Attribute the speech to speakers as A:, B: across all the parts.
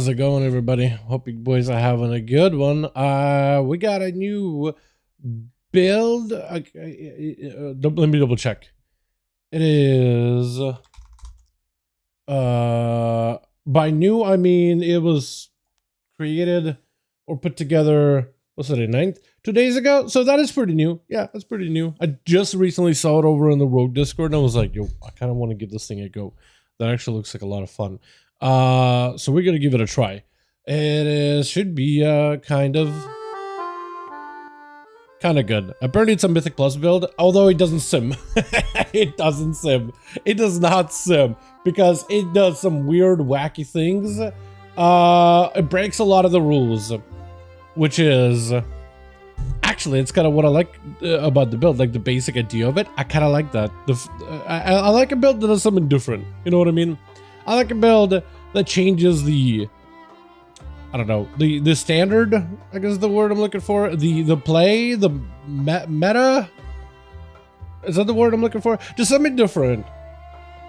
A: How's it going, everybody? Hope you boys are having a good one. We got a new build. Let me double check. It is by new I mean it was created or put together, what's it, 9th? 2 days ago. So that is pretty new. Yeah, that's pretty new. I just recently saw it over in the Rogue Discord and I was like, yo, I kind of want to give this thing a go. That actually looks like a lot of fun. So we're gonna give it a try. It should be kind of good. Apparently it's a Mythic Plus build, although it doesn't sim. It doesn't sim. It does not sim because it does some weird wacky things. It breaks a lot of the rules, which is actually, it's kind of what I like about the build, like the basic idea of it. I kind of like that. I like a build that does something different. You know what I mean? I like a build that changes the, I don't know, the standard, I guess is the word I'm looking for. The play, the meta. Is that the word I'm looking for? Just something different.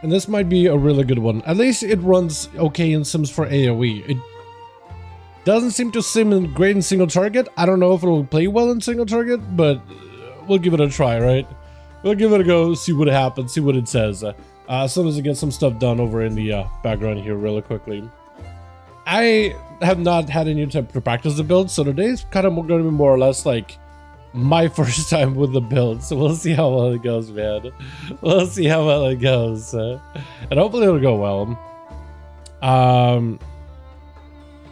A: And this might be a really good one. At least it runs okay in sims for AoE. It doesn't seem to sim great in single target. I don't know if it'll play well in single target, but we'll give it a try, right? We'll give it a go, see what happens, see what it says. As soon as I get some stuff done over in the background here really quickly. I have not had any time to practice the build, so today's kind of going to be more or less like my first time with the build. So we'll see how well it goes, man. We'll see how well it goes. And hopefully it'll go well.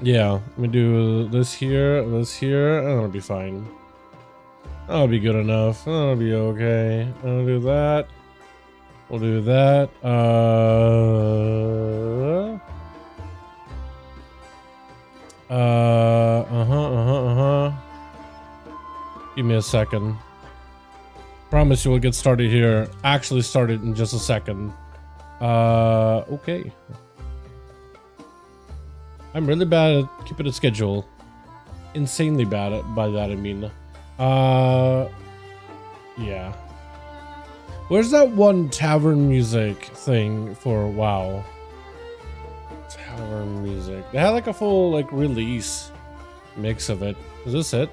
A: Yeah, let me do this here, and that'll be fine. That'll be good enough. That'll be okay. I'll do that. We'll do that. Give me a second. Promise you we'll get started here. Actually started in just a second. Okay. I'm really bad at keeping a schedule. Insanely bad at, by that I mean. Yeah. Where's that one tavern music thing for WoW? Tavern music. They had like a full like release mix of it. Is this it?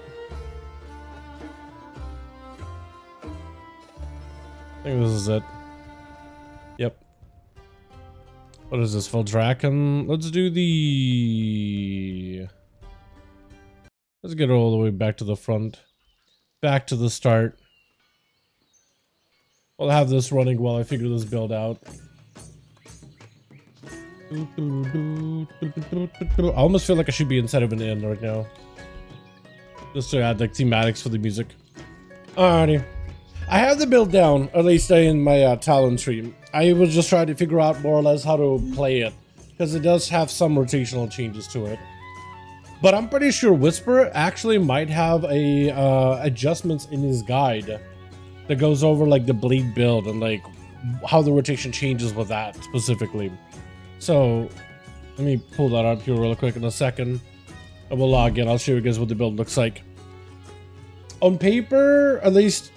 A: I think this is it. Yep. What is this? Feldraken? Let's do the... Let's get all the way back to the front. Back to the start. I'll have this running while I figure this build out. I almost feel like I should be inside of an inn right now. Just to add like thematics for the music. Alrighty. I have the build down, at least in my talent stream. I was just trying to figure out more or less how to play it. Because it does have some rotational changes to it. But I'm pretty sure Whisper actually might have a adjustments in his guide that goes over like the bleed build and like how the rotation changes with that specifically. So let me pull that up here real quick in a second. And we'll log in. I'll show you guys what the build looks like. On paper, at least,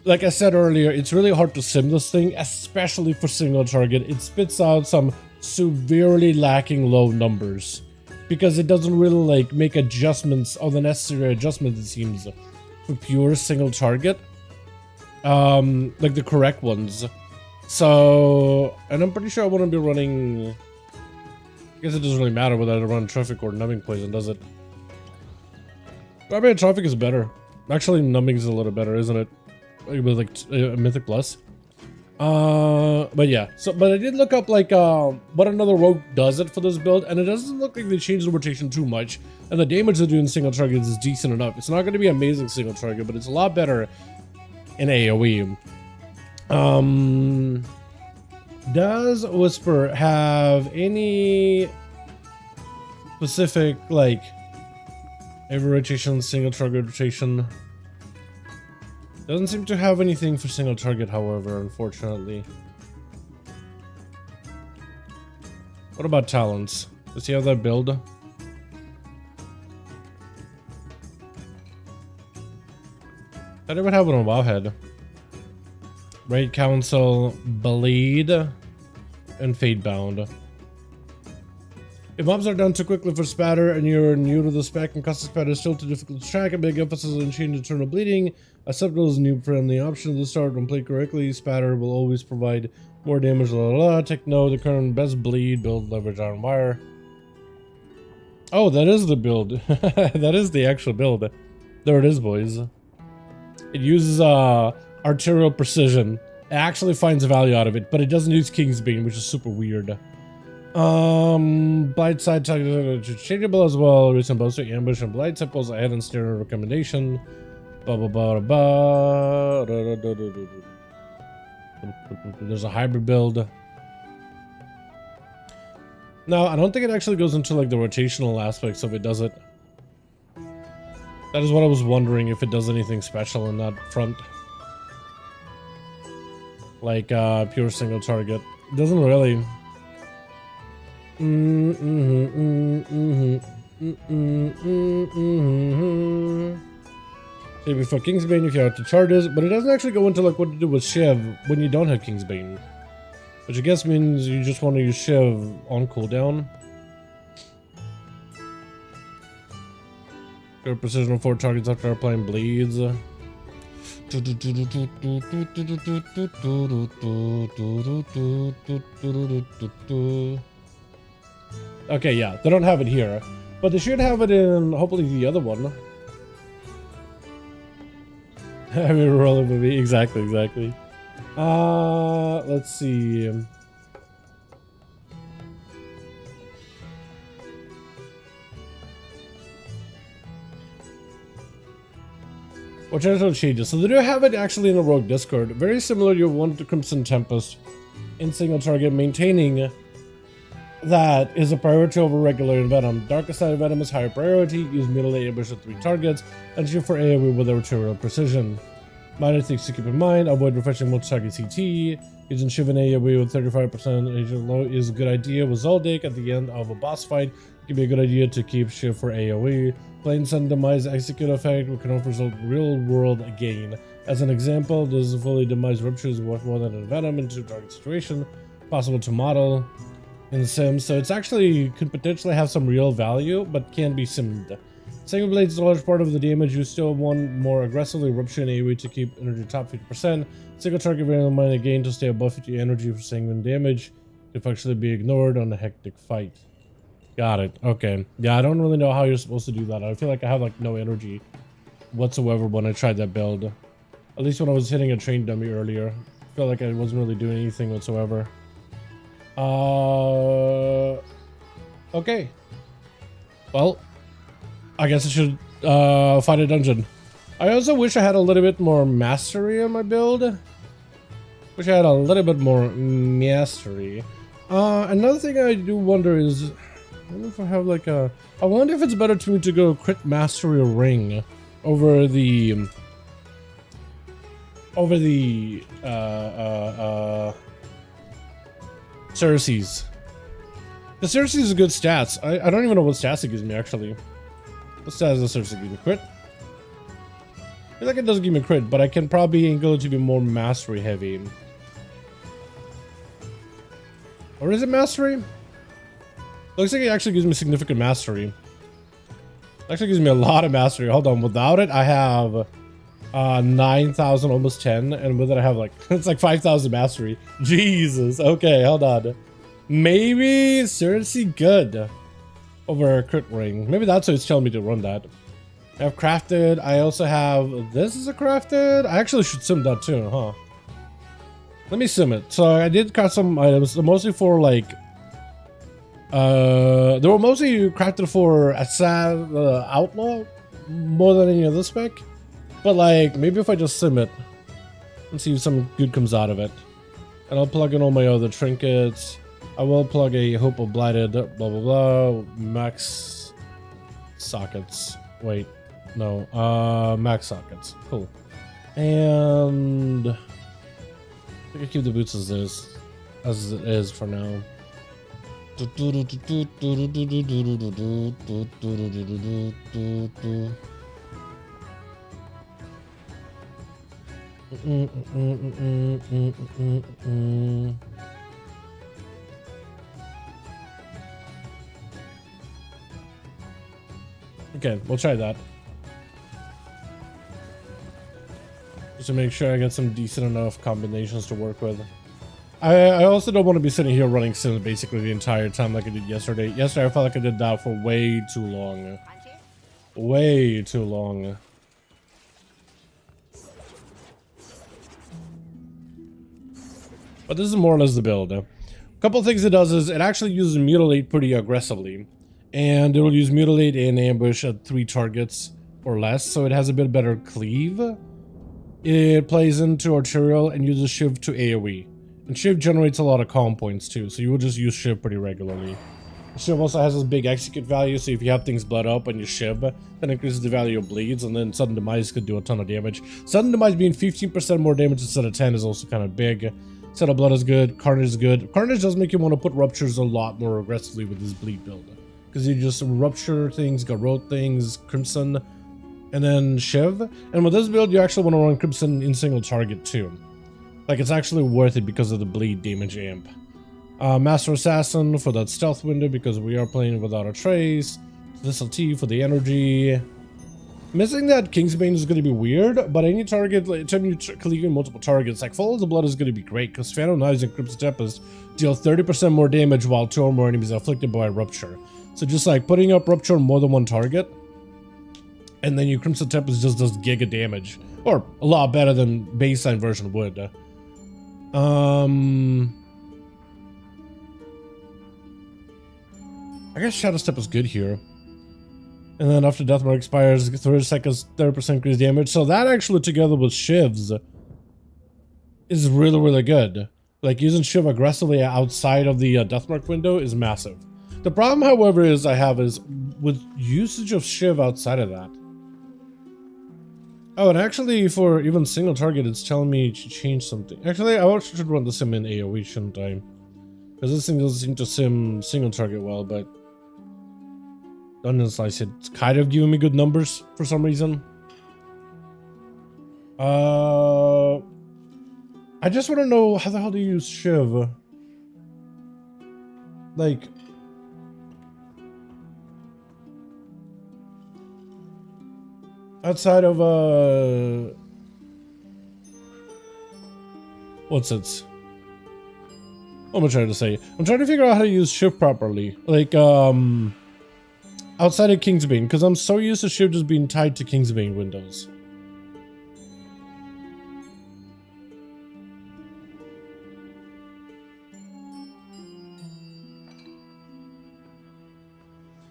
A: like I said earlier, it's really hard to sim this thing, especially for single target. It spits out some severely lacking low numbers because it doesn't really like make adjustments or the necessary adjustments, it seems, for pure single target. Like the correct ones. So, and I'm pretty sure I want to be running, I guess it doesn't really matter whether I run Traffic or Numbing Poison, does it? I mean, Traffic is better. Actually, Numbing is a little better, isn't it? With like Mythic Plus. But yeah, so, but I did look up like, what another rogue does it for this build, and it doesn't look like they changed the rotation too much, and the damage they do in single targets is decent enough. It's not going to be amazing single target, but it's a lot better in AoE. Does Whisper have any specific like every rotation, single target rotation? Doesn't seem to have anything for single target, however, unfortunately. What about talents? Does he have that build? I would have it on Wowhead. Raid Council, Bleed, and Fate Bound. If mobs are done too quickly for spatter and you're new to the spec and custom spatter is still too difficult to track, a big emphasis on change internal bleeding. Acceptable is a new friendly option at the start. When played correctly, spatter will always provide more damage. Take note, the current best bleed build leverage iron wire. Oh, that is the build. That is the actual build. There it is, boys. It uses arterial precision. It actually finds value out of it, but it doesn't use Kingsbane, which is super weird. Blight side changeable as well. Recent bolster ambush and blight suppose add and standard recommendation. There's a hybrid build. No, I don't think it actually goes into like the rotational aspects of it, does it? That is what I was wondering, if it does anything special in that front. Like pure single target. It doesn't really. Maybe for Kingsbane if you have to charges, but it doesn't actually go into like what to do with Shiv when you don't have Kingsbane. Which I guess means you just want to use Shiv on cooldown. Good precision on 4 targets after applying bleeds. Okay, yeah, they don't have it here, but they should have it in hopefully the other one. I mean, roller movie, exactly. Let's see. What general changes? So they do have it actually in the Rogue Discord. Very similar to your one to Crimson Tempest in single target, maintaining that is a priority over regular Venom. Darkest side of Venom is higher priority. Use melee ambush with 3 targets and shoot for AoE with arterial precision. Minor things to keep in mind: avoid refreshing multi-target CT. Using Shiv and AoE with 35% agent low is a good idea. With Zoldyck at the end of a boss fight, it can be a good idea to keep Shiv for AoE. Plain Sun Demise execute effect can offer result real world gain. As an example, this fully demise rupture is worth more than a Venom into target situation. Possible to model in Sims, so it's actually could potentially have some real value, but can be simmed. Single blades is a large part of the damage. You still want more aggressively rupture and AoE to keep energy top 50%. Single target variable mind again to stay above 50 energy for sanguine damage. If actually be ignored on a hectic fight. Got it. Okay. Yeah, I don't really know how you're supposed to do that. I feel like I have like no energy whatsoever when I tried that build. At least when I was hitting a train dummy earlier. I feel like I wasn't really doing anything whatsoever. Okay. Well, I guess I should find a dungeon. I also wish I had a little bit more mastery on my build. Wish I had a little bit more mastery. Another thing I do wonder is, I wonder if I have like a, I wonder if it's better to me to go crit mastery ring over the Cersei's. The Cersei's is good stats. I don't even know what stats it gives me actually. What stats does Cersei give me? Crit? I feel like it doesn't give me crit, but I can probably go to be more mastery heavy. Or is it mastery? Looks like it actually gives me significant mastery. It actually gives me a lot of mastery. Hold on, without it I have 9,000, almost 10, and with it I have like, it's like 5,000 mastery. Jesus, okay, hold on. Maybe Cersei good over a crit ring. Maybe that's why it's telling me to run that. I have crafted. I also have, this is a crafted. I actually should sim that too, huh? Let me sim it. So I did craft some items, mostly for like, they were mostly crafted for Assassin Outlaw more than any other spec. But like, maybe if I just sim it and see if something good comes out of it. And I'll plug in all my other trinkets. I will plug a Hope of Blighted, blah, blah, blah, max sockets. Wait, no, max sockets. Cool. And I think I keep the boots as it is for now. Okay, we'll try that. Just to make sure I get some decent enough combinations to work with. I also don't want to be sitting here running Sims basically the entire time like I did yesterday. Yesterday I felt like I did that for way too long. Way too long. But this is more or less the build. A couple things it does is it actually uses Mutilate pretty aggressively. And it will use Mutilate and Ambush at 3 targets or less, so it has a bit better cleave. It plays into Arterial and uses Shiv to AoE. And Shiv generates a lot of calm points too, so you will just use Shiv pretty regularly. Shiv also has this big execute value, so if you have things blood up and you Shiv, that increases the value of bleeds, and then Sudden Demise could do a ton of damage. Sudden Demise being 15% more damage instead of 10 is also kind of big. Set of Blood is good, Carnage is good. Carnage does make you want to put Ruptures a lot more aggressively with this bleed build. Because you just Rupture things, Garrote things, Crimson, and then Shiv. And with this build, you actually want to run Crimson in single target too. Like, it's actually worth it because of the bleed damage amp. Master Assassin for that stealth window because we are playing without a trace. This'll T for the energy. Missing that Kingsbane is going to be weird, but any target, like, anytime you're cleaving multiple targets, like Follow the Blood is going to be great because Phantom Knives and Crimson Tempest deal 30% more damage while 2 or more enemies are afflicted by Rupture. So just like putting up Rupture on more than one target, and then your Crimson Tempest just does giga damage, or a lot better than baseline version would. I guess Shadow Step is good here. And then after Deathmark expires, 30 seconds, 30% increased damage. So that actually together with Shivs is really, really good. Like using Shiv aggressively outside of the Deathmark window is massive. The problem, however, is with usage of Shiv outside of that. Oh, and actually for even single target, it's telling me to change something. Actually, I should run the sim in AoE, shouldn't I? Because this thing doesn't seem to sim single target well, but Dungeon Slice, it's kind of giving me good numbers for some reason. I just want to know how the hell do you use Shiv? Like, outside of what's it? What am I trying to say? I'm trying to figure out how to use Shiv properly. Like, outside of Kingsbane, because I'm so used to Shiv just being tied to Kingsbane windows.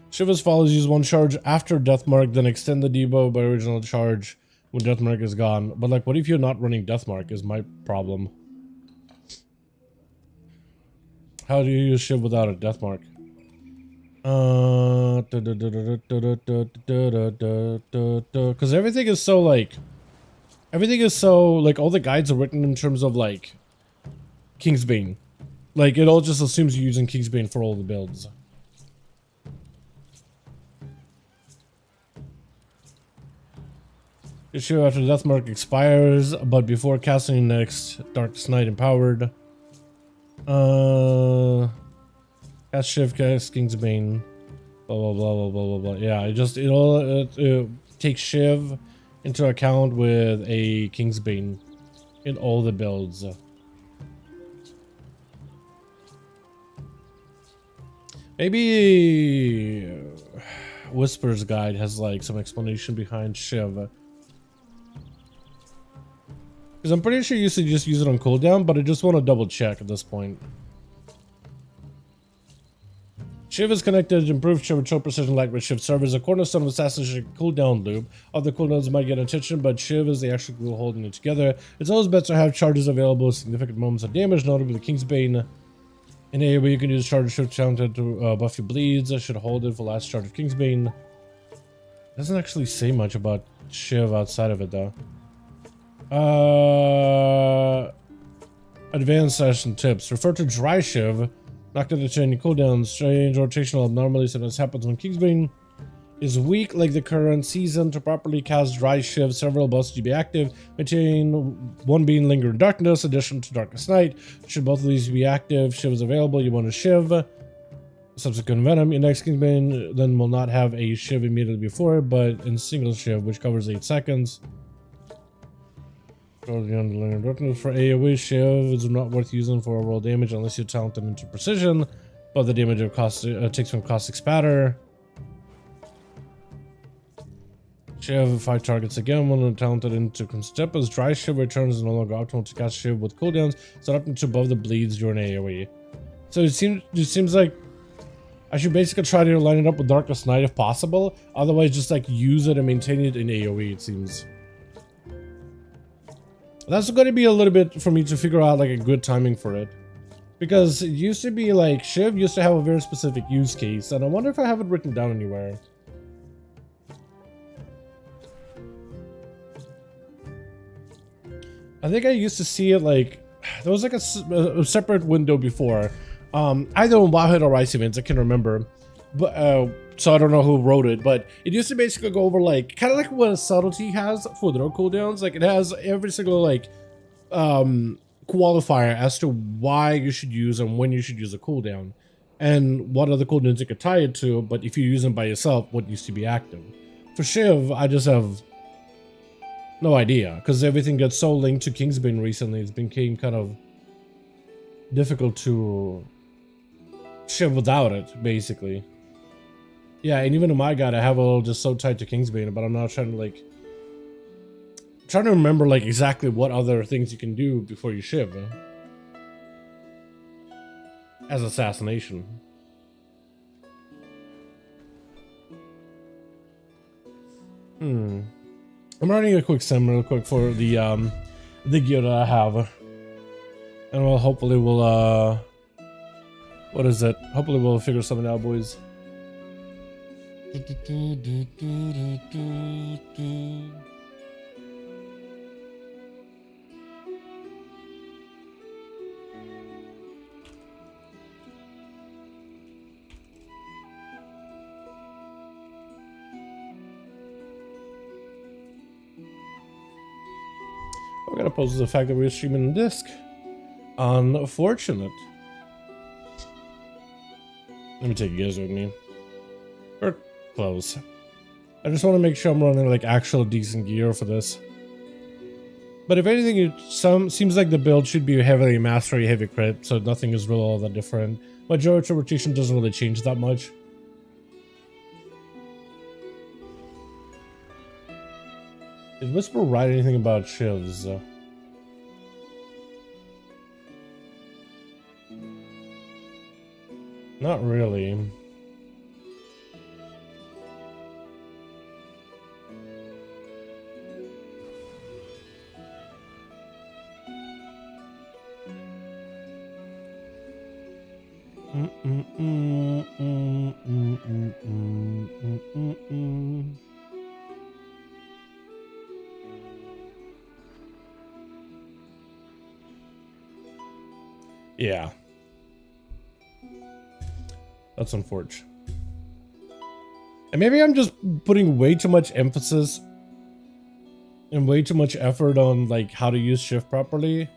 A: Shiv as follows: use 1 charge after Deathmark, then extend the debuff by original charge when Deathmark is gone. But like, what if you're not running Deathmark is my problem. How do you use Shiv without a Deathmark? Because everything is so like all the guides are written in terms of like Kingsbane. Like it all just assumes you're using Kingsbane for all the builds. Issue after Deathmark expires, but before casting next Darkest Night Empowered. Cast Shiv, cast Kingsbane. Blah blah blah blah blah blah blah. Yeah, it takes Shiv into account with a Kingsbane in all the builds. Maybe Whisper's Guide has like some explanation behind Shiv. Because I'm pretty sure you used to just use it on cooldown, but I just want to double check at this point. Shiv is connected to improved Shiv with precision lightweight Shiv servers. A cornerstone of assassination cooldown loop. Other cooldowns might get attention, but Shiv is the actual glue holding it together. It's always better to have charges available with significant moments of damage, notably the Kingsbane. In AoE, you can use charge Shiv counter to buff your bleeds. I should hold it for last charge of Kingsbane. Doesn't actually say much about Shiv outside of it though. Advanced session tips. Refer to dry Shiv. Knocked into chain cooldown. Strange rotational abnormalities that happens when Kingsbane is weak, like the current season. To properly cast dry Shiv, several buffs to be active. Maintain one being Linger in Darkness, addition to Darkest Night. Should both of these be active, Shiv is available. You want a Shiv. Subsequent Venom. Your next Kingsbane then will not have a Shiv immediately before, but in single Shiv, which covers 8 seconds. For AoE, Shiv is not worth using for overall damage unless you're talented into precision, but the damage it takes from caustic spatter. Shiv 5 targets again when talented into step as dry Shiv returns is no longer optimal to cast Shiv with cooldowns, set up into above the bleeds during AoE. So it seems like I should basically try to line it up with Darkest Night if possible. Otherwise, just like use it and maintain it in AoE, it seems. That's going to be a little bit for me to figure out like a good timing for it. Because it used to be like Shiv used to have a very specific use case, and I wonder if I have it written down anywhere. I think I used to see it like there was like a separate window before. Either on WoW or Rise events, I can't remember, but so I don't know who wrote it, but it used to basically go over like kind of like what a subtlety has for their cooldowns. Like it has every single like qualifier as to why you should use and when you should use a cooldown, and what other cooldowns you could tie it to. But if you use them by yourself, what needs to be active. For Shiv, I just have no idea because everything gets so linked to Kingsbane recently. It's became kind of difficult to Shiv without it, basically. Yeah, and even in my guide, I have a little just so tied to Kingsbane, but I'm not trying to like trying to remember like exactly what other things you can do before you Shiv as assassination. I'm running a quick sim real quick for the gear that I have, and well, hopefully we'll what is it? Hopefully we'll figure something out, boys. We're gonna pose the fact that we're streaming disc. Unfortunate. Let me take you guys with me. We're close. I just want to make sure I'm running like actual decent gear for this. But if anything, it seems like the build should be heavily mastery, heavy crit, so nothing is really all that different. Majority rotation doesn't really change that much. Did Whisper write anything about Shivs? Not really. Yeah. That's unfortunate. And maybe I'm just putting way too much emphasis and way too much effort on like how to use Shift properly.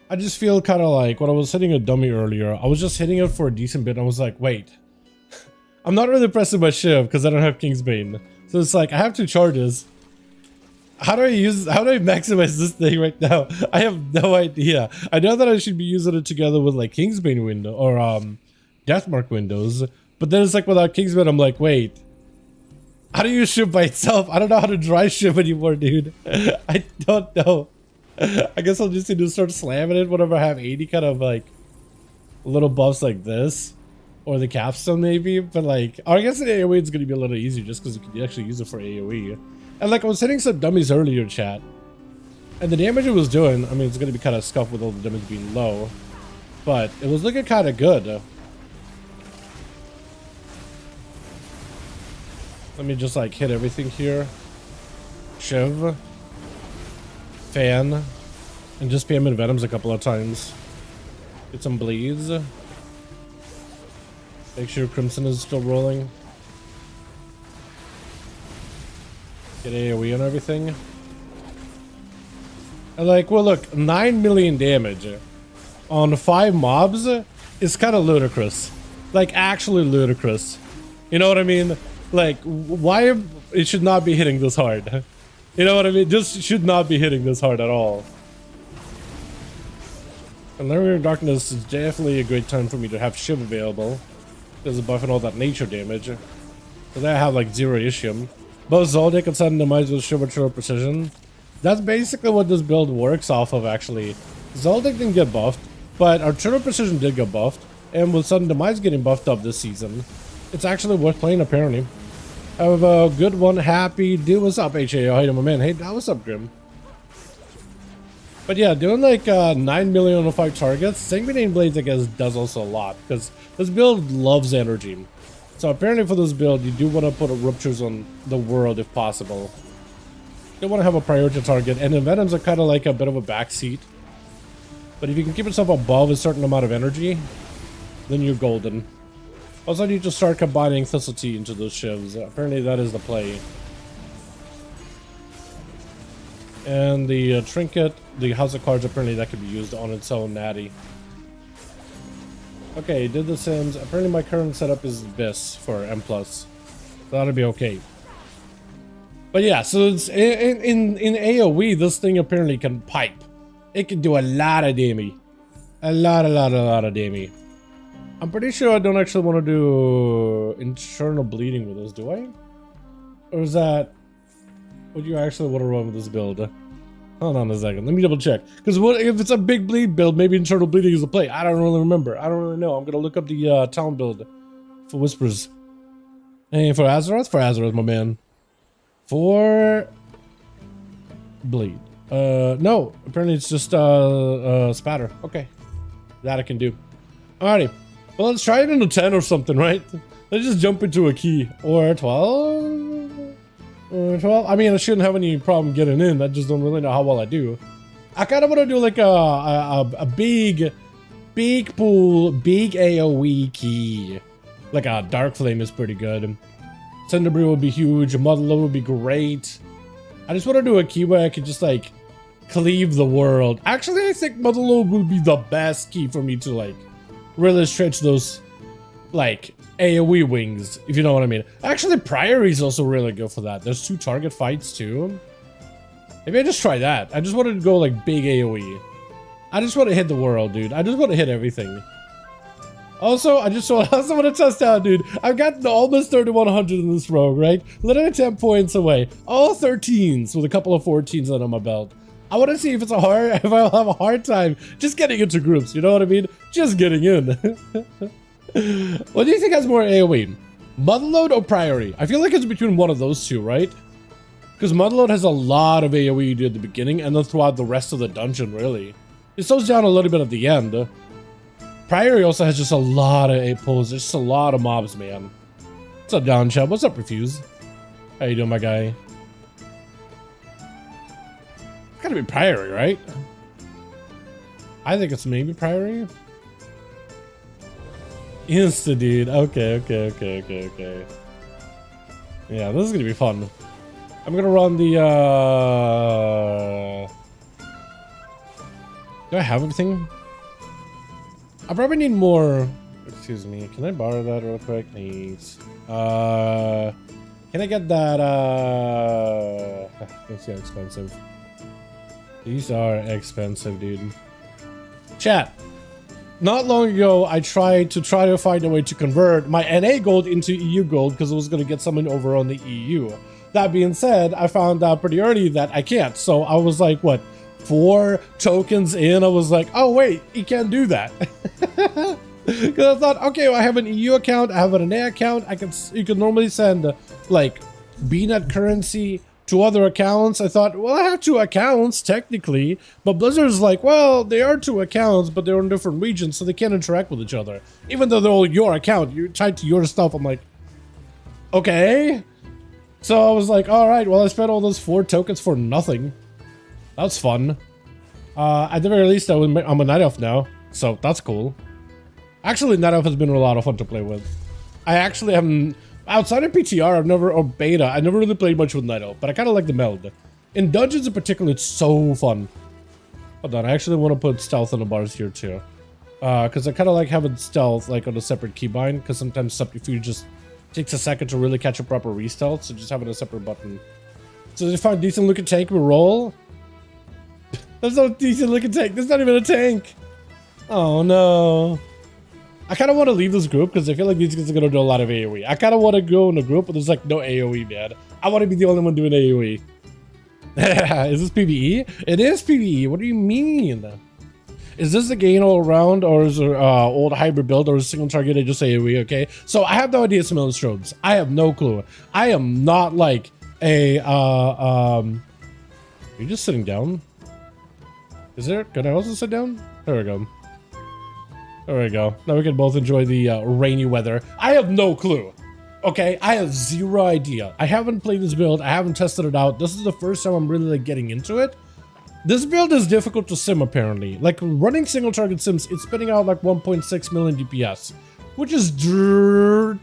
A: I just feel kind of like when I was hitting a dummy earlier, I was just hitting it for a decent bit and I was like, wait, I'm not really pressing my Shiv because I don't have Kingsbane. So it's like I have 2 charges. How do I maximize this thing right now? I have no idea. I know that I should be using it together with like Kingsbane window or Deathmark windows, but then it's like without Kingsbane, I'm like, wait, how do you Shiv by itself? I don't know how to dry Shiv anymore, dude. I don't know. I guess I'll just need to start slamming it whenever I have 80 kind of like little buffs like this, or the capstone maybe. But like, I guess in AoE it's gonna be a little easier just because you can actually use it for AoE. And like I was hitting some dummies earlier, chat, and the damage it was doing, I mean, it's gonna be kind of scuffed with all the damage being low, but it was looking kind of good. Let me just like hit everything here. Shiv, fan, and just PM Venoms a couple of times. Get some bleeds. Make sure Crimson is still rolling. Get AoE and everything. And like, well look, 9 million damage. on 5 mobs is kind of ludicrous. Like, actually ludicrous. You know what I mean? Like, why it should not be hitting this hard? You know what I mean? Just should not be hitting this hard at all. And Lair of Darkness is definitely a great time for me to have Shiv available. Because of buffing all that nature damage. So then I have like 0 issue. Both Zoldyck and Sudden Demise with Shiv True Precision. That's basically what this build works off of, actually. Zoldyck didn't get buffed, but our True Precision did get buffed. And with Sudden Demise getting buffed up this season, it's actually worth playing, apparently. I have a good one. Happy. Dude, what's up, HAO? How you doing, my man? Hey, what's up, Grim? But yeah, doing like 9 million on 5 targets. Sanguinary Blades, I guess, does also a lot. Because this build loves energy. So apparently for this build, you do want to put ruptures on the world if possible. You want to have a priority target. And the Venoms are kind of like a bit of a backseat. But if you can keep yourself above a certain amount of energy, then you're golden. Also, you need to start combining Thistletea into those Shivs. Apparently that is the play. And the Trinket, the House of Cards, apparently that could be used on its own natty. Okay, did the Sims. Apparently my current setup is this for M+. So that'll be okay. But yeah, so it's in AoE, this thing apparently can pipe. It can do a lot of damage. A lot of damage. I'm pretty sure I don't actually want to do internal bleeding with this, do I? Or is that what you actually want to run with this build? Hold on a second, let me double check. Because what if it's a big bleed build, maybe internal bleeding is a play. I don't really remember. I don't really know. I'm going to look up the town build for Whispers. Hey, for Azeroth? For Azeroth, my man. For bleed. No, apparently it's just spatter. Okay, that I can do. Alrighty, well, let's try it into 10 or something, right? Let's just jump into a key. Or 12? Or 12? I mean, I shouldn't have any problem getting in. I just don't really know how well I do. I kind of want to do like a big pool, big AoE key. Like a Dark Flame is pretty good. Cinderbrew would be huge. Motherload would be great. I just want to do a key where I could just like cleave the world. Actually, I think Motherload would be the best key for me to like really stretch those like AoE wings, if you know what I mean. Actually, Priory is also really good for that. There's 2 target fights too. Maybe I just try that. I just wanted to go like big AoE. I just want to hit the world, dude. I just want to hit everything. Also, I also want to test out, dude. I've gotten almost 3100 in this rogue, right? Literally 10 points away. All 13s with a couple of 14s on my belt. I want to see if I'll have a hard time just getting into groups, you know what I mean? Just getting in. What do you think has more AoE? Motherload or Priory? I feel like it's between one of those two, right? Because Motherload has a lot of AoE you do at the beginning and then throughout the rest of the dungeon, really. It slows down a little bit at the end. Priory also has just a lot of A-pulls. There's just a lot of mobs, man. What's up, Down Chub? What's up, Refuse? How you doing, my guy? It's gotta be Priory, right? I think it's maybe Priory. Insta, dude. Okay. Yeah, this is gonna be fun. I'm gonna run the, do I have everything? I probably need more. Excuse me. Can I borrow that real quick? Thanks. Can I get that? Let's see how expensive. These are expensive, dude. Chat. Not long ago, I tried to find a way to convert my NA gold into EU gold because I was going to get someone over on the EU. That being said, I found out pretty early that I can't. So I was like, what? 4 tokens in, I was like, oh wait, you can't do that. Because I thought, okay, well, I have an EU account, I have an NA account. You can normally send like BNet currency to other accounts. I thought, well, I have 2 accounts technically, but Blizzard's like, well, they are 2 accounts, but they're in different regions, so they can't interact with each other. Even though they're all your account, you're tied to your stuff. I'm like, okay. So I was like, all right, well, I spent all those 4 tokens for nothing. That's fun. At the very least, I'm a Night Elf now, so that's cool. Actually, Night Elf has been a lot of fun to play with. I actually haven't, outside of PTR, or beta, I never really played much with Night Elf, but I kind of like the meld. In dungeons in particular, it's so fun. Hold on, I actually want to put stealth on the bars here too. Because I kind of like having stealth like on a separate keybind, because sometimes subterfuge just takes a second to really catch a proper re-stealth, so just having a separate button. So did you find a decent looking tank we roll? There's no decent looking tank. There's not even a tank. Oh no. I kind of want to leave this group because I feel like these guys are going to do a lot of AoE. I kind of want to go in a group, but there's like no AoE, man. I want to be the only one doing AoE. Is this PvE? It is PvE. What do you mean? Is this a gain all around, or is it old hybrid build, or is it single target and just AoE, okay? So I have no idea some of the strobes. I have no clue. I am not like a, are you just sitting down? Is there, can I also sit down? There we go. There we go. Now we can both enjoy the rainy weather. I have no clue. Okay, I have zero idea. I haven't played this build. I haven't tested it out. This is the first time I'm really like getting into it. This build is difficult to sim apparently. Like running single target sims, it's spitting out like 1.6 million DPS, which is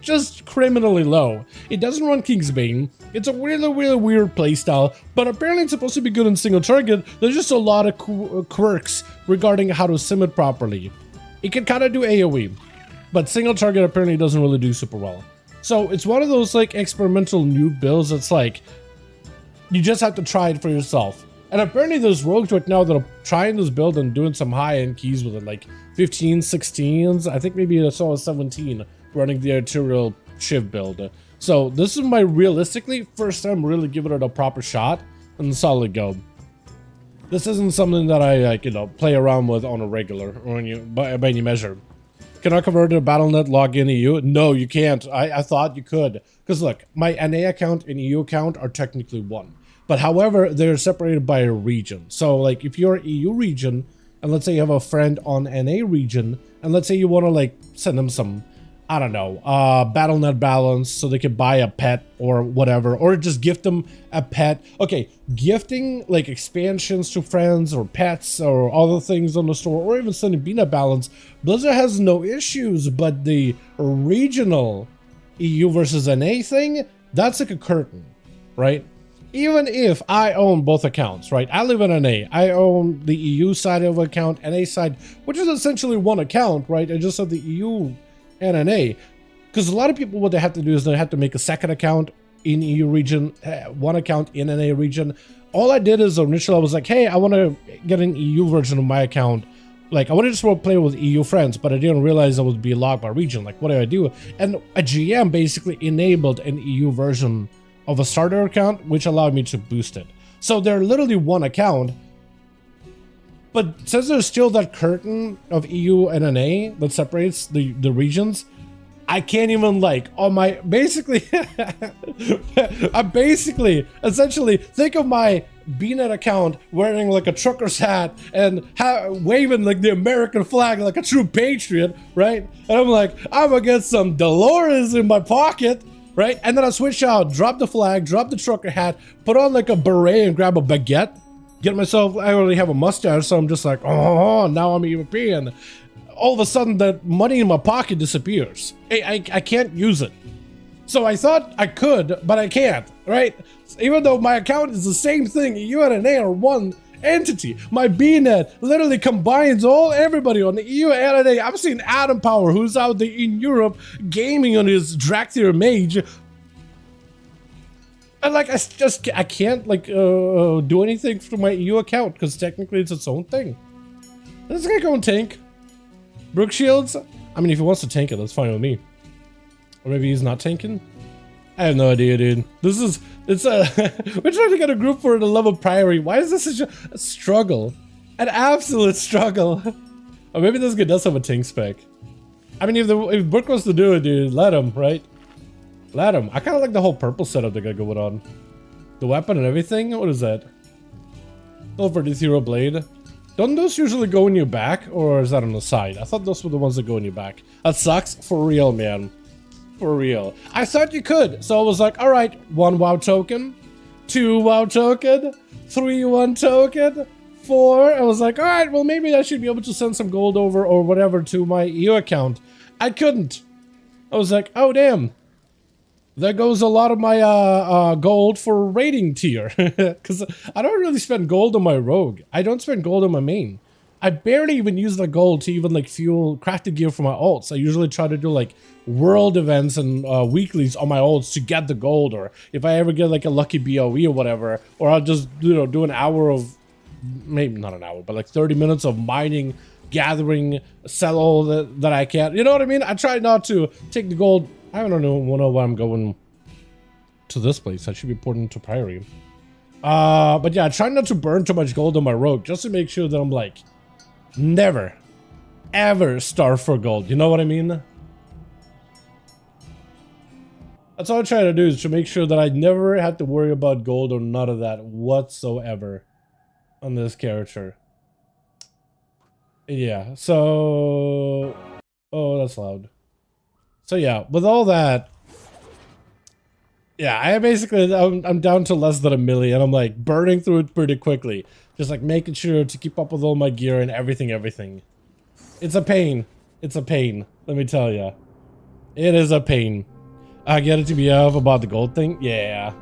A: just criminally low. It doesn't run Kingsbane. It's a really weird playstyle, but apparently it's supposed to be good in single target. There's just a lot of quirks regarding how to sim it properly. It can kind of do AoE, but single target apparently doesn't really do super well. So it's one of those like experimental new builds that's like, you just have to try it for yourself. And apparently there's rogues right now that are trying this build and doing some high-end keys with it, like 15, 16s. I think maybe I saw a 17 running the arterial Shiv build. So this is my realistically first time really giving it a proper shot and solid go. This isn't something that I like, you know, play around with on a regular or by any measure. Can I convert to BattleNet login EU? No, you can't. I thought you could. Because look, my NA account and EU account are technically one. But however, they're separated by a region. So like if you're EU region, and let's say you have a friend on NA region, and let's say you want to like send them some, I don't know, BattleNet balance so they can buy a pet or whatever, or just gift them a pet. Okay, gifting like expansions to friends or pets or other things on the store, or even sending BNet balance, Blizzard has no issues, but the regional EU versus NA thing, that's like a curtain, right? Even if I own both accounts, right? I live in NA. I own the EU side of an account, NA side, which is essentially one account, right? I just have the EU and NA. Because a lot of people, what they have to do is they have to make a second account in EU region, one account in NA region. All I did is initially I was like, hey, I want to get an EU version of my account. Like, I wanted to just play with EU friends, but I didn't realize I would be logged by region. Like, what do I do? And a GM basically enabled an EU version of a starter account, which allowed me to boost it. So they're literally one account, but since there's still that curtain of EU and NA that separates the regions, I can't even like, on my, basically, I basically, essentially, think of my BNet account wearing like a trucker's hat and waving like the American flag like a true patriot, right? And I'm like, I'm gonna get some Dolores in my pocket, right? And then I switch out, drop the flag, drop the trucker hat, put on like a beret and grab a baguette, get myself, I already have a mustache, so I'm just like, oh, now I'm European. All of a sudden, that money in my pocket disappears. I can't use it. So I thought I could, but I can't, right? Even though my account is the same thing, EU and NA are one entity. My BNet literally combines everybody on the EU and NA. I'm seeing Adam Power, who's out there in Europe gaming on his Drakthir Mage. And like, I can't like do anything for my EU account because technically it's its own thing. This guy going tank. Brook Shields? I mean, if he wants to tank it, that's fine with me. Or maybe he's not tanking? I have no idea, dude. This is, we're trying to get a group for the love of Priory. Why is this such a struggle? An absolute struggle. Or maybe this guy does have a tank spec. I mean, if Brook wants to do it, dude, let him, right? Let him. I kind of like the whole purple setup they got going on. The weapon and everything? What is that? Over the Zero Blade. Don't those usually go in your back, or is that on the side? I thought those were the ones that go in your back. That sucks. For real, man. For real. I thought you could, so I was like, alright, 1 WoW token, 2 WoW token, 3 1 token, 4. I was like, alright, well maybe I should be able to send some gold over or whatever to my EU account. I couldn't. I was like, oh damn. There goes a lot of my gold for rating tier. Because I don't really spend gold on my rogue. I don't spend gold on my main. I barely even use the gold to even like fuel crafted gear for my ults. I usually try to do like world events and weeklies on my ults to get the gold, or if I ever get like a lucky BOE or whatever, or I'll just, you know, do an hour of, maybe not an hour, but like 30 minutes of mining, gathering, sell all that I can. You know what I mean? I try not to take the gold. I don't know why I'm going to this place. I should be porting to Priory. But yeah, I try not to burn too much gold on my rogue, just to make sure that I'm like never ever starve for gold. You know what I mean? That's all I try to do, is to make sure that I never have to worry about gold or none of that whatsoever on this character. Yeah, so... Oh, that's loud. So yeah, with all that... Yeah, I'm down to less than 1 million. I'm like burning through it pretty quickly. Just like making sure to keep up with all my gear and everything. It's a pain. It's a pain. Let me tell ya. It is a pain. I get it to be off about the gold thing. Yeah.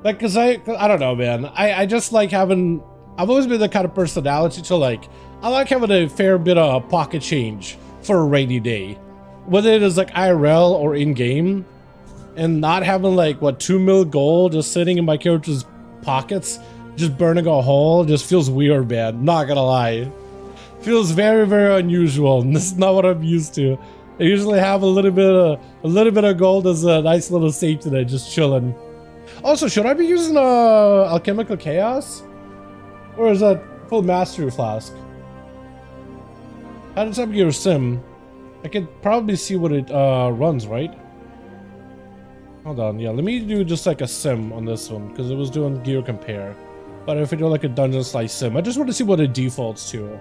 A: Like, cause I don't know, man. I just like having, I've always been the kind of personality to like, I like having a fair bit of pocket change for a rainy day. Whether it is like IRL or in-game. And not having like, what, 2 mil gold just sitting in my character's pockets, just burning a hole, just feels weird, man. Not gonna lie. Feels very, very unusual. And this is not what I'm used to. I usually have a little bit of gold as a nice little safety net, just chilling. Also, should I be using Alchemical Chaos? Or is that full Mastery Flask? How does that be your sim? I can probably see what it runs, right? Hold on, yeah, let me do just like a sim on this one, because it was doing gear compare. But if I do like a dungeon slice sim, I just want to see what it defaults to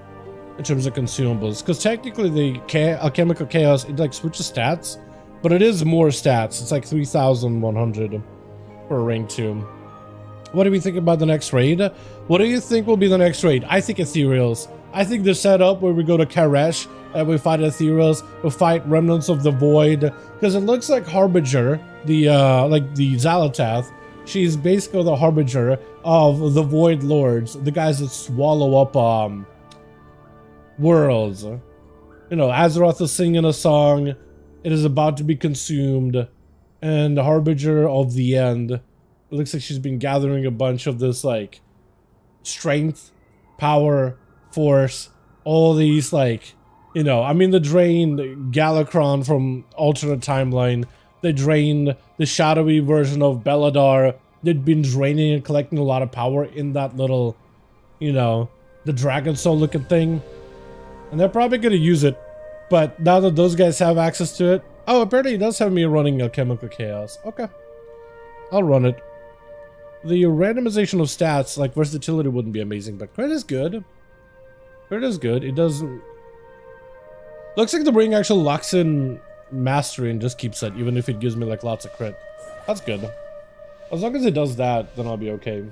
A: in terms of consumables. Because technically the Alchemical Chaos, it like switches stats, but it is more stats. It's like 3,100 for rank 2. What do we think about the next raid? What do you think will be the next raid? I think Ethereals. I think the setup where we go to Karesh and we fight Ethereals, we fight Remnants of the Void, because it looks like Harbinger, the Xalatath. She's basically the Harbinger of the Void Lords, the guys that swallow up worlds. You know, Azeroth is singing a song, it is about to be consumed, and the Harbinger of the End. It looks like she's been gathering a bunch of this like strength, power, force, all these like, you know, I mean, they drained Galakron from alternate timeline. They drained the shadowy version of Beladar. They'd been draining and collecting a lot of power in that little, you know, the Dragon Soul looking thing. And they're probably going to use it. But now that those guys have access to it. Oh, apparently it does have me running Alchemical Chaos. Okay. I'll run it. The randomization of stats, like versatility wouldn't be amazing, but crit is good. Crit is good. It doesn't... Looks like the ring actually locks in mastery and just keeps it, even if it gives me like lots of crit. That's good. As long as it does that, then I'll be okay.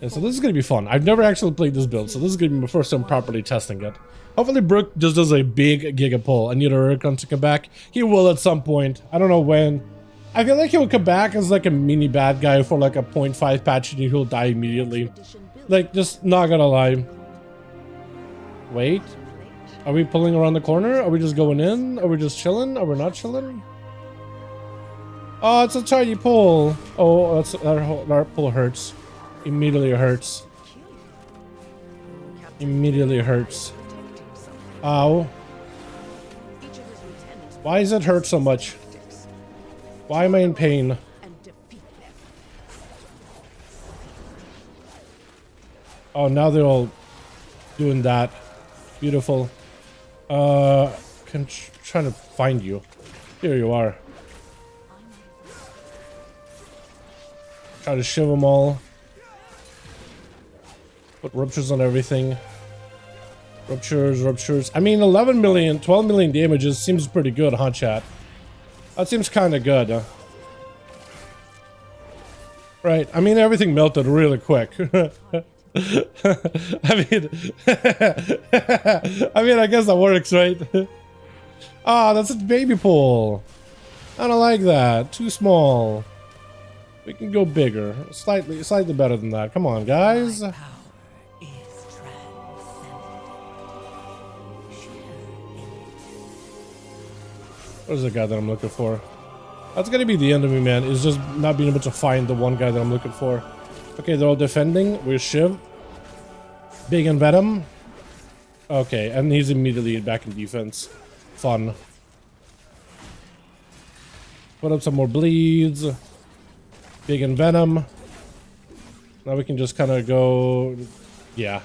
A: Yeah, so this is gonna be fun. I've never actually played this build, so this is gonna be my first time properly testing it. Hopefully Brook just does a big giga pull. I need Urukon to come back. He will at some point. I don't know when. I feel like he'll come back as like a mini bad guy for like a 0.5 patch and he'll die immediately. Like, just not gonna lie. Wait. Are we pulling around the corner? Are we just going in? Are we just chilling? Are we not chilling? Oh, it's a tiny pull. Oh, that's our pull hurts. Immediately hurts. Immediately hurts. Ow. Why does it hurt so much? Why am I in pain? Oh, now they're all doing that. Beautiful. Trying to find you. Here you are. Try to shiv them all. Put ruptures on everything. Ruptures. I mean, 11 million, 12 million damages seems pretty good, huh, chat? That seems kind of good. Right. I mean, everything melted really quick. I mean, I guess that works, right? Ah, that's a baby pool. I don't like that. Too small. We can go bigger. Slightly better than that. Come on, guys. Where's the guy that I'm looking for? That's gonna be the end of me, man. Is just not being able to find the one guy that I'm looking for. Okay, they're all defending. Where's Shiv? Big and Venom. Okay, and he's immediately back in defense. Fun. Put up some more bleeds. Big and Venom. Now we can just kind of go... Yeah.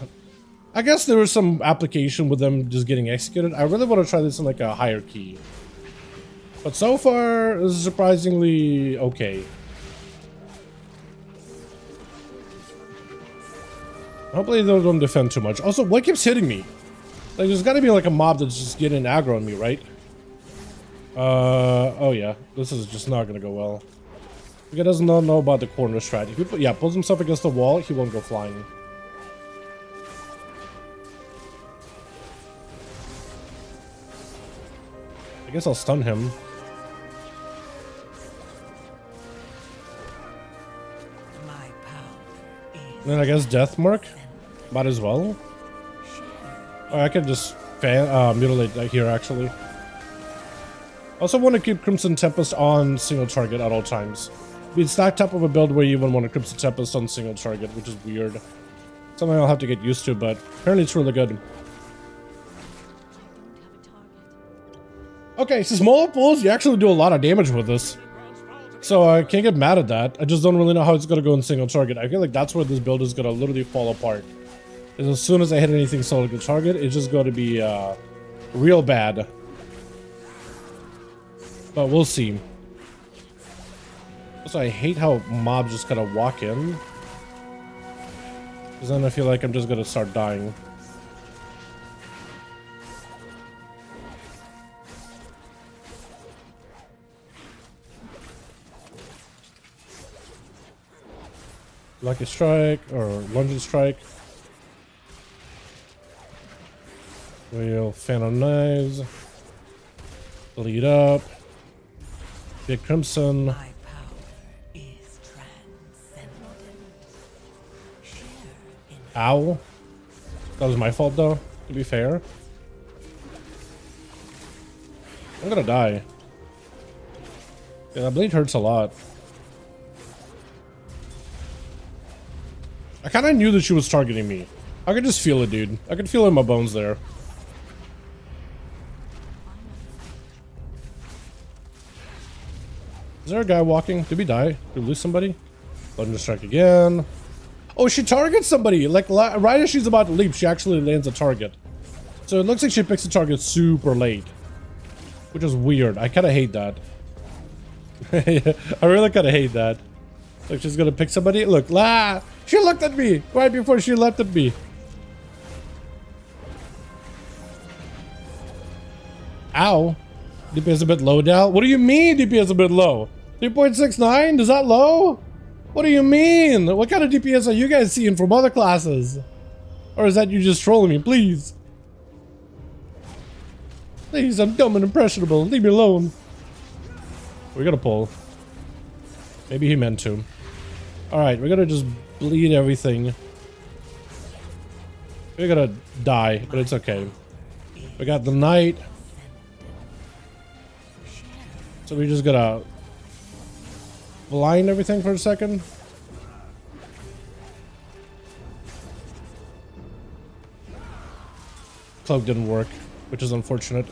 A: I guess there was some application with them just getting executed. I really want to try this in like a higher key. But so far, this is surprisingly okay. Hopefully they don't defend too much. Also, what keeps hitting me? Like, there's gotta be like a mob that's just getting aggro on me, right? Oh yeah. This is just not gonna go well. He doesn't know about the corner strat. If he pulls himself against the wall, he won't go flying. I guess I'll stun him. And then I guess Death Mark. Might as well. Oh, I could just mutilate that here, actually. Also want to keep Crimson Tempest on single target at all times. It's that type of a build where you even want a Crimson Tempest on single target, which is weird. Something I'll have to get used to, but apparently it's really good. Okay, so smaller pools, you actually do a lot of damage with this. So I can't get mad at that. I just don't really know how it's going to go in single target. I feel like that's where this build is going to literally fall apart. Is as soon as I hit anything solid to target, it's just going to be real bad. But we'll see. Also, I hate how mobs just kind of walk in. Because then I feel like I'm just going to start dying. Lucky Strike or Lunging Strike. Real Phantom Knives. Bleed up. Big Crimson. Ow. That was my fault though, to be fair. I'm gonna die. Yeah, that bleed hurts a lot. I kinda knew that she was targeting me. I could just feel it, dude. I could feel it in my bones there. Is there a guy walking? Did we die? Did we lose somebody? Thunder strike again. Oh, she targets somebody. Like, right as she's about to leap, she actually lands a target. So it looks like she picks a target super late. Which is weird. I kind of hate that. I really kind of hate that. Like, she's gonna pick somebody. Look, she looked at me right before she leapt at me. Ow. DPS a bit low now. What do you mean DPS a bit low? 3.69? Is that low? What do you mean? What kind of DPS are you guys seeing from other classes? Or is that you just trolling me? Please. Please, I'm dumb and impressionable. Leave me alone. We're gonna pull. Maybe he meant to. Alright, we're gonna just bleed everything. We're gonna die, but it's okay. We got the knight. So we're just gonna blind everything for a second. Cloak didn't work, which is unfortunate.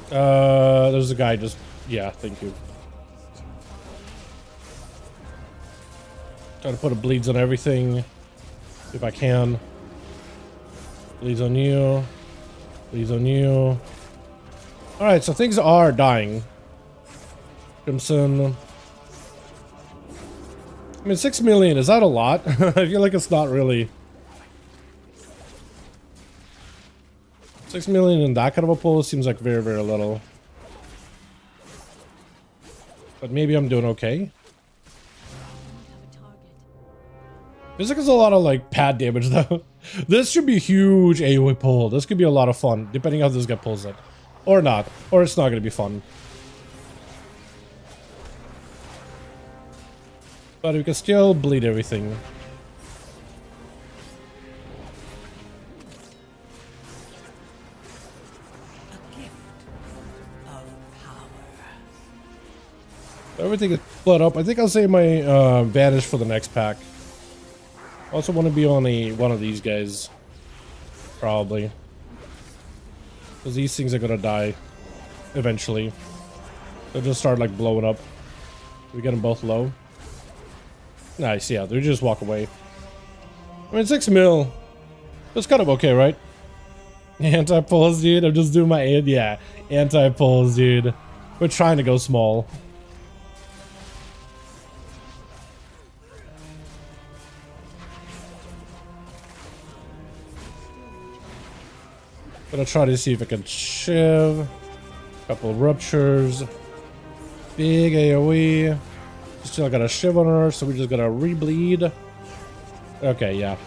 A: There's a guy just... Yeah, thank you. Try to put a bleeds on everything. If I can. Bleeds on you. Bleeds on you. Alright, so things are dying. Crimson. I mean, 6 million, is that a lot? I feel like it's not really. 6 million in that kind of a pull seems like very, very little. But maybe I'm doing okay. Feels like there's a lot of like pad damage though. This should be a huge AoE pull. This could be a lot of fun, depending how this guy pulls it. Or not. Or it's not going to be fun. But we can still bleed everything. Everything is split up. I think I'll save my vanish for the next pack. Also want to be on one of these guys. Probably. Because these things are going to die. Eventually. They'll just start like blowing up. We get them both low. Nice, yeah. They just walk away. I mean, 6 mil. That's kind of okay, right? Anti-pulls, dude. I'm just doing my yeah. Anti-pulls, dude. We're trying to go small. Gonna try to see if I can Shiv. Couple of ruptures. Big AoE. Still got a Shiv on her, so we just gotta rebleed. Okay, yeah.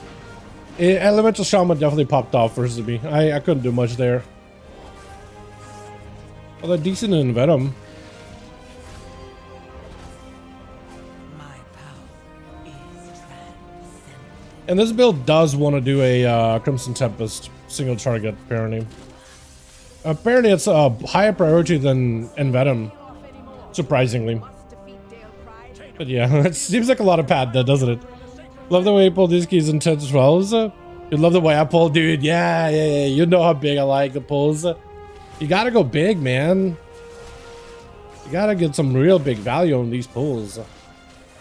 A: Elemental Shaman definitely popped off versus me. I couldn't do much there. Although decent in Venom. And this build does want to do a Crimson Tempest single target, apparently. Apparently it's a higher priority than Venom, surprisingly. But yeah, it seems like a lot of pad there, doesn't it? Love the way you pull these keys in 10 to 12s. You love the way I pull, dude. Yeah. You know how big I like the pulls. You gotta go big, man. You gotta get some real big value on these pulls.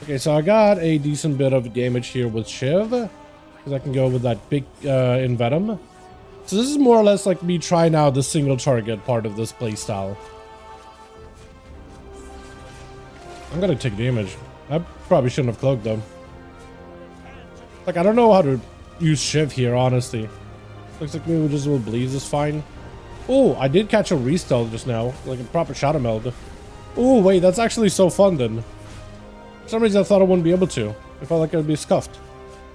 A: Okay, so I got a decent bit of damage here with Shiv. Because I can go with that big in Venom. So this is more or less like me trying out the single target part of this playstyle. I'm gonna take damage. I probably shouldn't have cloaked them. Like, I don't know how to use Shiv here, honestly. Looks like maybe just a little bleeds is fine. Oh, I did catch a restyle just now. Like a proper shadow meld. Oh, wait, that's actually so fun then. For some reason I thought I wouldn't be able to. I felt like it would be scuffed.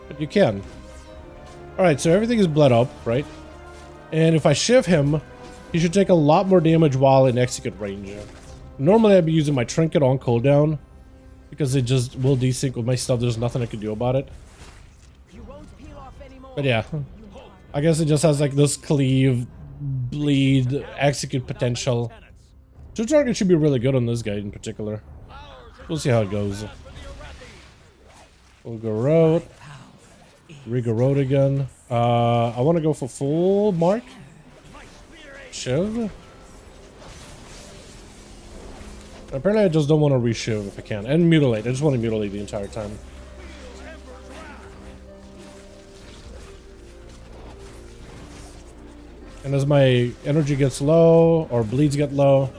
A: But you can. Alright, so everything is bled up, right? And if I Shiv him, he should take a lot more damage while in execute range. Normally I'd be using my trinket on cooldown. Because it just will desync with my stuff. There's nothing I can do about it. But yeah. I guess it just has like this cleave, bleed, execute potential. 2 targets should be really good on this guy in particular. We'll see how it goes. We'll go road. Riga road again. I want to go for full mark. Shiv. Apparently I just don't want to reshiv if I can. And mutilate. I just want to mutilate the entire time. And as my energy gets low, or bleeds get low,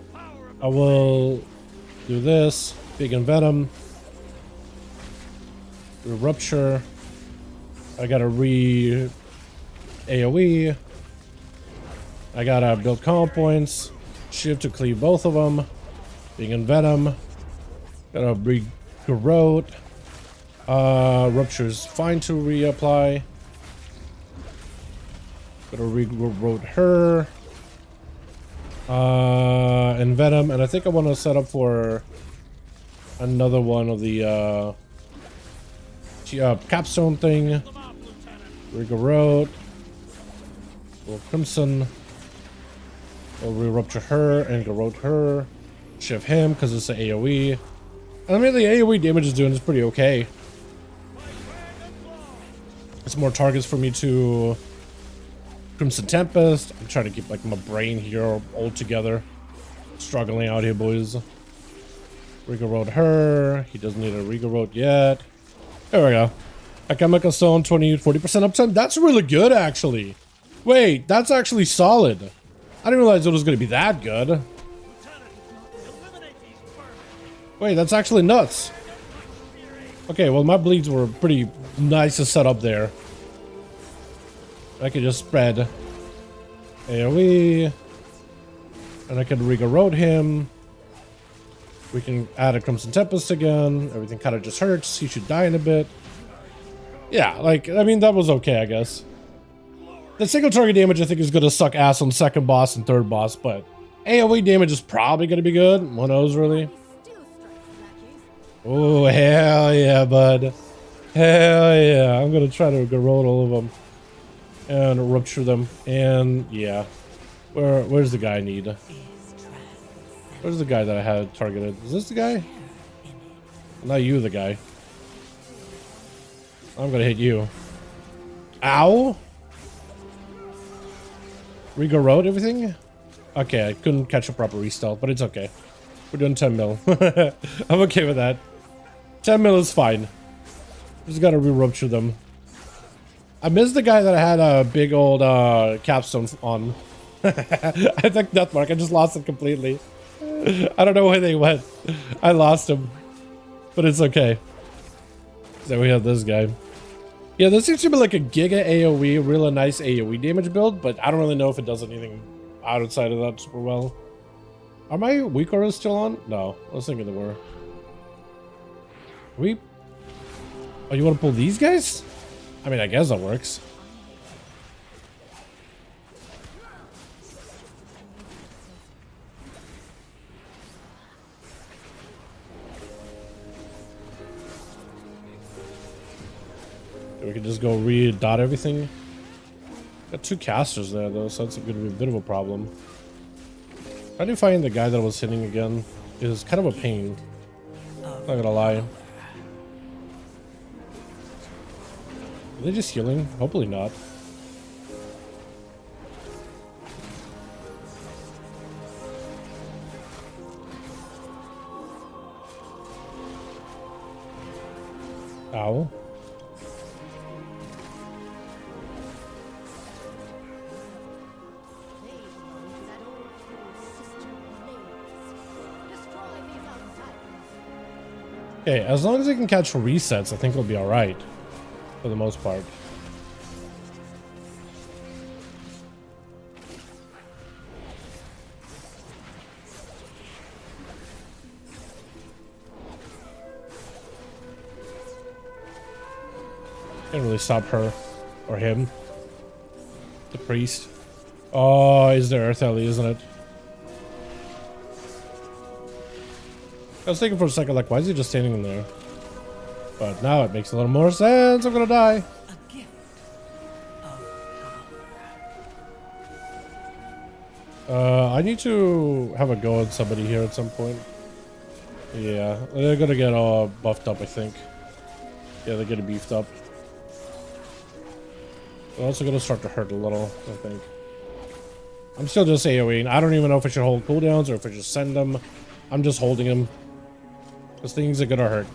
A: I will do this. Big Venom. Rupture. I gotta AoE. I gotta build comp points. Shiv to cleave both of them. Big Venom. Gotta re-corrode. Rupture's fine to reapply. Gotta re-corrode her. And Venom. And I think I want to set up for another one of the capstone thing. Re-corrode. Crimson. We'll re-rupture her and corrode her. Shiv him because it's an AoE. And I mean, the AoE damage is doing is pretty okay. It's more targets for me to Crimson Tempest. I'm trying to keep like my brain here all together. Struggling out here, boys. Riga Road her. He doesn't need a Riga Road yet. There we go. Alchemical Stone, 40% uptime. That's really good, actually. Wait, that's actually solid. I didn't realize it was going to be that good. Wait, that's actually nuts. Okay, well, my bleeds were pretty nice to set up there. I could just spread AoE. And I can Riga Road him. We can add a Crimson Tempest again. Everything kind of just hurts. He should die in a bit. Yeah, like, I mean, that was okay, I guess. The single target damage, I think, is going to suck ass on second boss and third boss, but AoE damage is probably going to be good. One knows, really. Oh, hell yeah, bud. Hell yeah. I'm going to try to garrote all of them. And rupture them. And, yeah. Where's the guy I need? Where's the guy that I had targeted? Is this the guy? Not you, the guy. I'm gonna hit you. Ow! Rigo Road, everything? Okay, I couldn't catch a proper restart, but it's okay. We're doing 10 mil. I'm okay with that. 10 mil is fine. Just gotta re-rupture them. I missed the guy that had a big old capstone on. I think that mark. I just lost it completely. I don't know where they went. I lost him. But it's okay. So we have this guy. Yeah, this seems to be like a Giga AoE, really nice AoE damage build, but I don't really know if it does anything outside of that super well. Are my weak auras still on? No, I was thinking they were. Oh, you want to pull these guys? I mean, I guess that works. We can just go re-dot everything. Got 2 casters there though, so that's gonna be a bit of a problem. Trying to find the guy that was hitting again is kind of a pain. Not gonna lie. Are they just healing? Hopefully not. Ow. Okay, as long as I can catch resets, I think we'll be alright. For the most part. Can't really stop her. Or him. The priest. Oh, is the Earth Ellie, isn't it? I was thinking for a second, like, why is he just standing in there? But now it makes a little more sense. I'm gonna die. I need to have a go at somebody here at some point. Yeah, they're gonna get all buffed up, I think. Yeah, they're getting beefed up. They're also gonna start to hurt a little, I think. I'm still just AoEing. I don't even know if I should hold cooldowns or if I should send them. I'm just holding them. Because things are gonna hurt.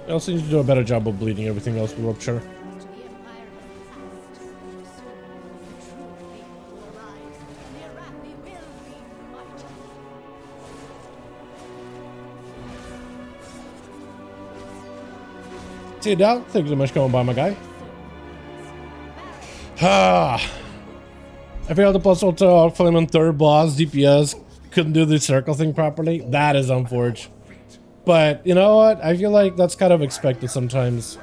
A: I also need to do a better job of bleeding everything else with rupture. See you down. Thank you so much for coming by, my guy. I failed to plus ultra flame on 3rd boss. DPS couldn't do the circle thing properly. That is unfortunate. But you know what? I feel like that's kind of expected sometimes.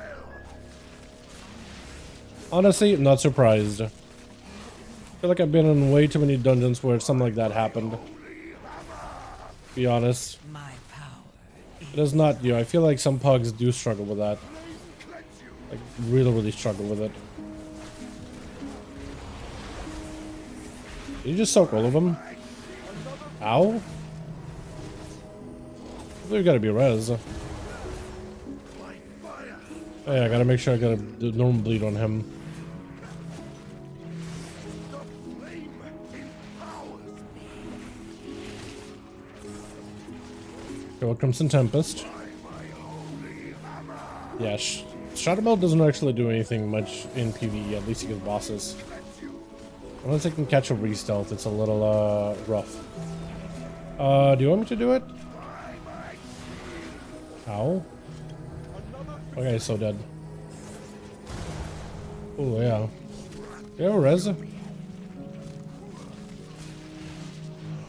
A: Honestly, I'm not surprised. I feel like I've been in way too many dungeons where something like that happened. Be honest. It is not you. I feel like some pugs do struggle with that. Like, really struggle with it. Did you just soak all of them? Ow. We've got to be res. Oh yeah, I gotta make sure I got a normal bleed on him. Okay, well, Crimson Tempest. Yeah, Shadow Meld doesn't actually do anything much in PvE, at least against bosses. Unless I can catch a re-stealth, it's a little rough. Do you want me to do it? Ow. Okay, so dead. Oh yeah. Do you have a res?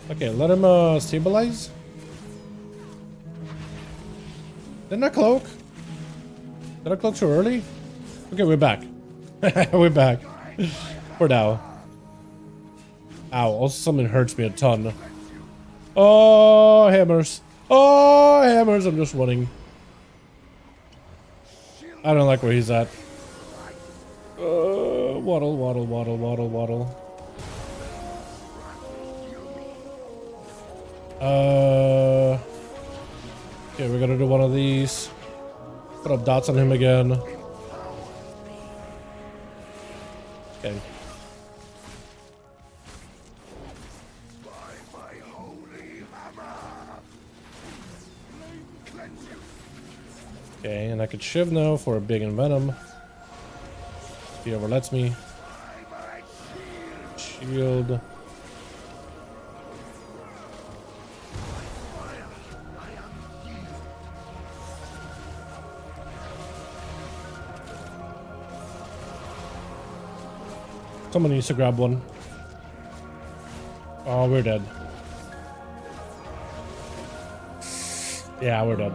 A: Okay, let him stabilize. Didn't I cloak? Did I cloak too early? Okay, we're back. We're back. For now. Ow, also something hurts me a ton. Oh, hammers. Oh, hammers. I'm just running. I don't like where he's at. Waddle, waddle, waddle, waddle, waddle. Okay, we're gonna do one of these. Put up dots on him again. Okay. Okay, and I could Shiv now for a big envenom. If he ever lets me. Shield. Someone needs to grab one. Oh, we're dead. Yeah, we're dead.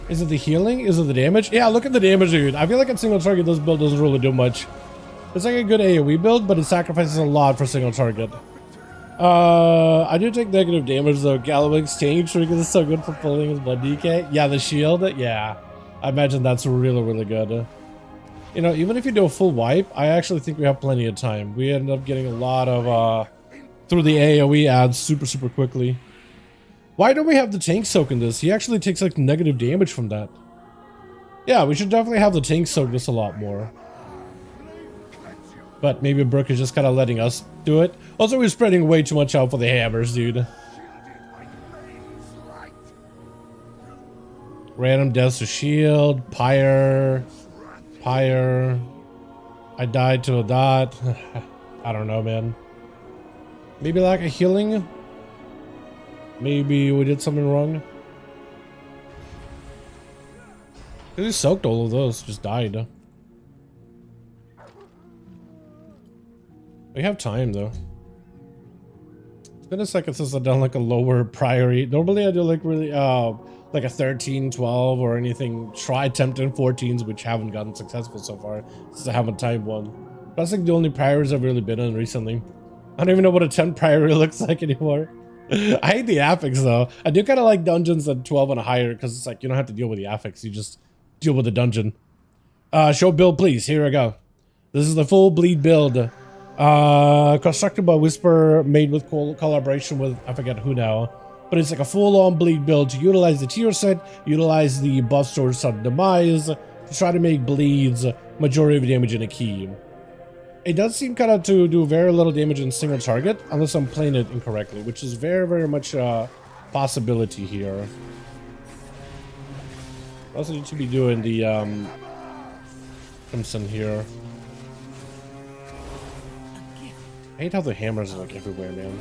A: Is it the healing? Is it the damage? Yeah, look at the damage, dude. I feel like a single target, this build doesn't really do much. It's like a good AoE build, but it sacrifices a lot for single target. I do take negative damage though. Gallic exchange because it's so good for pulling his blood DK. Yeah, the shield. Yeah, I imagine that's really, really good. You know, even if you do a full wipe, I actually think we have plenty of time. We end up getting a lot of through the AoE adds super quickly. Why don't we have the tank soak in this? He actually takes like negative damage from that. Yeah, we should definitely have the tank soak this a lot more. But maybe Brooke is just kind of letting us do it. Also, we're spreading way too much out for the hammers, dude. Random deaths to shield, pyre. I died to a dot. I don't know, man. Maybe like a healing? Maybe we did something wrong. He soaked all of those, just died. We have time though. It's been a second since I've done like a lower Priory. Normally I do like really like a 13, 12 or anything. Try attempting 14s which haven't gotten successful so far since I haven't timed one. That's like the only Priories I've really been on recently. I don't even know what a 10 Priory looks like anymore. I hate the affix though. I do kind of like dungeons at 12 and higher because it's like you don't have to deal with the affix, you just deal with the dungeon. Show build please. Here we go. This is the full bleed build. Constructed by Whisper, made with collaboration with I forget who now, but it's like a full-on bleed build to utilize the tier set, utilize the buff storage sudden demise to try to make bleeds majority of damage in a key. It does seem kind of to do very little damage in single target unless I'm playing it incorrectly, which is very much a possibility here. Also need to be doing the Crimson here. I hate how the hammers are like everywhere, man.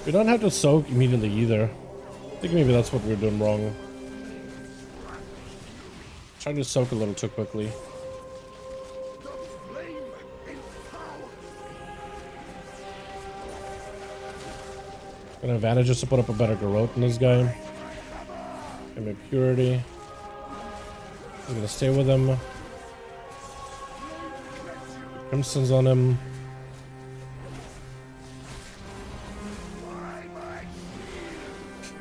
A: We don't have to soak immediately either. I think maybe that's what we're doing wrong. Trying to soak a little too quickly. An advantage is to put up a better garrote in this guy. Give me purity. I'm gonna stay with him. Crimson's on him.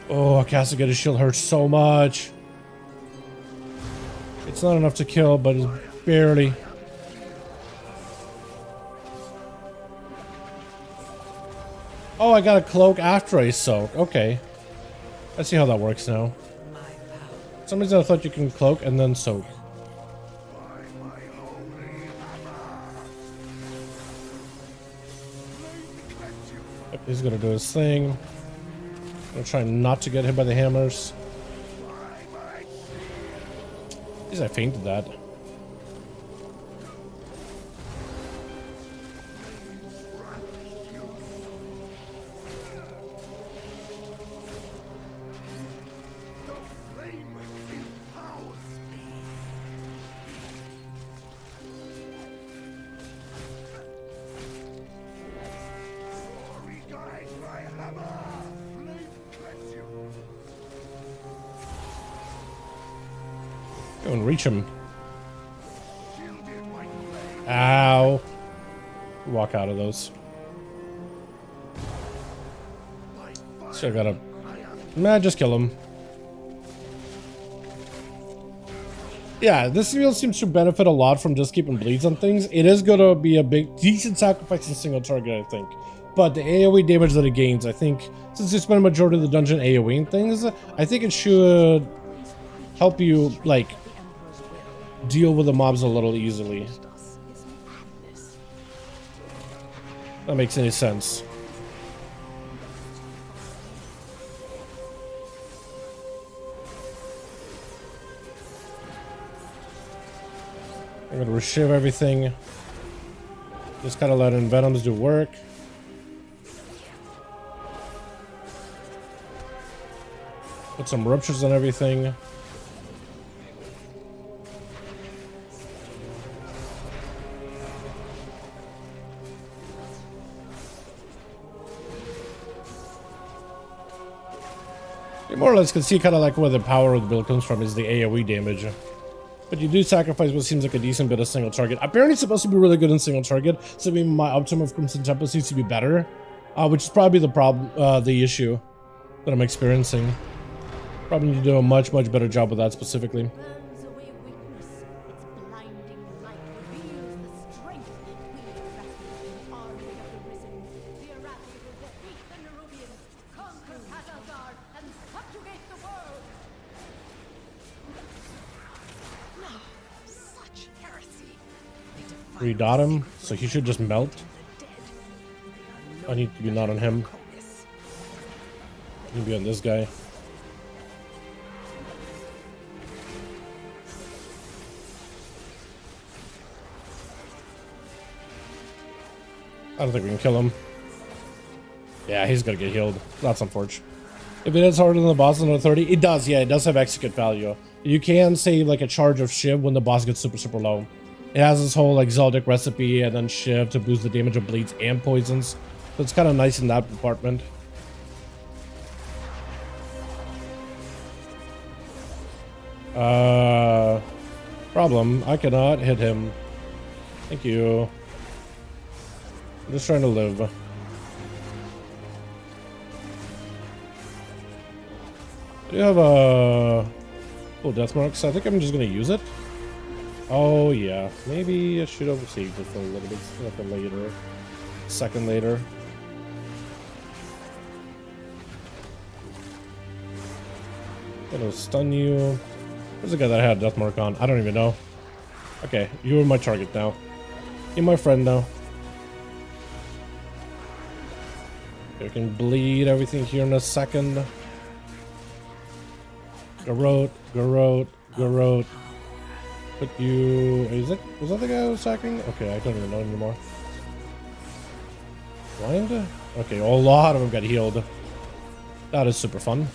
A: Oh, Castigated shield hurts so much. It's not enough to kill, but it's barely. Oh, I got a cloak after I soak. Okay. I see how that works now. For some reason I thought you can cloak and then soak. Yep, he's gonna do his thing. I'm gonna try not to get hit by the hammers. At least I fainted that. Go and reach him. Ow. Walk out of those. So I gotta... Nah, just kill him. Yeah, this build seems to benefit a lot from just keeping bleeds on things. It is gonna be a decent sacrifice in single target, I think. But the AoE damage that it gains, I think, since you spend a majority of the dungeon AoEing things, I think it should help you, like, deal with the mobs a little easily. That makes any sense. I'm gonna reshiv everything. Just kind of let Envenoms do work. Put some ruptures on everything. You more or less can see kind of like where the power of the build comes from is the AoE damage. But you do sacrifice what seems like a decent bit of single target. Apparently it's supposed to be really good in single target, so maybe my optimum of Crimson Tempest needs to be better. Which is probably the problem, the issue that I'm experiencing. Probably need to do a much better job with that specifically. Redot him, so he should just melt. I need to be not on him. I need to be on this guy. I don't think we can kill him. Yeah, he's gonna get healed. That's unfortunate. If it is harder than the boss on the 30, it does, yeah, it does have execute value. You can save like a charge of Shiv when the boss gets super low. It has this whole like Zoldyck recipe and then Shiv to boost the damage of bleeds and poisons. So it's kind of nice in that department. Problem, I cannot hit him. Thank you. I'm just trying to live. I do have a full death marks. I think I'm just gonna use it. Oh yeah, maybe I should have saved it for a little bit, like a later, second later. Gonna stun you. Where's the guy that I had death mark on? I don't even know. Okay, you are my target now. You're my friend now. You can bleed everything here in a second. Garrote. Put you... Was that the guy I was attacking? Okay, I don't even know anymore. Blind? Okay, a lot of them got healed. That is super fun.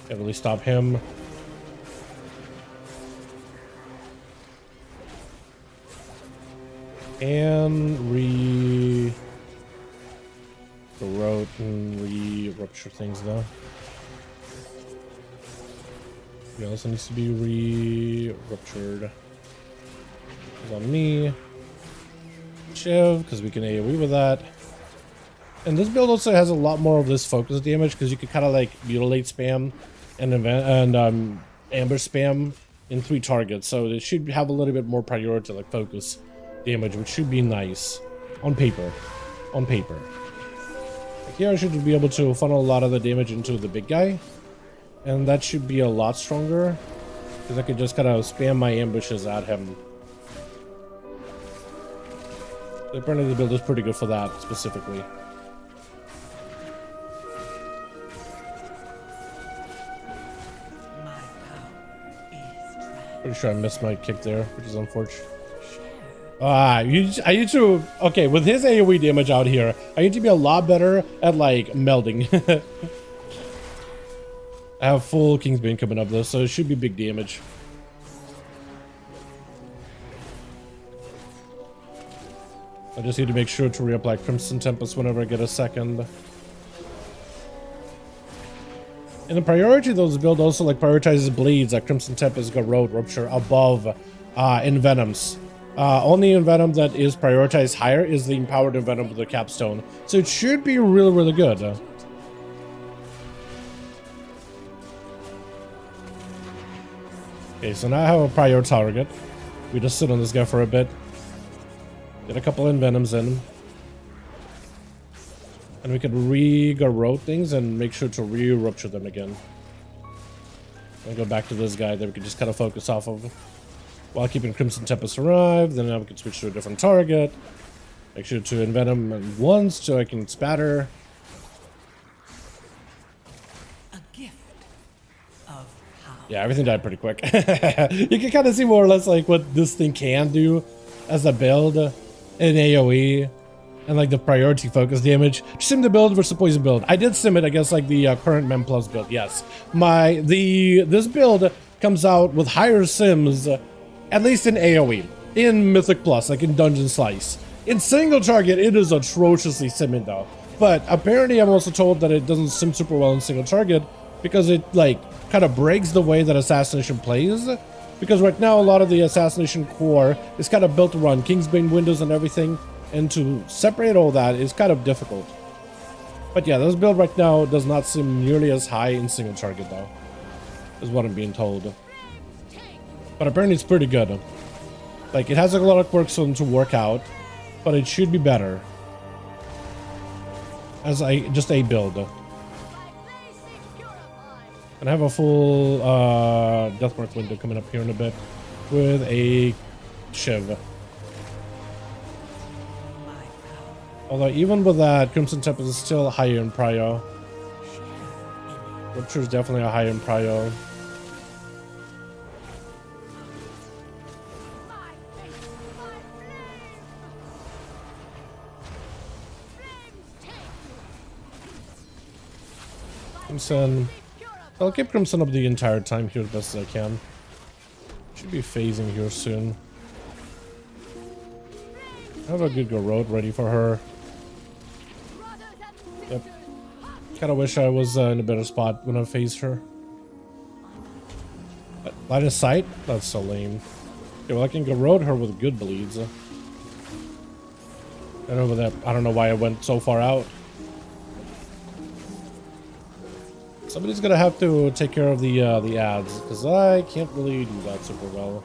A: Can't really stop him. And Garrote and rupture things though. He also needs to be ruptured. It's on me. Shiv, because we can AoE with that. And this build also has a lot more of this focus damage because you can kind of like mutilate spam and ambush spam in 3 targets. So it should have a little bit more priority like focus damage, which should be nice on paper. Like here I should be able to funnel a lot of the damage into the big guy. And that should be a lot stronger because I could just kind of spam my ambushes at him. So apparently the build is pretty good for that specifically. Pretty sure I missed my kick there, which is unfortunate. I need to... Okay, with his AoE damage out here, I need to be a lot better at, like, melding. I have full Kingsbane coming up, though, so it should be big damage. I just need to make sure to reapply Crimson Tempest whenever I get a second. And the priority of those build also like prioritizes bleeds like Crimson Tempest, Garrote, Rupture above Envenoms. Only Envenom that is prioritized higher is the Empowered Envenom with the Capstone. So it should be really, really good. Okay, so now I have a prior target. We just sit on this guy for a bit. Get a couple Envenoms in. And we can re-garrote things and make sure to re-rupture them again. And go back to this guy that we can just kind of focus off of. While keeping Crimson Tempest alive, then now we can switch to a different target. Make sure to Envenom once so I can spatter.
B: A gift of power.
A: Yeah, everything died pretty quick. You can kind of see more or less like what this thing can do as a build in AoE. And like the priority focus damage. Sim the build versus the poison build. I did sim it, I guess, like the current Mem Plus build. Yes, this build comes out with higher sims, at least in AoE, in Mythic Plus, like in Dungeon Slice. In single target, it is atrociously simming though. But apparently, I'm also told that it doesn't sim super well in single target because it like kind of breaks the way that Assassination plays. Because right now, a lot of the Assassination core is kind of built around Kingsbane windows and everything. And to separate all that is kind of difficult. But yeah, this build right now does not seem nearly as high in single target though, is what I'm being told. But apparently it's pretty good. Like, it has a lot of quirks for them to work out, but it should be better as just a build. And I have a full Deathmark window coming up here in a bit with a Shiv. Although even with that, Crimson Tempest is still higher in prio. Rupture is definitely a higher in prio. Crimson. I'll keep Crimson up the entire time here as best as I can. Should be phasing here soon. I have a good go road ready for her. Yep. Kinda wish I was in a better spot when I phased her. Line of sight? That's so lame. Okay, well I can go road her with good bleeds. I don't know why I went so far out. Somebody's gonna have to take care of the ads, because I can't really do that super well.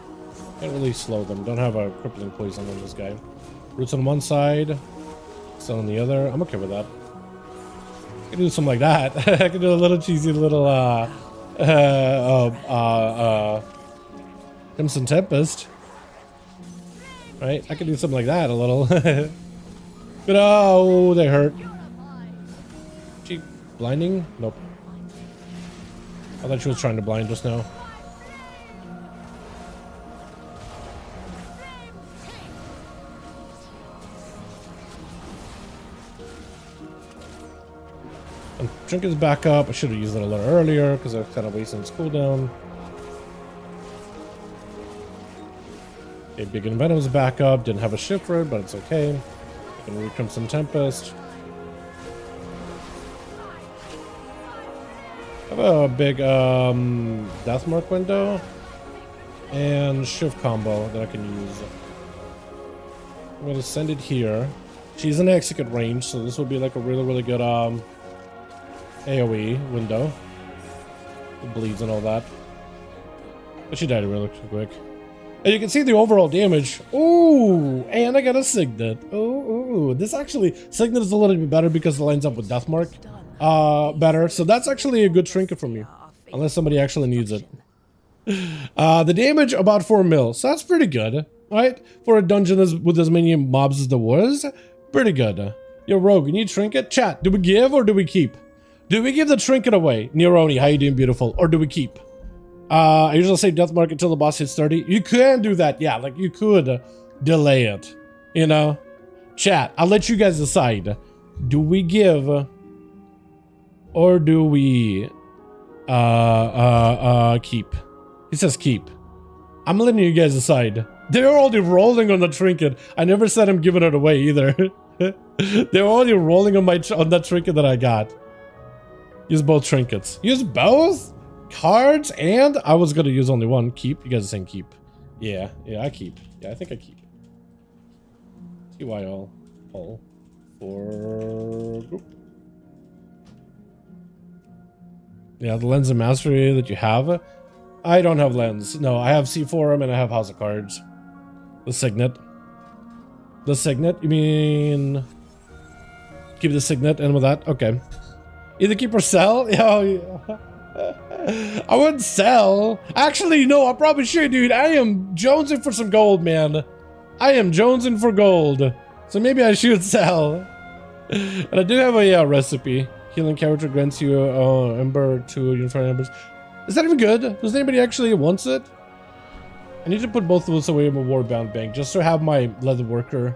A: Can't really slow them. Don't have a crippling poison on this guy. Roots on one side, sun on the other. I'm okay with that. I can do something like that. I can do a little cheesy little Crimson Tempest. Right? I can do something like that a little. But oh, they hurt. She blinding? Nope. I thought she was trying to blind just now. And Trinket's back up. I should have used it a little earlier because I was kind of wasting its cooldown. Okay, Big Envenom's back up. Didn't have a shift for it, but it's okay. I can read Crimson Tempest. I have a big Deathmark window and Shiv combo that I can use. I'm gonna send it here. She's in execute range, so this will be like a really good AoE window. It bleeds and all that. But she died really quick. And you can see the overall damage. Ooh, and I got a Signet. Ooh, this actually, Signet is a little bit better because it lines up with Deathmark better. So that's actually a good trinket for me. Unless somebody actually needs it. The damage about 4 mil. So that's pretty good, right? For a dungeon with as many mobs as there was. Pretty good. Yo, Rogue, you need trinket? Chat, do we give or do we keep? Do we give the trinket away? Nearoni, how you doing, beautiful? Or do we keep? I usually say Deathmark until the boss hits 30. You can do that, yeah. Like, you could delay it, you know? Chat, I'll let you guys decide. Do we give or do we keep? He says keep. I'm letting you guys decide. They're already rolling on the trinket. I never said I'm giving it away either. They're already rolling on that trinket that I got. Use both trinkets. Use both? Cards and I was gonna use only one. Keep. You guys are saying keep. Yeah, I keep. Yeah, I think I keep. TY all for group. Yeah, the lens of mastery that you have. I don't have lens. No, I have C Forum and I have House of Cards. The Signet. The Signet? You mean keep the Signet in with that? Okay. Either keep or sell? Yeah. I wouldn't sell. Actually, no, I probably should, dude. I am jonesing for some gold, man. I am jonesing for gold. So maybe I should sell. And I do have a recipe. Healing character grants you Ember 2 unified embers. Is that even good? Does anybody actually wants it? I need to put both of those away in my Warbound bank just to have my leather worker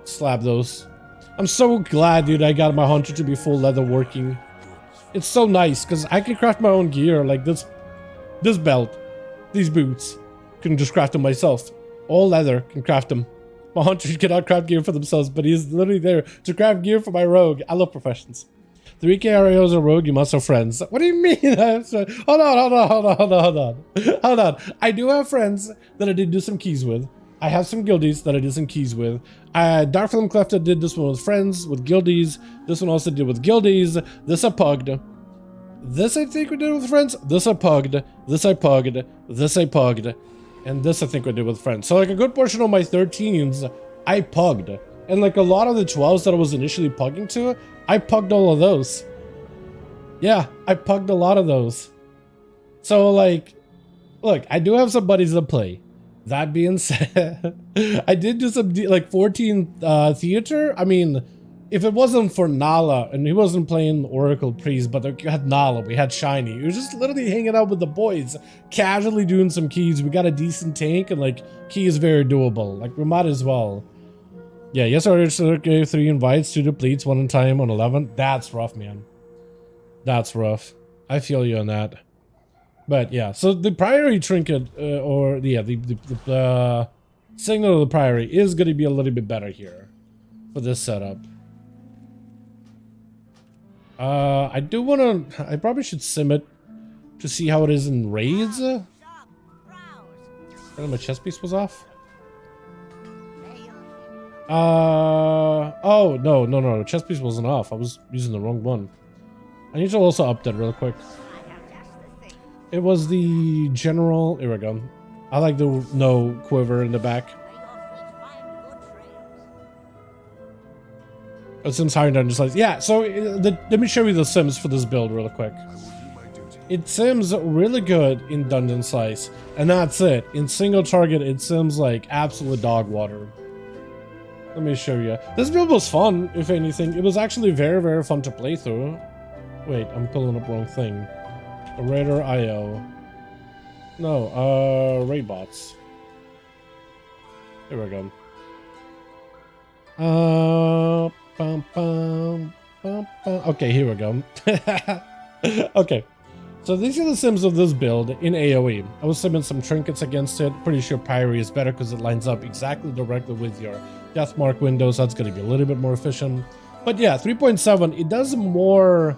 A: slab those. I'm so glad, dude, I got my hunter to be full leather working. It's so nice because I can craft my own gear, like this belt, these boots. Can just craft them myself. All leather, can craft them. My hunter cannot craft gear for themselves, but he's literally there to craft gear for my rogue. I love professions. 3K RAOs a rogue, you must have friends. What do you mean? Hold on. I do have friends that I did do some keys with. I have some guildies that I did some keys with. Darkflame Clefta did this one with friends, with guildies. This one also did with guildies. This I pugged. This I think we did with friends. This I pugged. This I pugged. This I pugged. And this I think we did with friends. So like a good portion of my 13s, I pugged. And like a lot of the 12s that I was initially pugging to, I pugged all of those. Yeah, I pugged a lot of those. So like, look, I do have some buddies that play. That being said, I did do some like 14 theater. I mean, if it wasn't for Nala, and he wasn't playing Oracle Priest, but we had Nala, we had Shiny. We were just literally hanging out with the boys, casually doing some keys. We got a decent tank, and like, key is very doable. Like, we might as well. Yeah, yes, I gave 3 invites, 2 to BLEEDS, 1 in time on 11. That's rough, man. That's rough. I feel you on that. But yeah, so the Priory trinket, the signal of the Priory is going to be a little bit better here for this setup. I do want to, I probably should sim it to see how it is in raids. My chest piece was off. Oh, no, chest piece wasn't off. I was using the wrong one. I need to also update real quick. It was the general. Here we go. I like the no quiver in the back. It sims higher than just like, yeah. So let me show you the sims for this build real quick. It sims really good in dungeon slice, and that's it. In single target, it sims like absolute dog water. Let me show you. This build was fun, if anything. It was actually very, very fun to play through. Wait, I'm pulling up wrong thing. Raider IO. No, raid bots. Here we go. Okay, here we go. Okay. So these are the sims of this build in AoE. I was simming some trinkets against it. Pretty sure Priory is better because it lines up exactly directly with your death mark window, so that's going to be a little bit more efficient. But yeah, 3.7, it does more.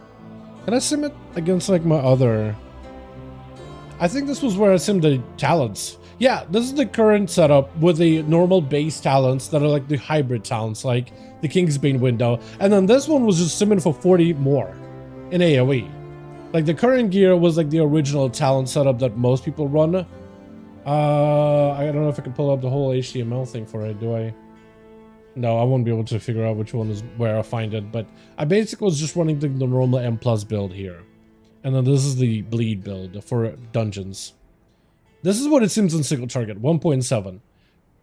A: Can I sim it against like my other? I think this was where I simmed the talents. Yeah, this is the current setup with the normal base talents that are like the hybrid talents, like the Kingsbane window. And then this one was just simming for 40 more in AoE. Like the current gear was like the original talent setup that most people run. I don't know if I can pull up the whole HTML thing for it, do I? No, I won't be able to figure out which one is where I find it, but I basically was just running the normal M+ build here. And then this is the bleed build for dungeons. This is what it seems in single target, 1.7.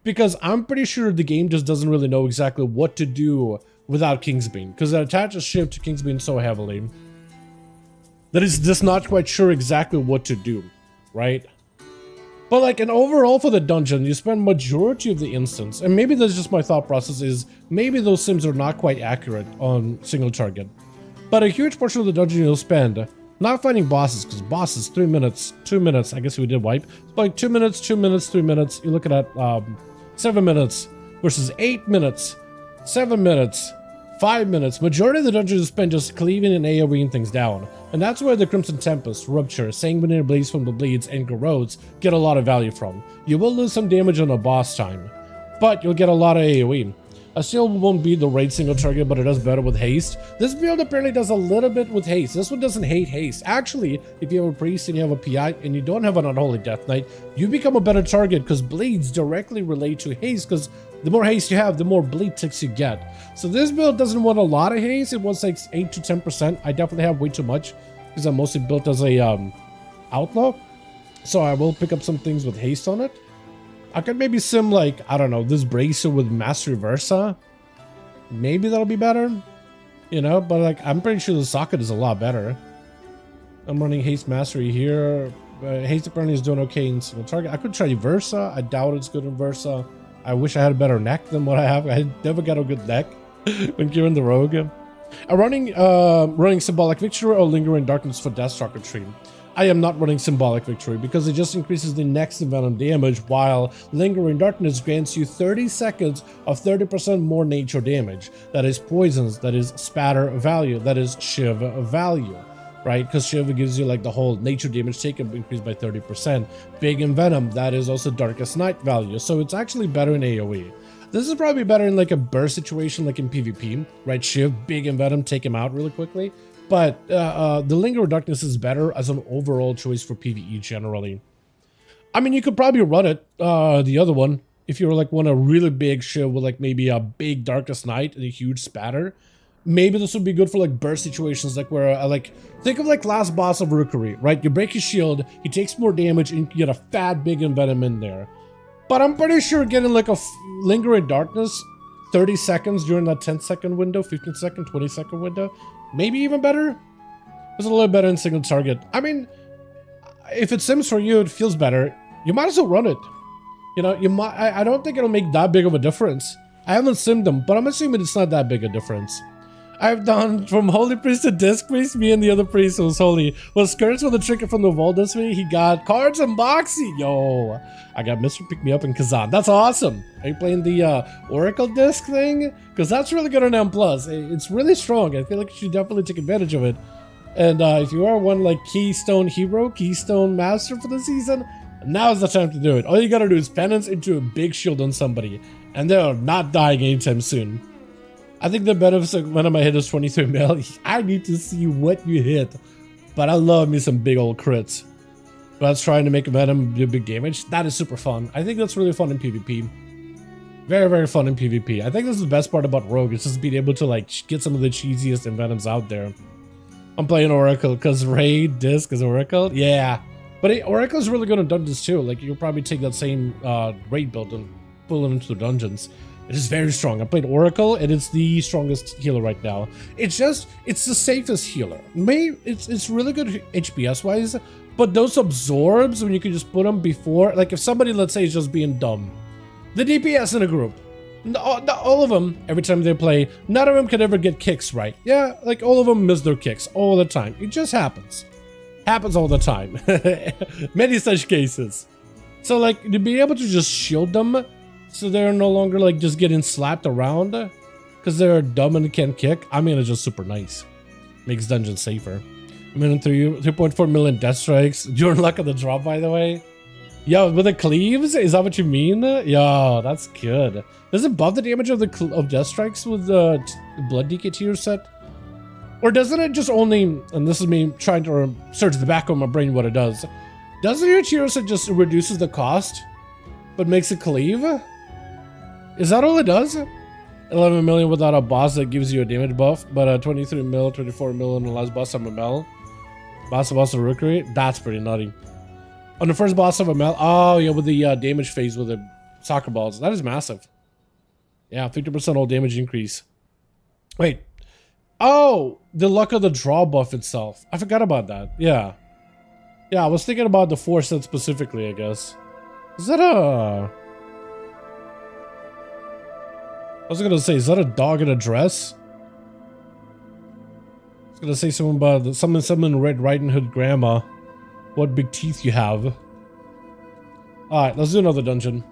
A: Because I'm pretty sure the game just doesn't really know exactly what to do without Kingsbane, because it attaches Shiv to Kingsbane so heavily that it's just not quite sure exactly what to do, right? But like an overall for the dungeon, you spend majority of the instance, and maybe that's just my thought process, is maybe those sims are not quite accurate on single target. But a huge portion of the dungeon you'll spend not fighting bosses, because bosses 3 minutes, 2 minutes. I guess we did wipe. It's like 2 minutes, 2 minutes, 3 minutes. You're looking at 7 minutes versus 8 minutes, 7 minutes, 5 minutes. Majority of the dungeon is spent just cleaving and AoEing things down. And that's where the Crimson Tempest, Rupture, Sanguinary Blaze from the Bleeds, and Corrodes get a lot of value from. You will lose some damage on a boss time, but you'll get a lot of AoE. I still won't beat the raid single target, but it does better with haste. This build apparently does a little bit with haste. This one doesn't hate haste. Actually, if you have a priest and you have a PI and you don't have an unholy death knight, you become a better target because bleeds directly relate to haste, because the more haste you have, the more bleed ticks you get. So this build doesn't want a lot of haste. It wants like 8 to 10%. I definitely have way too much because I'm mostly built as a outlaw. So I will pick up some things with haste on it. I could maybe sim like, I don't know, this bracer with Mastery Versa. Maybe that'll be better. You know, but like, I'm pretty sure the socket is a lot better. I'm running Haste Mastery here. Haste apparently is doing okay in single target. I could try Versa. I doubt it's good in Versa. I wish I had a better neck than what I have. I never got a good neck when curing the rogue. I'm running Symbolic Victory or Lingering Darkness for Deathstalker Tree. I am not running Symbolic Victory because it just increases the next venom damage, while Lingering Darkness grants you 30 seconds of 30% more nature damage. That is poisons, that is spatter value, that is Shiv value, right? Because Shiv gives you like the whole nature damage taken increased by 30%. Big Envenom, that is also Darkest Night value. So it's actually better in AoE. This is probably better in like a burst situation like in PvP, right? Shiv, Big Envenom, take him out really quickly. But the Lingering Darkness is better as an overall choice for PvE generally. I mean, you could probably run it, the other one, if you were like want a really big Shiv with like maybe a big Darkest Night and a huge spatter. Maybe this would be good for like burst situations, like where like think of like last boss of Rookery, right? You break his shield, he takes more damage, and you get a fat Big Envenom in there. But I'm pretty sure getting like a Lingering Darkness 30 seconds during that 10-second window, 15-second, 20-second window, maybe even better. It's a little better in single target. I mean, if it sims for you, it feels better. You might as well run it. You know, you might. I don't think it'll make that big of a difference. I haven't simmed them, but I'm assuming it's not that big a difference. I've done from Holy Priest to Disc Priest. Me and the other priest who was Holy was skirts with a trinket from the vault this week. He got cards and boxy. Yo, I got Mr. Pick Me Up in Kazan. That's awesome. Are you playing the Oracle disc thing? Because that's really good on M+. It's really strong. I feel like you should definitely take advantage of it. And if you are one like Keystone Hero, Keystone Master for the season, now's the time to do it. All you gotta do is penance into a big shield on somebody, and they're not dying anytime soon. I think the benefits of when I hit is 23 mil. I need to see what you hit, but I love me some big old crits. That's trying to make Venom do big damage. That is super fun. I think that's really fun in PvP. Very, very fun in PvP. I think this is the best part about Rogue. It's just being able to like get some of the cheesiest Envenoms out there. I'm playing Oracle because Raid Disc is Oracle. Yeah, but Oracle is really good in dungeons too. Like you'll probably take that same Raid build and pull it into the dungeons. It is very strong. I played Oracle, and it's the strongest healer right now. It's the safest healer. It's really good HPS wise, but those absorbs when you can just put them before, like if somebody, let's say, is just being dumb, the DPS in a group, all of them, every time they play, none of them can ever get kicks right. Yeah, like all of them miss their kicks all the time. It just happens. Happens all the time. Many such cases. So like to be able to just shield them, so they're no longer like just getting slapped around because they're dumb and can't kick. I mean, it's just super nice. Makes dungeons safer. I mean, 3.4 million death strikes. During luck of the drop, by the way. Yo, with the cleaves? Is that what you mean? Yo, that's good. Does it buff the damage of the death strikes with the blood DK tier set? Or doesn't it just only, and this is me trying to search the back of my brain what it does. Doesn't your tier set just reduces the cost, but makes it cleave? Is that all it does? 11 million without a boss that gives you a damage buff, but 23 mil, 24 mil on the last boss of ML. Boss of Rookery? That's pretty nutty. On the first boss of ML, oh yeah, with the damage phase with the soccer balls. That is massive. Yeah, 50% all damage increase. Wait. Oh, the luck of the draw buff itself. I forgot about that. Yeah. Yeah, I was thinking about the 4 set specifically, I guess. Is that a... I was gonna say, is that a dog in a dress? I was gonna say something about someone Red Riding Hood grandma. What big teeth you have. Alright, let's do another dungeon.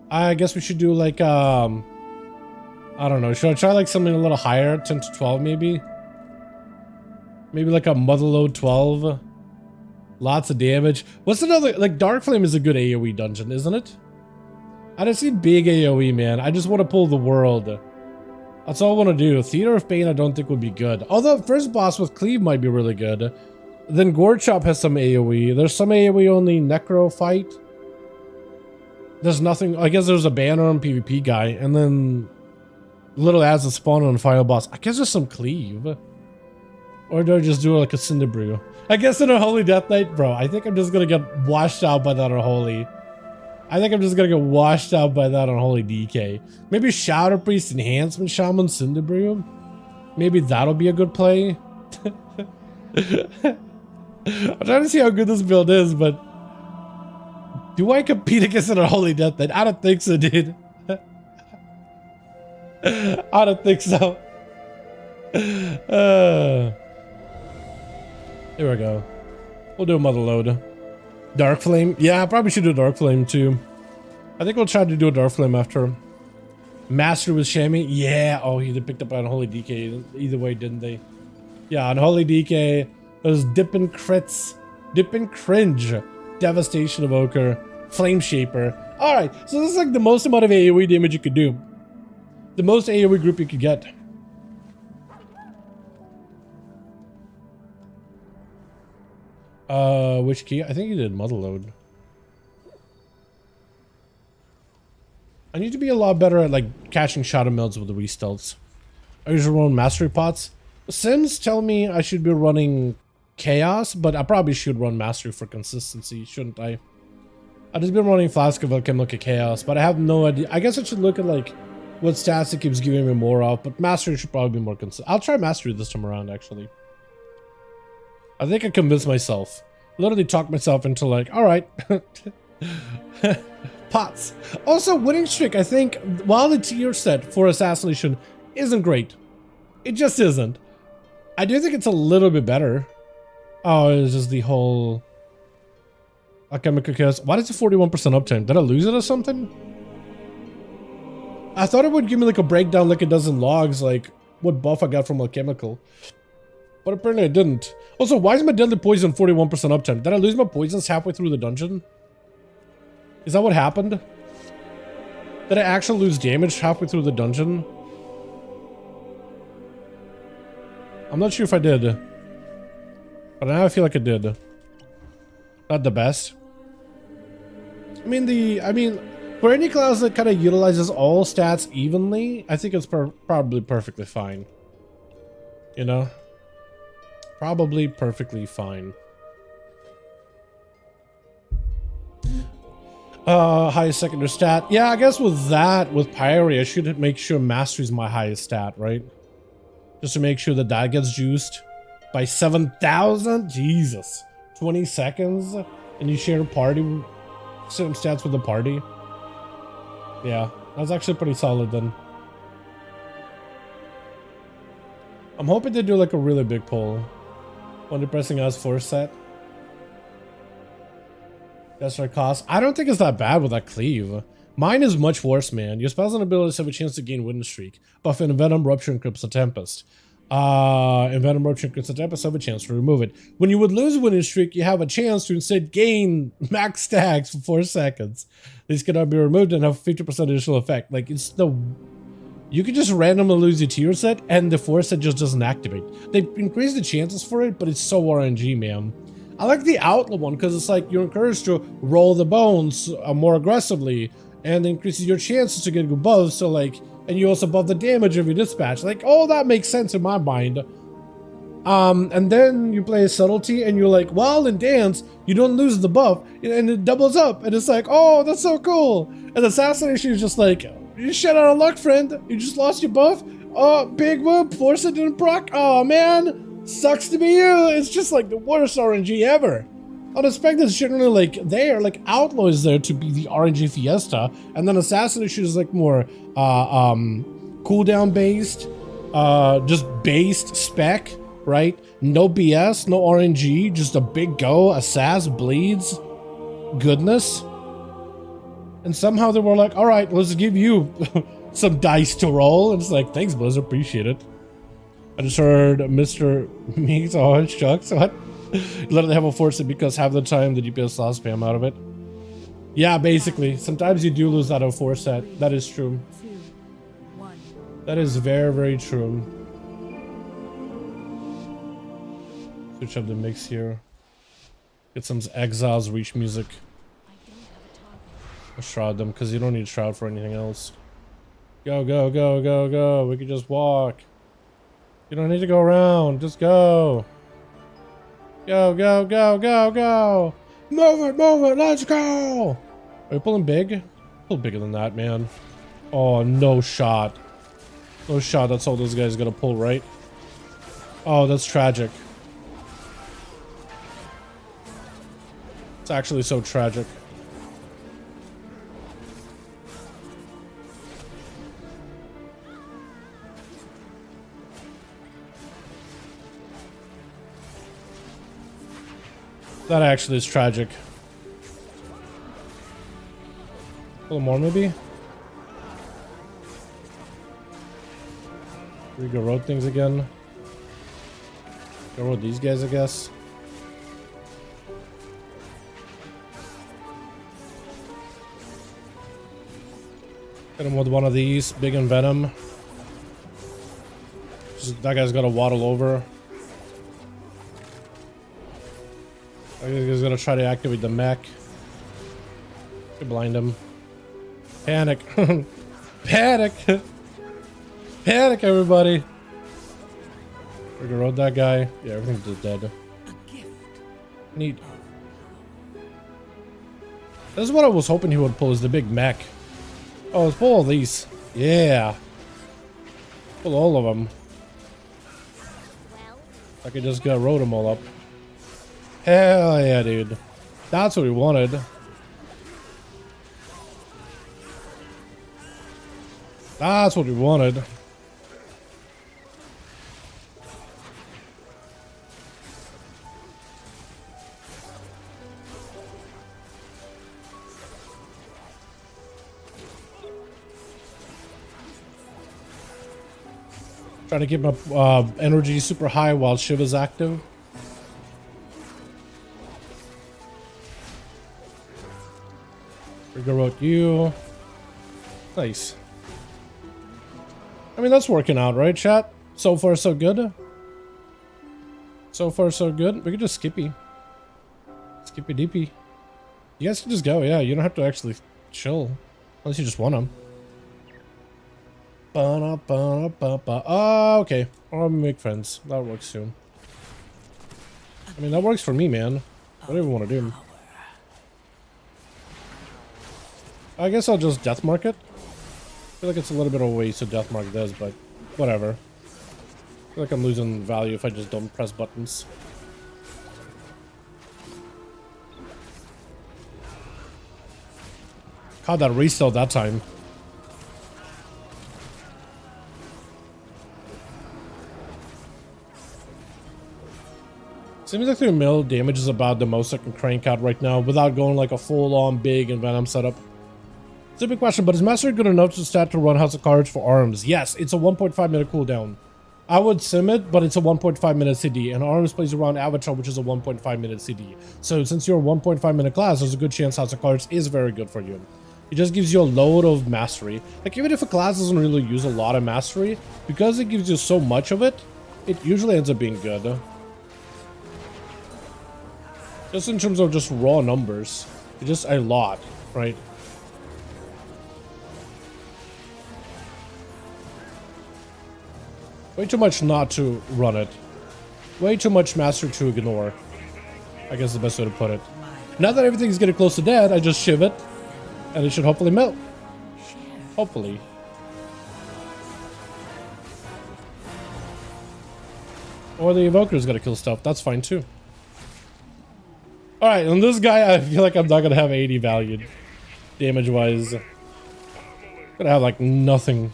A: I guess we should do like, I don't know. Should I try like something a little higher? 10 to 12 maybe? Maybe like a Motherload 12. Lots of damage. What's another, like Dark Flame is a good AoE dungeon, isn't it? I just see big AoE, man. I just want to pull the world. That's all I want to do. Theater of Pain I don't think would be good. Although first boss with Cleave might be really good. Then Gourd Chop has some AoE. There's some AoE on the Necro fight. There's nothing. I guess there's a banner on PvP guy. And then Little As a spawn on final boss. I guess there's some Cleave. Or do I just do like a Cinderbrew? I guess in a Holy Death Knight, bro. I think I'm just gonna get washed out by that on Holy. I think I'm just gonna get washed out by that on Holy DK. Maybe Shadow Priest Enhancement Shaman Cinderbrew. Maybe that'll be a good play. I'm trying to see how good this build is, but do I compete against an Holy Death Knight? I don't think so, dude. I don't think so. There we go. We'll do a Mother Load. Dark Flame. Yeah, I probably should do Dark Flame too. I think we'll try to do a Dark Flame after. Master with Shammy. Yeah. Oh, he picked up on Holy DK. Either way, didn't they? Yeah, on Holy DK, there's Dippin' Crits. Dippin' Cringe. Devastation Evoker. Flame Shaper. Alright, so this is like the most amount of AoE damage you could do. The most AoE group you could get. Which key? I think you did Mother Load. I need to be a lot better at like catching shadow melds with the restelts. I usually run mastery pots. Sims tell me I should be running chaos, but I probably should run mastery for consistency, shouldn't I? I've just been running Flask of Alchemical Chaos, but I have no idea. I guess I should look at like what stats it keeps giving me more of, but mastery should probably be more consistent. I'll try mastery this time around, actually. I think I convinced myself. Literally talked myself into like, all right. Pots. Also, winning streak, I think, while the tier set for Assassination isn't great, it just isn't. I do think it's a little bit better. Oh, it's just the whole Alchemical Chaos. Why does it 41% uptime? Did I lose it or something? I thought it would give me like a breakdown like it does in logs, like what buff I got from Alchemical. But apparently I didn't. Also, why is my deadly poison 41% uptime? Did I lose my poisons halfway through the dungeon? Is that what happened? Did I actually lose damage halfway through the dungeon? I'm not sure if I did. But now I feel like I did. Not the best. I mean, for any class that kind of utilizes all stats evenly, I think it's probably perfectly fine. You know? Probably perfectly fine. Highest secondary stat. Yeah, I guess with that, with Priory, I should make sure Mastery is my highest stat, right? Just to make sure that that gets juiced by 7,000. Jesus. 20 seconds? And you share a party, some stats with the party? Yeah, that's actually pretty solid then. I'm hoping they do like a really big pull. When depressing us force set. That's our cost. I don't think it's that bad with that cleave. Mine is much worse, man. Your spells and abilities have a chance to gain Wind Streak. Buff Envenom, Rupture, and Crypto Tempest. Envenom, Rupture, and Crypto Tempest have a chance to remove it. When you would lose Wind Streak, you have a chance to instead gain max stacks for 4 seconds. These cannot be removed and have 50% additional effect. Like, it's the... You can just randomly lose your tier set, and the force set just doesn't activate. They increase the chances for it, but it's so RNG, man. I like the Outlaw one, because it's like you're encouraged to roll the bones more aggressively, and it increases your chances to get good buffs, so like, and you also buff the damage of your dispatch. Like, all that makes sense in my mind. And then you play a subtlety, and you're like, while in dance, you don't lose the buff, and it doubles up, and it's like, oh, that's so cool. And Assassination is just like, you shit out of luck, friend. You just lost your buff. Oh, big whoop. Force it didn't proc. Oh, man. Sucks to be you. It's just like the worst RNG ever. Unexpected is generally like there. Like Outlaw is there to be the RNG fiesta. And then Assassination is like more cooldown based. Just based spec, right? No BS, no RNG. Just a big go. Assass, bleeds. Goodness. And somehow they were like, all right, let's give you some dice to roll. And it's like, thanks, Blizzard, appreciate it. I just heard Mr. Meeks, oh, shucks, what? You let it have a force it because half the time the DPS lost spam out of it. Yeah, basically. Sometimes you do lose out of 4 set. That is true.
B: 2, 1.
A: That is very, very true. Switch up the mix here. Get some Exiles Reach music. I'll shroud them because you don't need shroud for anything else. Go, go, go, go, go. We can just walk. You don't need to go around. Just go. Go, go, go, go, go. Move it, let's go. Are you pulling big? A little bigger than that, man. Oh, no shot. No shot, that's all those guys gonna pull, right? Oh, that's tragic. It's actually so tragic. That actually is tragic. A little more, maybe? We go road things again. Go road these guys, I guess. Hit him with one of these, big and venom. That guy's got to waddle over. He's gonna try to activate the mech. Blind him. Panic. Panic. Panic, everybody. We're gonna road that guy. Yeah, everything's just dead. Neat. This is what I was hoping he would pull, is the big mech. Oh, let's pull all these. Yeah. Pull all of them. I could just go road them all up. Hell yeah, dude. That's what we wanted. That's what we wanted. Trying to keep my energy super high while Shiv is active. Rigorote you. Nice. I mean, that's working out, right, chat? So far, so good. So far, so good. We could just skippy. Skippy deepy. You guys can just go, yeah. You don't have to actually chill. Unless you just want them. Oh, okay. I'll make friends. That works too. I mean, that works for me, man. Whatever you want to do. I guess I'll just death mark it. I feel like it's a little bit of a waste to death mark this, but whatever. I feel like I'm losing value if I just don't press buttons. Caught that resell that time. Seems like their mill damage is about the most I can crank out right now without going like a full-on big and venom setup. It's a big question, but is Master good enough to start to run House of Cards for ARMS? Yes, it's a 1.5 minute cooldown. I would sim it, but it's a 1.5 minute CD, and ARMS plays around Avatar, which is a 1.5 minute CD. So since you're a 1.5 minute class, there's a good chance House of Cards is very good for you. It just gives you a load of mastery. Like, even if a class doesn't really use a lot of mastery, because it gives you so much of it, it usually ends up being good. Just in terms of just raw numbers, it's just a lot, right? Way too much not to run it. Way too much master to ignore. I guess is the best way to put it. Now that everything's getting close to dead, I just shiv it. And it should hopefully melt. Hopefully. Or the Evoker's gotta kill stuff. That's fine too. Alright, and this guy, I feel like I'm not gonna have 80 valued. Damage-wise. Gonna have like nothing.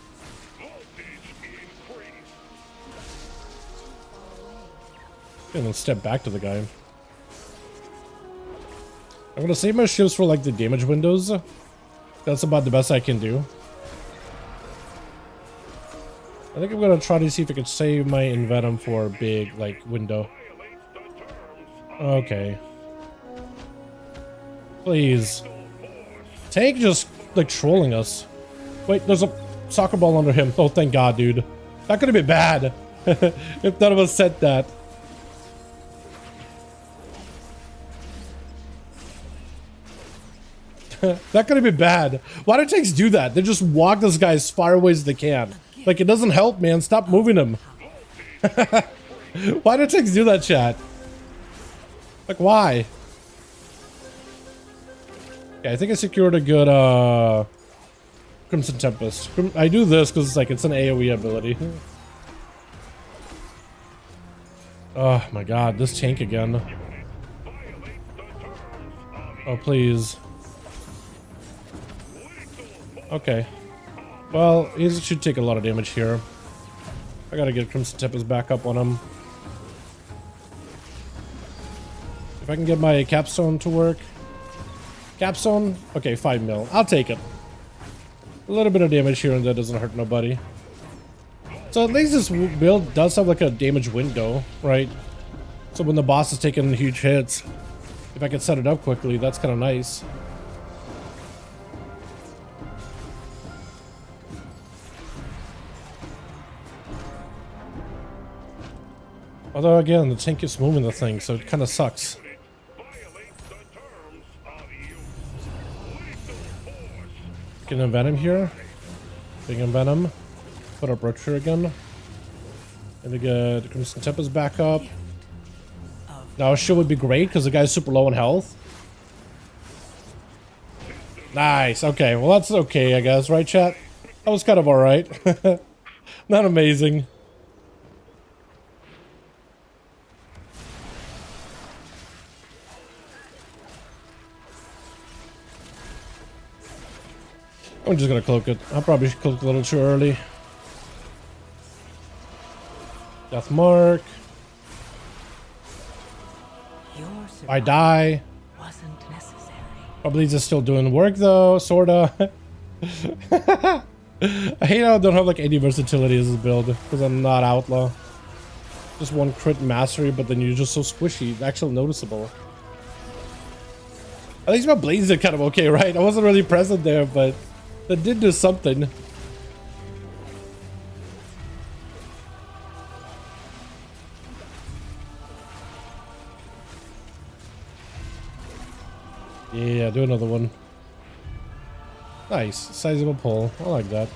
A: And then step back to the guy. I'm gonna save my ships for like the damage windows. That's about the best I can do. I think I'm gonna try to see if I can save my Envenom for a big like window. Okay. Please. Tank just like trolling us. Wait, there's a soccer ball under him. Oh, thank God, dude. That could have been bad if none of us said that. That could have been bad. Why do tanks do that? They just walk this guy as far away as they can. Like, it doesn't help, man. Stop moving him. Why do tanks do that, chat? Like, why? Okay, I think I secured a good, Crimson Tempest. I do this because it's like, it's an AoE ability. Oh my God, this tank again. Oh, please. Okay. Well, he should take a lot of damage here. I gotta get Crimson Tempest back up on him. If I can get my capstone to work. Capstone? Okay, 5 mil. I'll take it. A little bit of damage here and that doesn't hurt nobody. So at least this build does have like a damage window, right? So when the boss is taking huge hits, if I can set it up quickly, that's kind of nice. Although again, the tank keeps moving the thing, so it kind of sucks. Can invent him here. Big invent him. Put up Rupture again. And to get Crimson Tempest back up. Now Shiv would be great because the guy's super low in health. Nice. Okay, well that's okay, I guess, right, chat? That was kind of alright. Not amazing. I'm just gonna cloak it. I probably should cloak a little too early. Death Mark. I die.
B: Wasn't necessary.
A: Probably just still doing work though, sorta. I hate how I don't have like any versatility as a build because I'm not outlaw. Just one crit mastery, but then you're just so squishy, actually noticeable. At least my blades did kind of okay, right? I wasn't really present there, but that did do something. Yeah, do another one. Nice, sizable pull. I like that.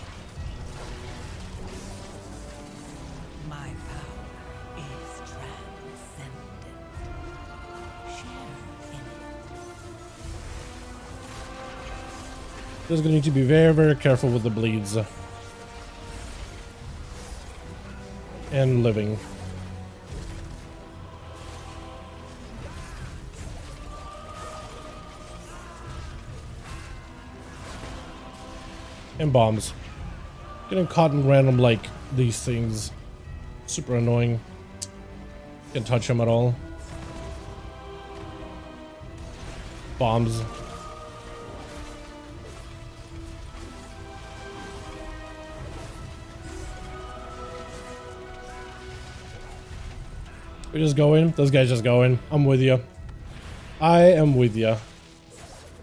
B: My power is transcendent. Share in it.
A: Just gonna need to be very, very careful with the bleeds. And living. And bombs. Getting caught in random like these things. Super annoying. Can't touch them at all. Bombs. We just go in. Those guys just go in. I'm with you. I am with you.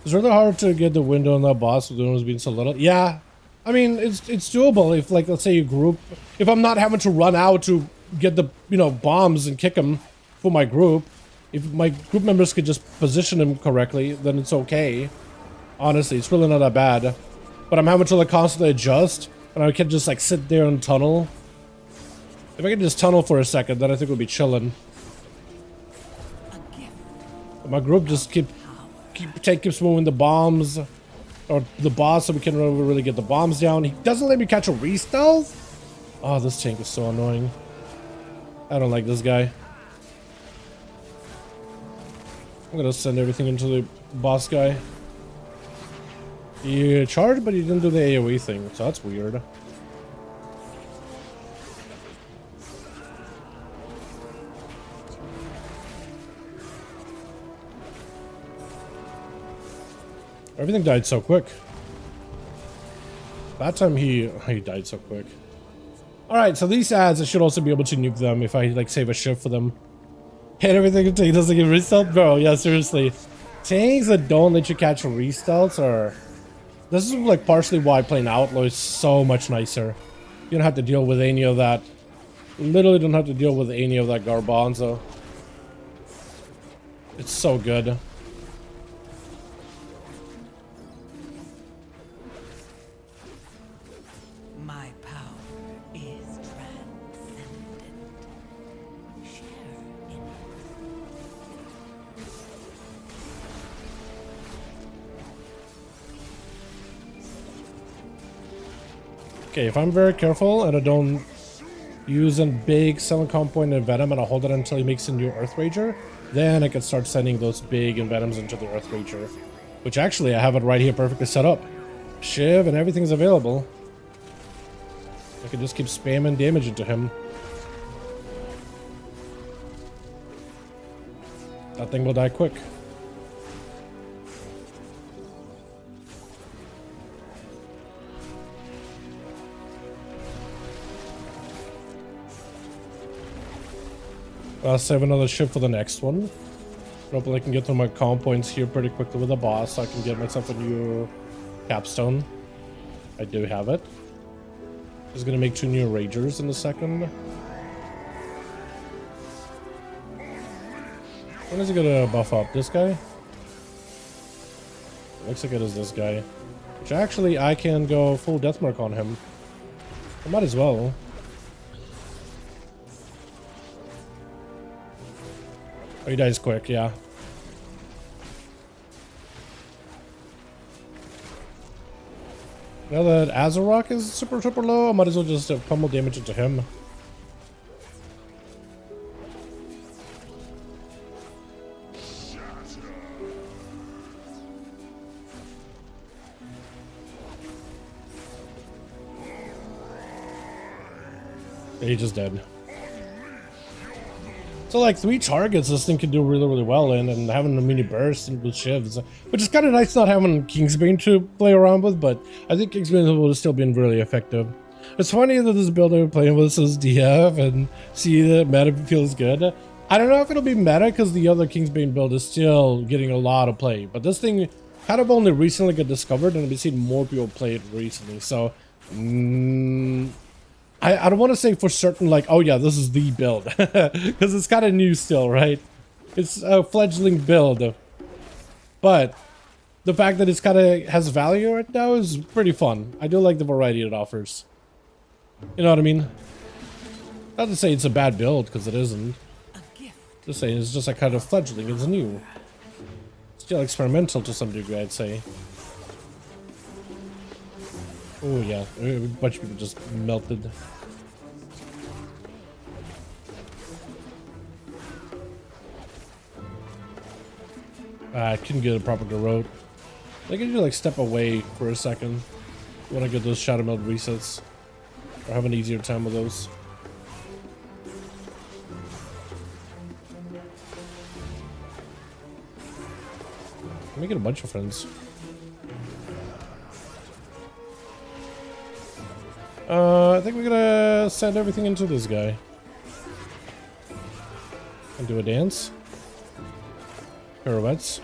A: It's really hard to get the window on that boss with the windows being so little. Yeah. I mean, it's doable if, like, let's say you group. If I'm not having to run out to get the, you know, bombs and kick them for my group. If my group members could just position them correctly, then it's okay. Honestly, it's really not that bad. But I'm having to, like, constantly adjust. And I can't just, like, sit there and tunnel. If I could just tunnel for a second, then I think we'll be chilling. But my group just keeps moving the bombs. Or the boss, so we can really get the bombs down. He doesn't let me catch a re-stealth? Oh, this tank is so annoying. I don't like this guy. I'm gonna send everything into the boss guy. He charged, but he didn't do the AoE thing, so that's weird. Everything died so quick. That time he died so quick. Alright, so these ads, I should also be able to nuke them if I, like, save a Shiv for them. Hit everything until he doesn't get re-stealth? Bro, yeah, seriously. Tanks that don't let you catch re-stealths are This is like partially why playing Outlaw is so much nicer. You don't have to deal with any of that. Literally don't have to deal with any of that garbanzo. It's so good.
B: My power is transcendent. Share in it.
A: Okay, if I'm very careful and I don't use a big Silicon Point and Venom and I hold it until he makes a new Earth Rager, then I can start sending those big Envenoms into the Earth Rager. Which actually, I have it right here perfectly set up. Shiv and everything's available. I can just keep spamming damage into him. That thing will die quick. I'll save another ship for the next one. Hopefully I can get through my calm points here pretty quickly with the boss so I can get myself a new capstone. I do have it. Just gonna make 2 new Ragers in a second. When is he gonna buff up? This guy? Looks like it is this guy. Which actually I can go full Deathmark on him. I might as well. Oh, he dies quick, yeah. Now that Azarok is super low, I might as well just pummel damage into him. Yeah, he just dead. So like 3 targets this thing can do really well in, and having a mini burst with Shivs, which is kind of nice not having Kingsbane to play around with, but I think Kingsbane would have still been really effective. It's funny that this build I'm playing with is DF and see that meta feels good. I don't know if it'll be meta because the other Kingsbane build is still getting a lot of play, but this thing kind of only recently got discovered and we've seen more people play it recently, so I don't want to say for certain, like, oh yeah, this is the build, because it's kind of new still, right? It's a fledgling build, but the fact that it's kind of has value right now is pretty fun. I do like the variety it offers. You know what I mean? Not to say it's a bad build, because it isn't. Just saying it's just a kind of fledgling, it's new. Still experimental to some degree, I'd say. Oh yeah, a bunch of people just melted. I couldn't get a proper Garrote. I can just like step away for a second when I get those Shadow Meld resets. Or have an easier time with those. Let me get a bunch of friends. I think we're gonna send everything into this guy. And do a dance. Pirouettes.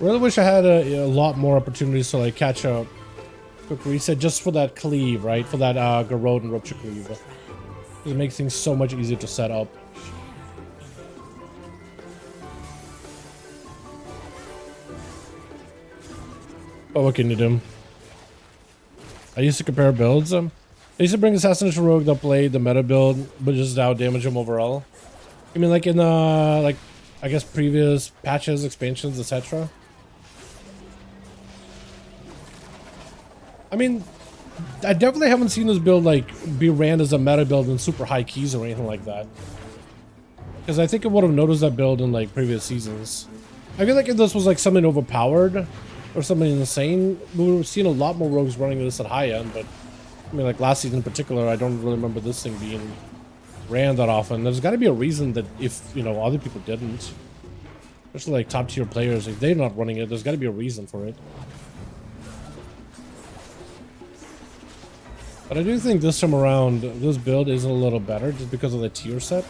A: Really wish I had a lot more opportunities to like catch a quick reset just for that cleave, right? For that Garrote and Rupture cleave. It makes things so much easier to set up. But what can you do? I used to compare builds. I used to bring Assassination Rogue that played the meta build, but just out damage him overall. I mean, like in like I guess previous patches, expansions, etc. I mean, I definitely haven't seen this build like be ran as a meta build in super high keys or anything like that. Because I think I would have noticed that build in like previous seasons. I feel like if this was like something overpowered or something insane, we would have seen a lot more rogues running this at high end. But I mean, like last season in particular, I don't really remember this thing being ran that often. There's got to be a reason that if, you know, other people didn't, especially like top tier players, if they're not running it, there's got to be a reason for it. But I do think this time around, this build is a little better just because of the tier set.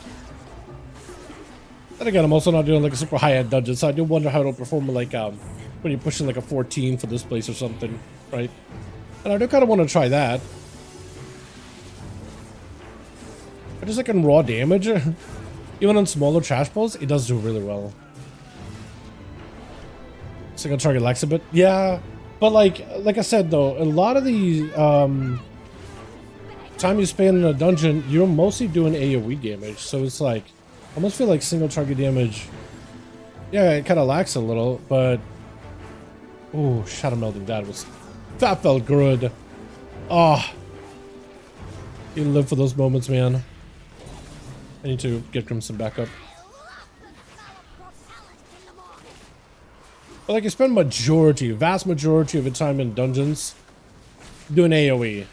A: And again, I'm also not doing like a super high-end dungeon, so I do wonder how it'll perform like when you're pushing like a 14 for this place or something, right? And I do kind of want to try that. But just like in raw damage, even on smaller trash balls, it does do really well. Single target lacks a bit. Yeah, but like I said though, a lot of the time you spend in a dungeon, you're mostly doing AoE damage, so it's like I almost feel like single target damage. Yeah, it kind of lacks a little, but oh, shadow melding, that felt good. Oh, you live for those moments, man. I need to get Crimson back up. But like, you spend vast majority of the time in dungeons doing AoE.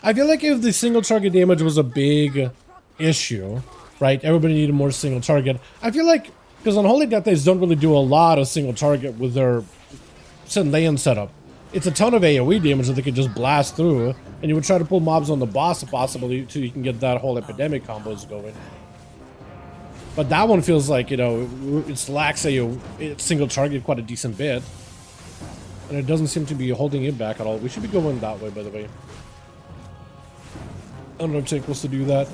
A: I feel like if the single target damage was a big issue, right? Everybody needed more single target. I feel like, because on Holy Death Days don't really do a lot of single target with their land setup. It's a ton of AoE damage that they could just blast through, and you would try to pull mobs on the boss if possible so you can get that whole epidemic combos going. But that one feels like, you know, it lacks it's single target quite a decent bit. And it doesn't seem to be holding it back at all. We should be going that way, by the way. I don't know if Tank wants to do that.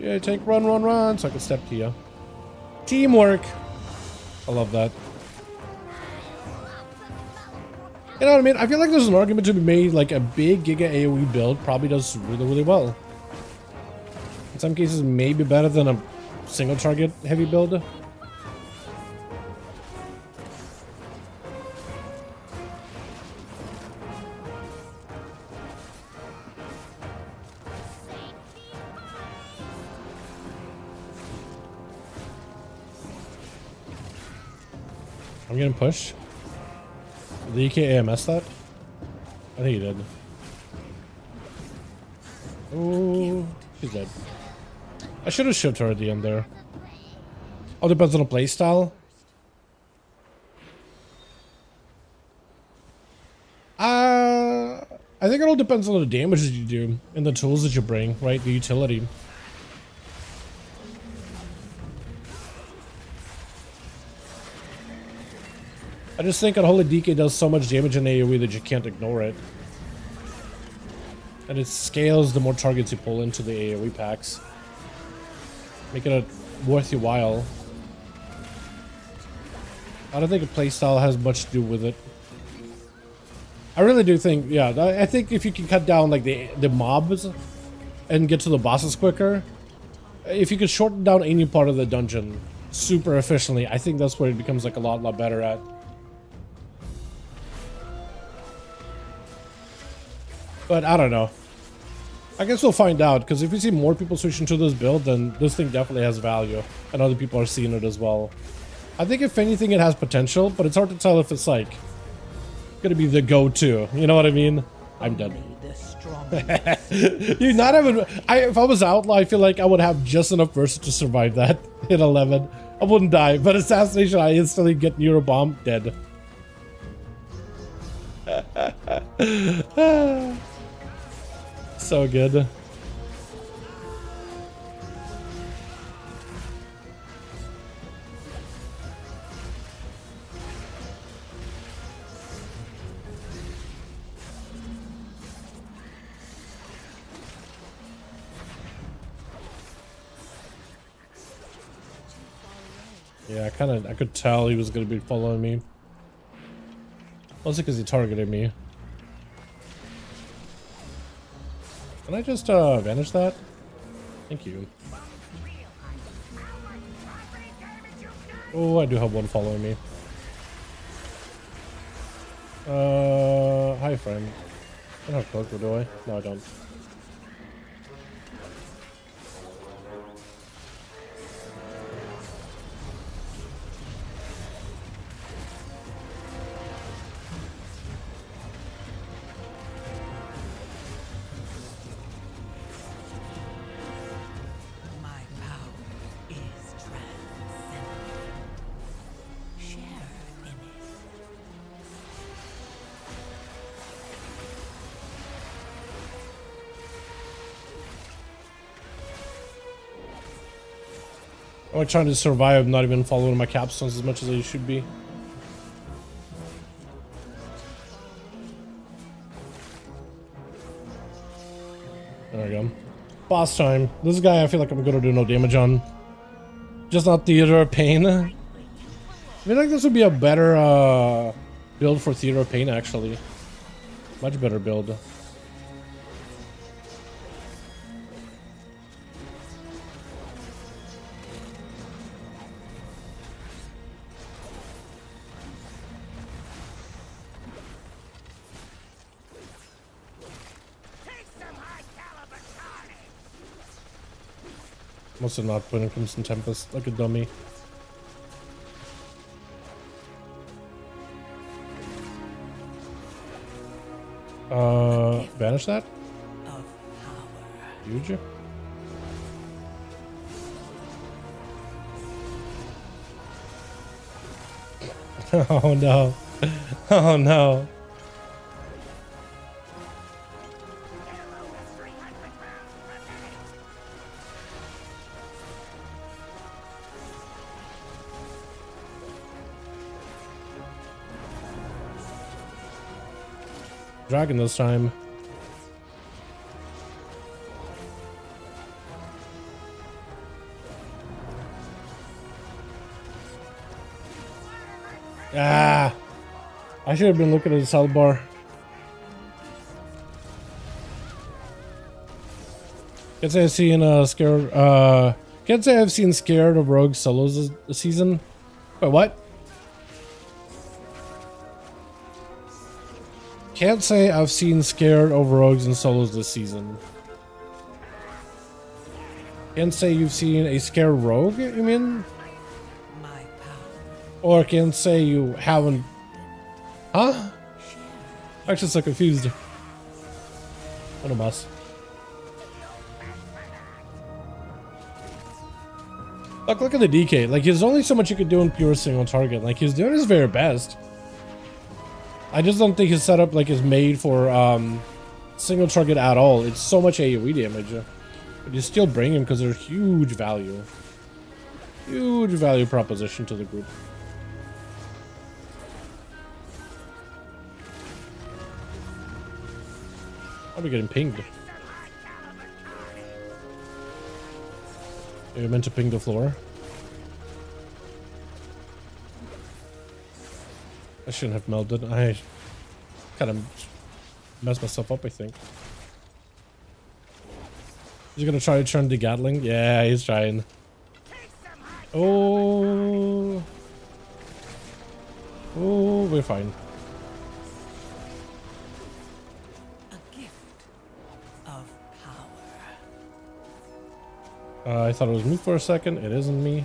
A: Yeah, Tank, run, so I can step to you. Teamwork! I love that. You know what I mean? I feel like there's an argument to be made, like a big Giga AoE build probably does really, really well. In some cases, maybe better than a single target heavy build. I'm getting pushed. Did the EK AMS that? I think he did. Oh, she's dead. I should have shot her at the end there. All depends on the playstyle. I think it all depends on the damage that you do and the tools that you bring, right? The utility. I just think Unholy DK does so much damage in AoE that you can't ignore it. And it scales the more targets you pull into the AoE packs. Make it worth your while. I don't think a playstyle has much to do with it. I really do think, yeah, I think if you can cut down like the mobs and get to the bosses quicker, if you could shorten down any part of the dungeon super efficiently, I think that's where it becomes like a lot better at. But I don't know. I guess we'll find out, because if we see more people switching to this build, then this thing definitely has value, and other people are seeing it as well. I think if anything, it has potential, but it's hard to tell if it's like gonna be the go-to. You know what I mean? I'm done. Dude, not even. If I was Outlaw, I feel like I would have just enough versa to survive that in 11. I wouldn't die, but Assassination, I instantly get Eurobomb, dead. So good. Yeah, I could tell he was gonna be following me. Mostly because he targeted me. Can I just vanish that? Thank you. Oh, I do have one following me. Hi friend. I don't have cloak, do I? No, I don't. I'm like trying to survive, not even following my capstones as much as I should be. There we go. Boss time. This guy I feel like I'm gonna do no damage on. Just not Theater of Pain. I feel like this would be a better build for Theater of Pain actually. Much better build. Must have not put in Crimson Tempest like a dummy. Banish that? Huge. Oh no. Oh no. Dragon this time. Ah, I should have been looking at the salad bar. Can't say I've seen can't say I've seen scared of rogue solos this season. Wait, what? Can't say I've seen scared of rogues and solos this season. Can't say you've seen a scared rogue, you mean? Or can't say you haven't. Huh? I'm actually so confused. What a mess. Look at the DK. Like, there's only so much you could do in pure single target. Like, he's doing his very best. I just don't think his setup like is made for single target at all. It's so much AoE damage, but you still bring him because they're huge value proposition to the group. I'll be getting pinged. You're meant to ping the floor. I shouldn't have melted. I kind of messed myself up, I think. He's gonna try to turn the Gatling? Yeah, he's trying. Oh. Oh, we're fine.
B: A gift of power.
A: I thought it was me for a second. It isn't me.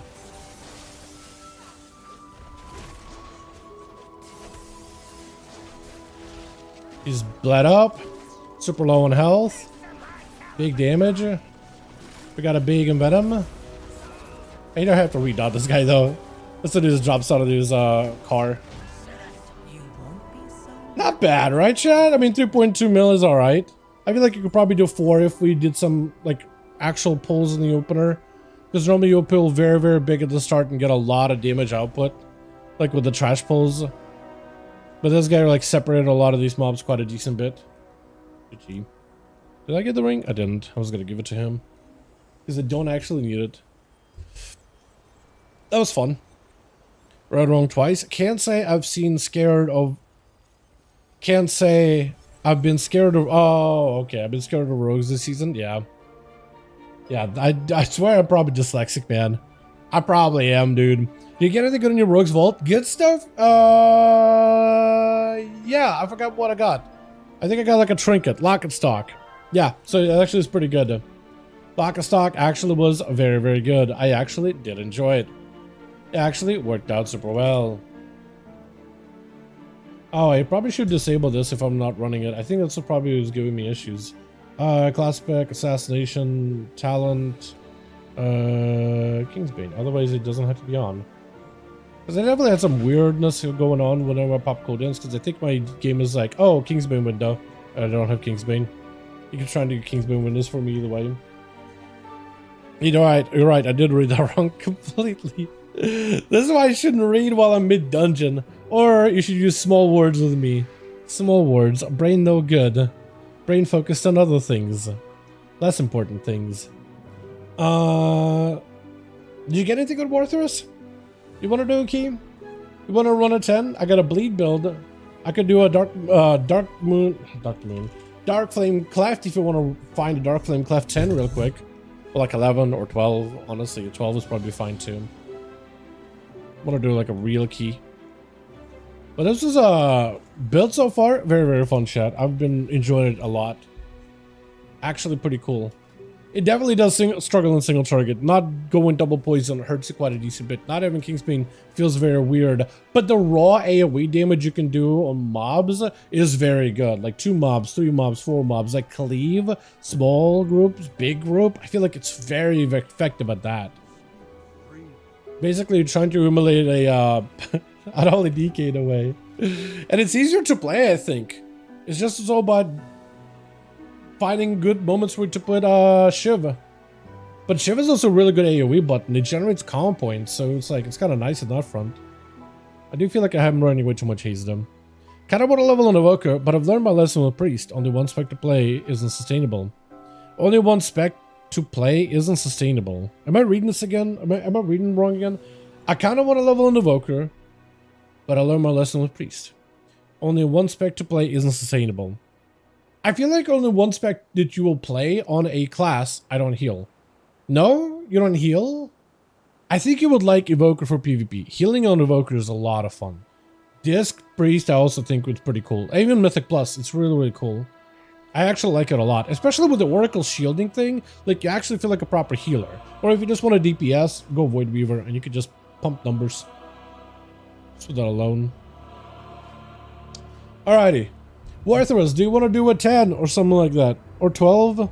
A: He's bled up, super low on health, big damage. We got a big envenom. I don't have to redot this guy though. Let's do just drops out of his car. Not bad, right, Chad? I mean, 3.2 mil is all right. I feel like you could probably do 4 if we did some like actual pulls in the opener, because normally you'll pull very, very big at the start and get a lot of damage output, like with the trash pulls. But this guy like separated a lot of these mobs quite a decent bit. GG. Did I get the ring? I didn't. I was gonna give it to him because I don't actually need it. That was fun. Read wrong twice. Can't say I've seen scared of. Can't say I've been scared of. Oh, okay. I've been scared of rogues this season. Yeah. Yeah. I swear I'm probably dyslexic, man. I probably am, dude. Did you get anything good in your rogues vault? Good stuff? Yeah, I forgot what I got. I think I got like a trinket, locket stock. Yeah, so it actually is pretty good. Locket stock actually was very, very good. I actually did enjoy it. It actually worked out super well. Oh, I probably should disable this if I'm not running it. I think that's what probably was giving me issues. Class spec, assassination, talent, Kingsbane. Otherwise, it doesn't have to be on. Because I definitely had some weirdness going on whenever I pop code in, because I think my game is like, oh, Kingsbane window. I don't have Kingsbane. You can try and do Kingsbane windows for me either way. You're right, I did read that wrong completely. This is why I shouldn't read while I'm mid-dungeon. Or you should use small words with me. Small words, brain no good. Brain focused on other things. Less important things. Did you get anything good, Warthros? You want to do a key? You want to run a 10? I got a bleed build. I could do a dark flame cleft if you want to find a dark flame cleft 10 real quick. Or like 11 or 12. Honestly, 12 is probably fine too. Want to do like a real key. But this is a build so far. Very, very fun chat. I've been enjoying it a lot. Actually pretty cool. It definitely does struggle in single target. Not going double poison hurts it quite a decent bit. Not having Kingsbane feels very weird. But the raw AoE damage you can do on mobs is very good. Like 2 mobs, 3 mobs, 4 mobs. Like cleave, small groups, big group. I feel like it's very effective at that. Basically, you're trying to emulate a unholy decade away. And it's easier to play, I think. It's just all about finding good moments where to put Shiv. But Shiv is also a really good AoE button. It generates common points, so it's like it's kind of nice in that front. I do feel like I haven't running way too much Hazdom. Kind of want to level on Evoker, but I've learned my lesson with Priest. Only one spec to play isn't sustainable. Only one spec to play isn't sustainable. Am I reading this again? Am I reading wrong again? I kind of want to level on Evoker, but I learned my lesson with Priest. Only one spec to play isn't sustainable. I feel like only one spec that you will play on a class, I don't heal. No? You don't heal? I think you would like Evoker for PvP. Healing on Evoker is a lot of fun. Disc Priest I also think was pretty cool. Even Mythic Plus, it's really, really cool. I actually like it a lot, especially with the Oracle shielding thing. Like, you actually feel like a proper healer. Or if you just want a DPS, go Void Weaver and you can just pump numbers. Just with that alone. Alrighty. Warthros, do you want to do a 10 or something like that? Or 12?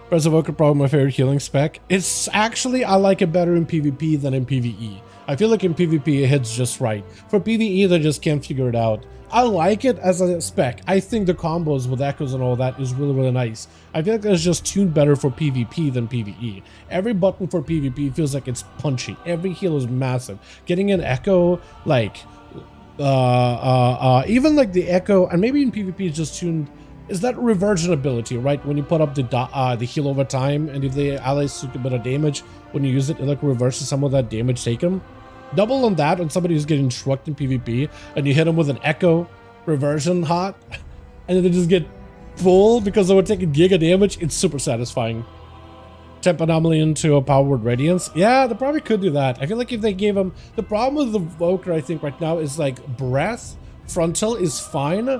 A: Press Evoker, probably my favorite healing spec. It's actually, I like it better in PvP than in PvE. I feel like in PvP it hits just right. For PvE, they just can't figure it out. I like it as a spec. I think the combos with echoes and all that is really, really nice. I feel like it's just tuned better for PvP than PvE. Every button for PvP feels like it's punchy. Every heal is massive. Getting an echo, like, even like the echo, and maybe in PvP it's just tuned, is that reversion ability, right? When you put up the heal over time, and if the allies took a bit of damage, when you use it, it like reverses some of that damage taken. Double on that on somebody who's getting shrugged in PvP, and you hit them with an echo reversion hot, and then they just get full because they were taking giga damage. It's super satisfying. Temp anomaly into a powered radiance. Yeah, they probably could do that. I feel like if they gave them, the problem with the Evoker, I think right now is like breath, frontal is fine.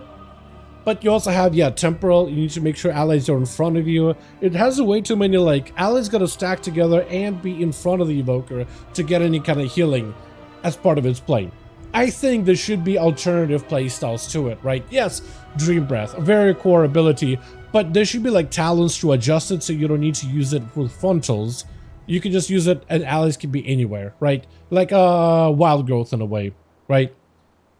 A: But you also have, yeah, temporal. You need to make sure allies are in front of you. It has way too many, like, allies got to stack together and be in front of the Evoker to get any kind of healing as part of its play. I think there should be alternative playstyles to it, right? Yes, Dream Breath, a very core ability, but there should be, like, talents to adjust it so you don't need to use it with frontals. You can just use it and allies can be anywhere, right? Like, Wild Growth in a way, right?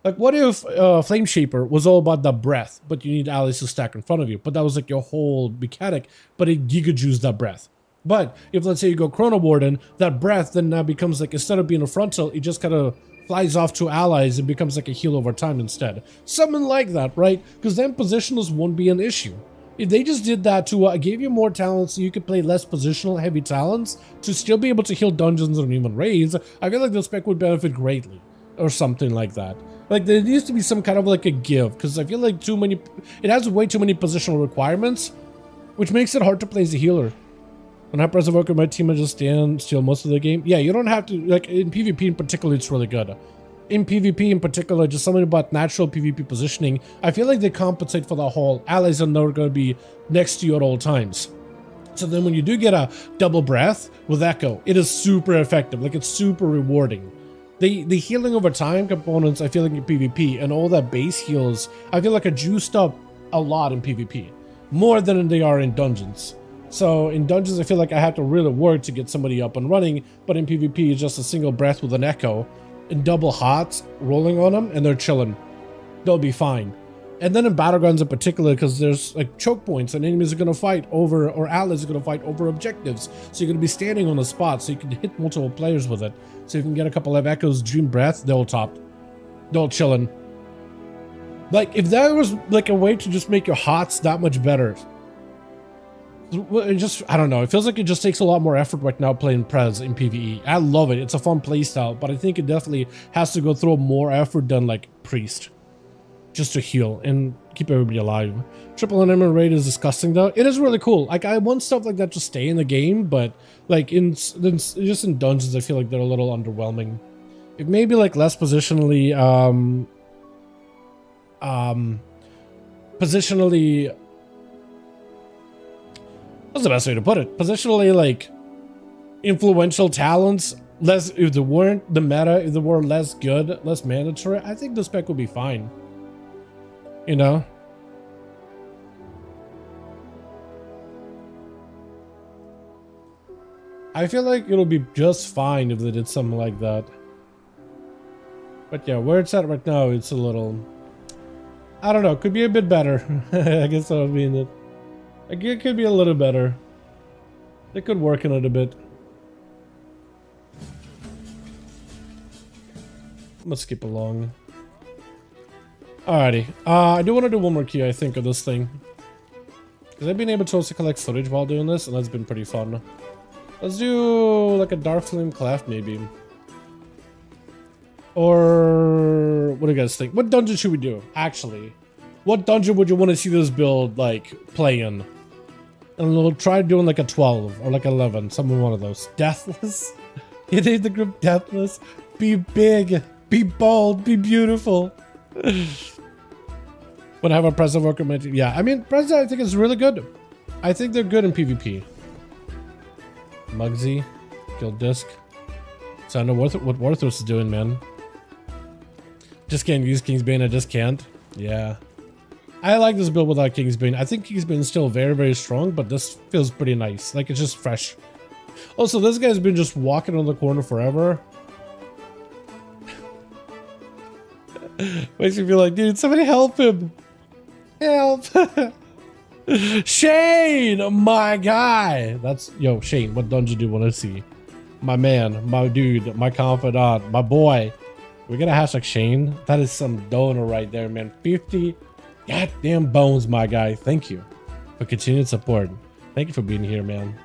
A: Like, what if Flame Shaper was all about the breath, but you need allies to stack in front of you? But that was like your whole mechanic, but it giga juiced that breath. But if, let's say, you go Chrono Warden, that breath then now becomes like, instead of being a frontal, it just kind of flies off to allies and becomes like a heal over time instead. Something like that, right? Because then positionals won't be an issue. If they just did that to give you more talents so you could play less positional heavy talents to still be able to heal dungeons and even raids, I feel like the spec would benefit greatly. Or something like that. Like, there needs to be some kind of like a give, because I feel like it has way too many positional requirements, which makes it hard to play as a healer. When I press Evoker, my team will just stand still most of the game. Yeah, you don't have to, like, in PvP in particular, it's really good. In PvP in particular, just something about natural PvP positioning, I feel like they compensate for the whole allies are never going to be next to you at all times. So then when you do get a double breath with Echo, it is super effective, like it's super rewarding. The healing over time components, I feel like in PvP, and all that base heals, I feel like are juiced up a lot in PvP. More than they are in dungeons. So in dungeons, I feel like I have to really work to get somebody up and running, but in PvP, it's just a single breath with an echo, and double hots rolling on them, and they're chilling. They'll be fine. And then in Battlegrounds in particular, because there's like choke points and enemies are going to fight over, or allies are going to fight over objectives. So you're going to be standing on a spot so you can hit multiple players with it. So you can get a couple of echoes, dream breath, they'll top. They'll chillin'. Like, if there was like a way to just make your HOTS that much better. It just, I don't know. It feels like it just takes a lot more effort right now playing Prez in PvE. I love it. It's a fun playstyle, but I think it definitely has to go through more effort than like Priest. Just to heal and keep everybody alive. Triple enemy rate is disgusting though. It is really cool. Like, I want stuff like that to stay in the game, but like just in dungeons, I feel like they're a little underwhelming. It may be like less positionally, positionally, what's the best way to put it? Positionally, like, influential talents, less, if they weren't the meta, if they were less good, less mandatory, I think the spec would be fine. You know? I feel like it'll be just fine if they did something like that. But yeah, where it's at right now, it's a little, I don't know, could be a bit better. I guess that would mean that it could be a little better. They could work on it a bit. Let's skip along. Alrighty. I do want to do one more key, I think, of this thing. Because I've been able to also collect footage while doing this, and that's been pretty fun. Let's do like a Dark Flame Cleft, maybe. Or what do you guys think? What dungeon should we do? Actually, what dungeon would you want to see this build like play in? And we'll try doing like a 12 or like 11, some one of those. Deathless. You need the group Deathless. Be big, be bold, be beautiful. Would have a President worker. Yeah, I mean, President I think is really good. I think they're good in PvP. Muggsy, Guild Disc. So I know what Warthros is doing, man. Just can't use Kingsbane, I just can't. Yeah. I like this build without Kingsbane. I think Kingsbane is still very, very strong, but this feels pretty nice. Like, it's just fresh. Also, this guy's been just walking on the corner forever. Makes me feel like, dude, somebody help him. Help. Shane, my guy. That's, yo, Shane, what dungeon do you want to see? My man, my dude, my confidant, my boy. We're gonna hashtag Shane. That is some donor right there, man. 50 goddamn bones, my guy. Thank you for continued support. Thank you for being here, man.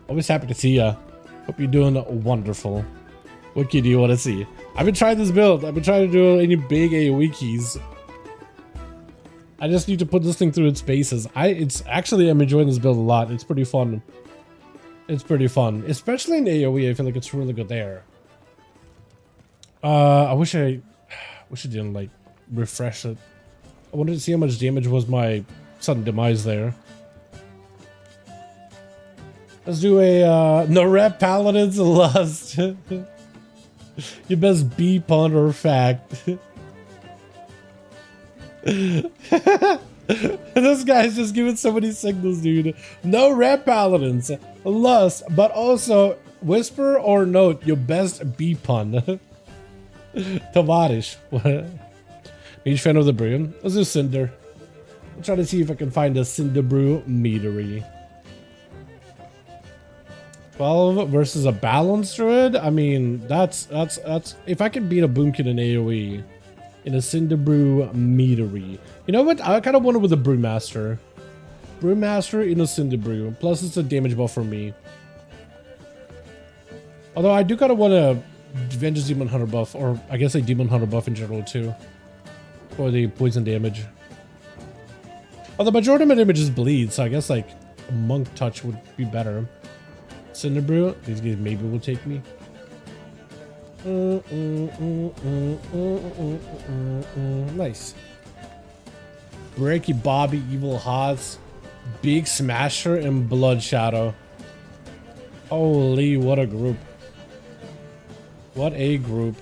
A: Always happy to see ya. Hope you're doing wonderful. What key do you want to see? I've been trying this build. I've been trying to do any big AoE keys. I just need to put this thing through its paces. I'm enjoying this build a lot. It's pretty fun. It's pretty fun, especially in AoE. I feel like it's really good there. I wish I didn't like refresh it. I wanted to see how much damage was my sudden demise there. Let's do a no rep Paladins Lust. Your best B pun or fact. This guy's just giving so many signals, dude. No rep Paladins Lust, but also whisper or note your best B pun. Tavarish. Huge fan of the brew. Let's do Cinder. I'll try to see if I can find a Cinderbrew Meadery. 12 versus a balanced druid. I mean, that's if I can beat a Boomkin in AoE in a Cinderbrew Meadery. You know what? I kind of wonder with a Brewmaster. Brewmaster in a Cinderbrew. Plus, it's a damage buff for me. Although I do kind of want a Vengeance Demon Hunter buff, or I guess a Demon Hunter buff in general too, for the poison damage. Oh, the majority of my damage is bleed, so I guess like a Monk Touch would be better. Cinderbrew, these guys maybe will take me. Nice. Breaky Bobby, Evil Hots, Big Smasher, and Blood Shadow. Holy, what a group. What a group.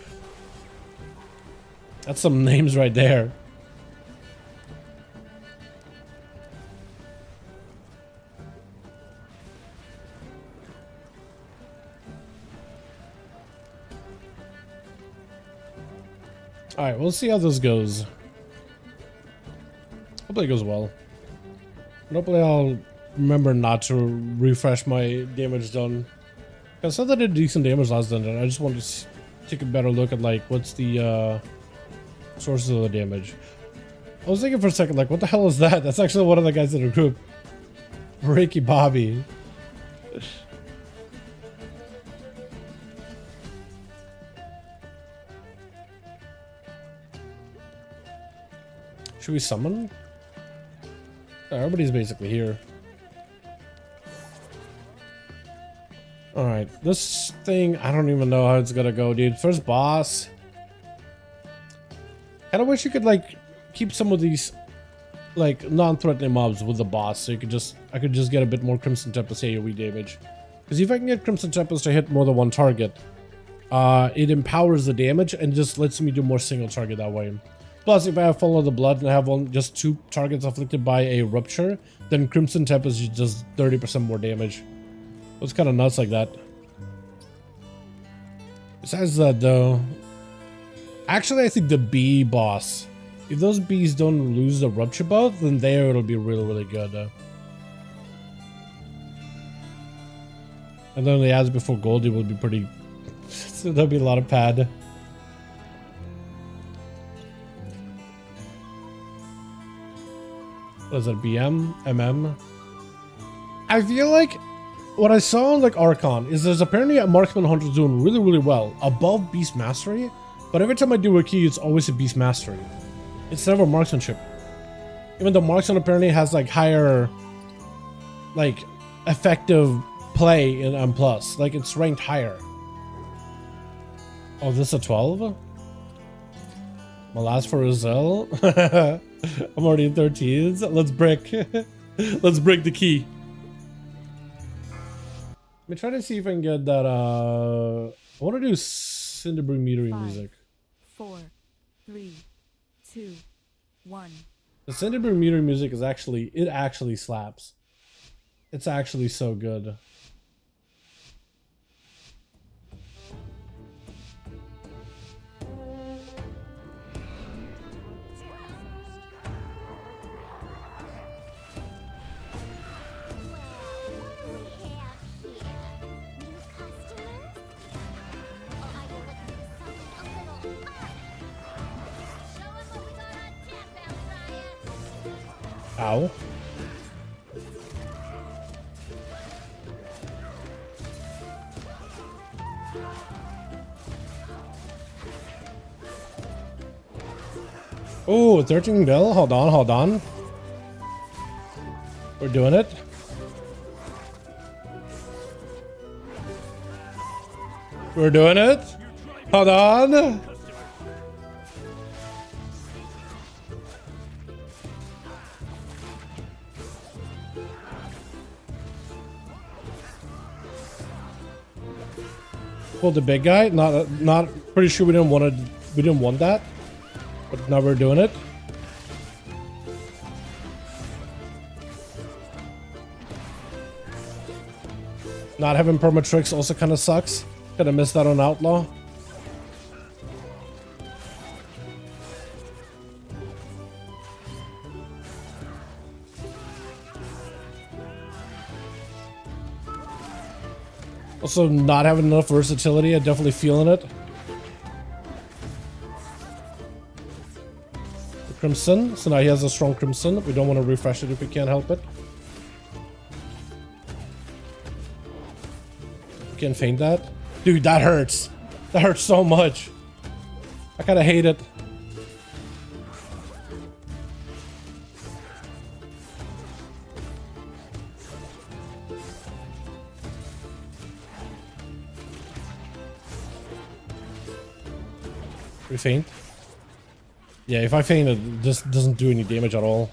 A: That's some names right there. All right, we'll see how this goes. Hopefully it goes well. And hopefully I'll remember not to refresh my damage done. I said that I did decent damage last dungeon. I just wanted to take a better look at like what's the sources of the damage. I was thinking for a second, like, what the hell is that? That's actually one of the guys in the group. Ricky Bobby. Should we summon? Oh, everybody's basically here. Alright, this thing, I don't even know how it's gonna go, dude. First boss. Kinda wish you could, like, keep some of these, like, non-threatening mobs with the boss, so you could just, I could just get a bit more Crimson Tempest AoE damage. Because if I can get Crimson Tempest to hit more than one target, it empowers the damage and just lets me do more single target that way. Plus, if I have Follow the Blood and I have just 2 targets afflicted by a Rupture, then Crimson Tempest does 30% more damage. It's kind of nuts like that. Besides that, though, actually, I think the bee boss, if those bees don't lose the Rupture buff, then there it'll be really, really good. And then the ads before Goldie will be pretty. So there'll be a lot of pad. What is it? BM? MM? I feel like what I saw on like Archon is there's apparently a Marksman Hunter doing really, really well above Beast Mastery, but every time I do a key, it's always a Beast Mastery. It's never Marksmanship. Even though Marksman apparently has like higher, like, effective play in M+. Like, it's ranked higher. Oh, this is a 12? My last for Rizal? I'm already in 13s. Let's break. Let's break the key. Let me try to see if I can get that, I want to do Cinderbrew Meadery music.
C: 4, 3, 2, 1.
A: The Cinderbrew Meadery music is actually, it actually slaps. It's actually so good. Ow. Oh, 13 bill. Hold on, hold on. We're doing it. We're doing it. Hold on. Pull the big guy. Not pretty sure we didn't want that. But now we're doing it. Not having perma tricks also kind of sucks. Kinda missed that on Outlaw. Also not having enough versatility. I'm definitely feeling it. The Crimson. So now he has a strong Crimson. We don't want to refresh it if we can't help it. We can feint that. Dude, that hurts. That hurts so much. I kind of hate it. We feint? Yeah, if I feint, it just doesn't do any damage at all.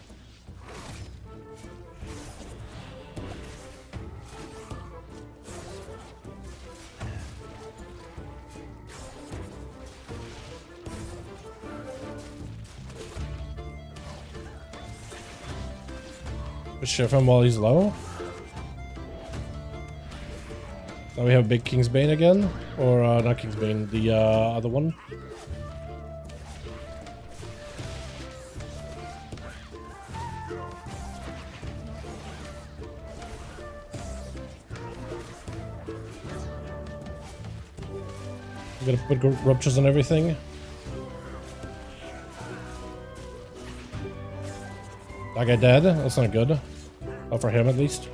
A: Shiv him while he's low. Now we have Big Kingsbane again, or not Kingsbane, the other one. I'm gonna put ruptures on everything. That guy dead? That's not good. Not for him, at least.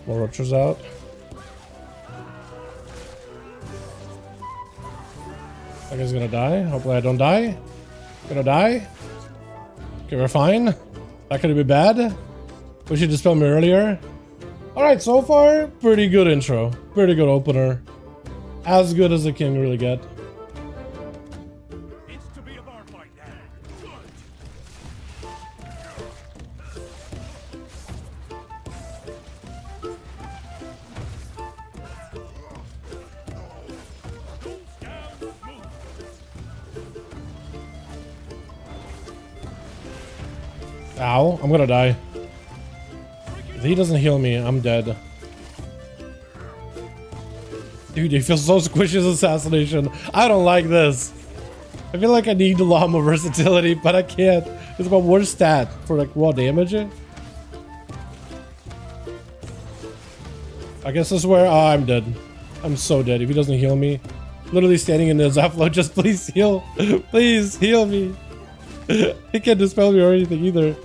A: More ruptures out. That guy's gonna die. Hopefully I don't die. Gonna die. Okay, we're fine. That could have been bad. Wish you dispelled me earlier. Alright, so far, pretty good intro. Pretty good opener. As good as it can really get.
D: It's to be a bar fight now. Good.
A: Ow, I'm gonna die. If he doesn't heal me, I'm dead. Dude, he feels so squishy as assassination. I don't like this. I feel like I need a lot more versatility, but I can't. It's my worst stat for like raw damage. I guess this is where I'm dead. I'm so dead if he doesn't heal me. Literally standing in the Zapflo, just please heal. Please heal me. He can't dispel me or anything either.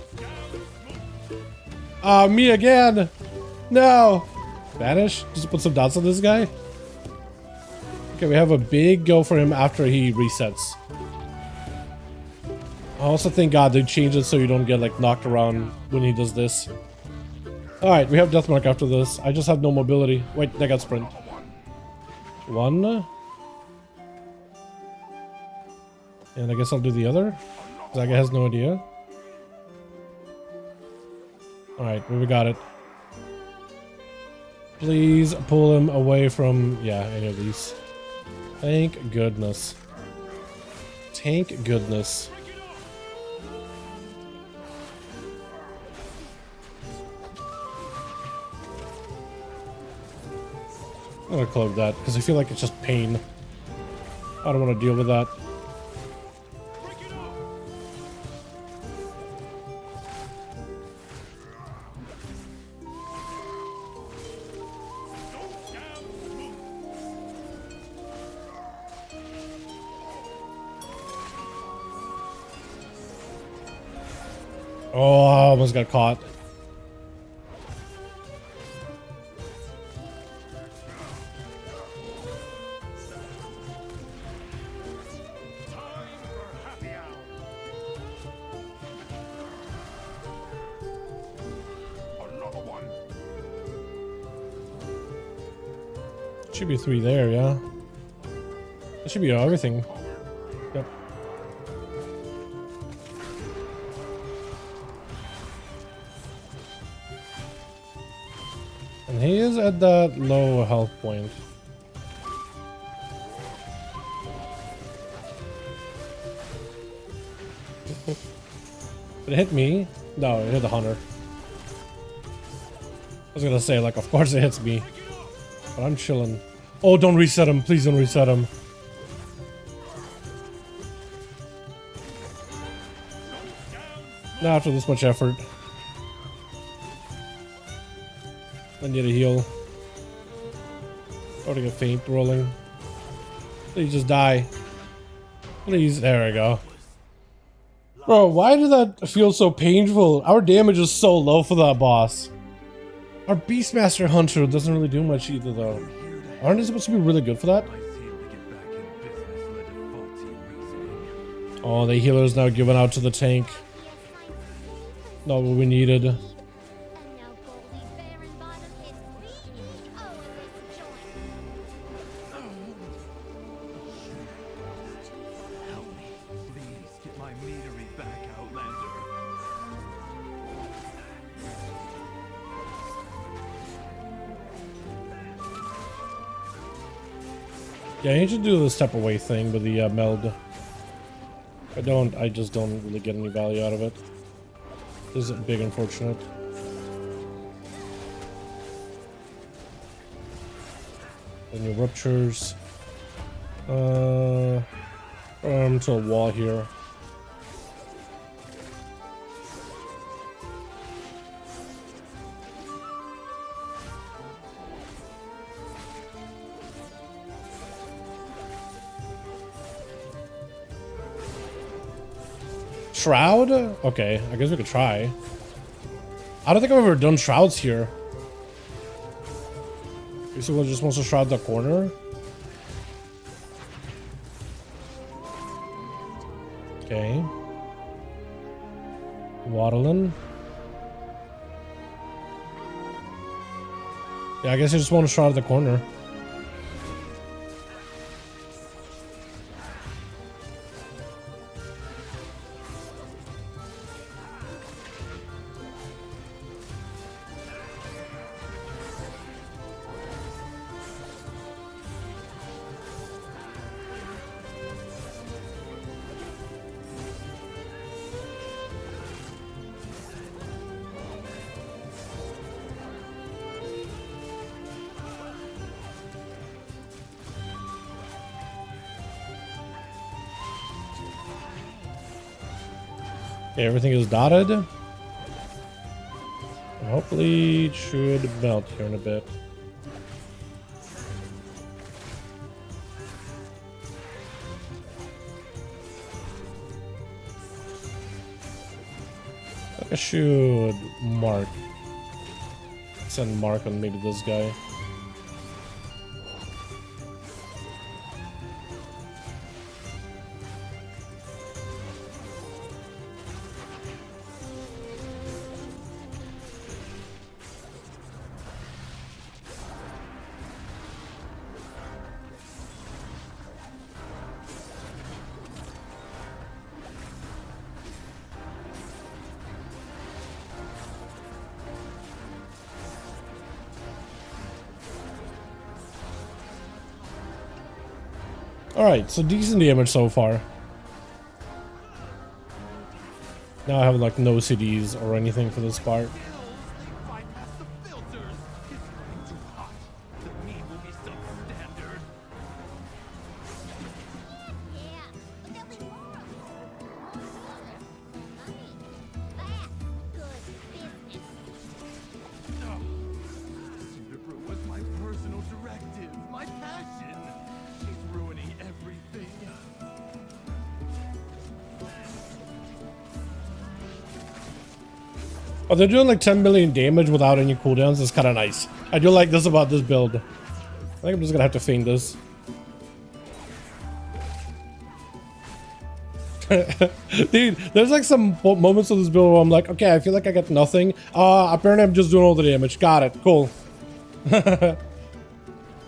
A: Me again. No. Vanish? Just put some dots on this guy. Okay, we have a big go for him after he resets. I also thank God they changed it so you don't get like knocked around when he does this. Alright, we have Deathmark after this. I just have no mobility. Wait, I got sprint. One. And I guess I'll do the other. That guy has no idea. Alright, we got it. Please pull him away from, yeah, any of these. Thank goodness. Thank goodness. I'm gonna close that because I feel like it's just pain. I don't want to deal with that. Oh, I almost got caught. Should be 3 there, yeah. That should be everything. Yep. And he is at that low health point. Did it hit me? No, it hit the hunter. I was gonna say, like, of course it hits me. But I'm chilling. Oh, don't reset him. Please don't reset him. Not after this much effort. I need a heal. Or to get faint rolling. Please just die. Please. There we go. Bro, why did that feel so painful? Our damage is so low for that boss. Our Beastmaster Hunter doesn't really do much either, though. Aren't they supposed to be really good for that? Oh, the healer's now given out to the tank. Not what we needed. Yeah, I need to do the step away thing with the meld. I just don't really get any value out of it. This is a big unfortunate. Any ruptures. To a wall here. Shroud? Okay, I guess we could try. I don't think I've ever done shrouds here. You see what just wants to shroud the corner? Okay. Waddling. Yeah, I guess I just want to shroud the corner. Okay, everything is dotted. And hopefully it should melt here in a bit. I should mark. Send mark on maybe this guy. Alright, so decent damage so far. Now I have like no CDs or anything for this part.
D: Bypass the filters. It's running too hot. The meat will be substandard.
E: Yeah, but there'll be more. Money. That's good business.
D: Cinderbrew was my personal directive, my passion. She's ruining everything.
A: Oh, they're doing like 10 million damage without any cooldowns. It's kind of nice. I do like this about this build. I think I'm just gonna have to feign this. Dude, there's like some moments of this build where I'm like, okay, I feel like I get nothing. Apparently I'm just doing all the damage. Got it. Cool. I'm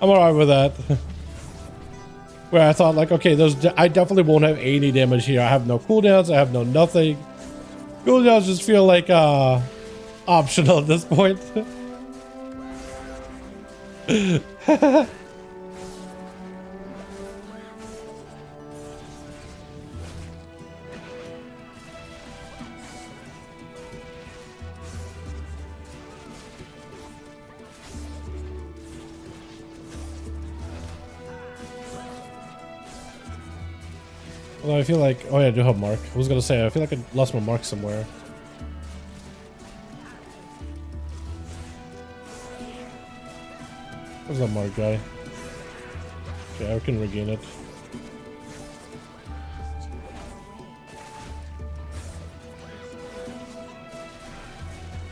A: alright with that. Where I thought like, okay, I definitely won't have any damage here. I have no cooldowns. I have no nothing. Cooldowns just feel like optional at this point. Although I feel like, oh yeah, I do have mark. I was gonna say, I feel like I lost my mark somewhere. Where's that mark guy? Okay, I can regain it.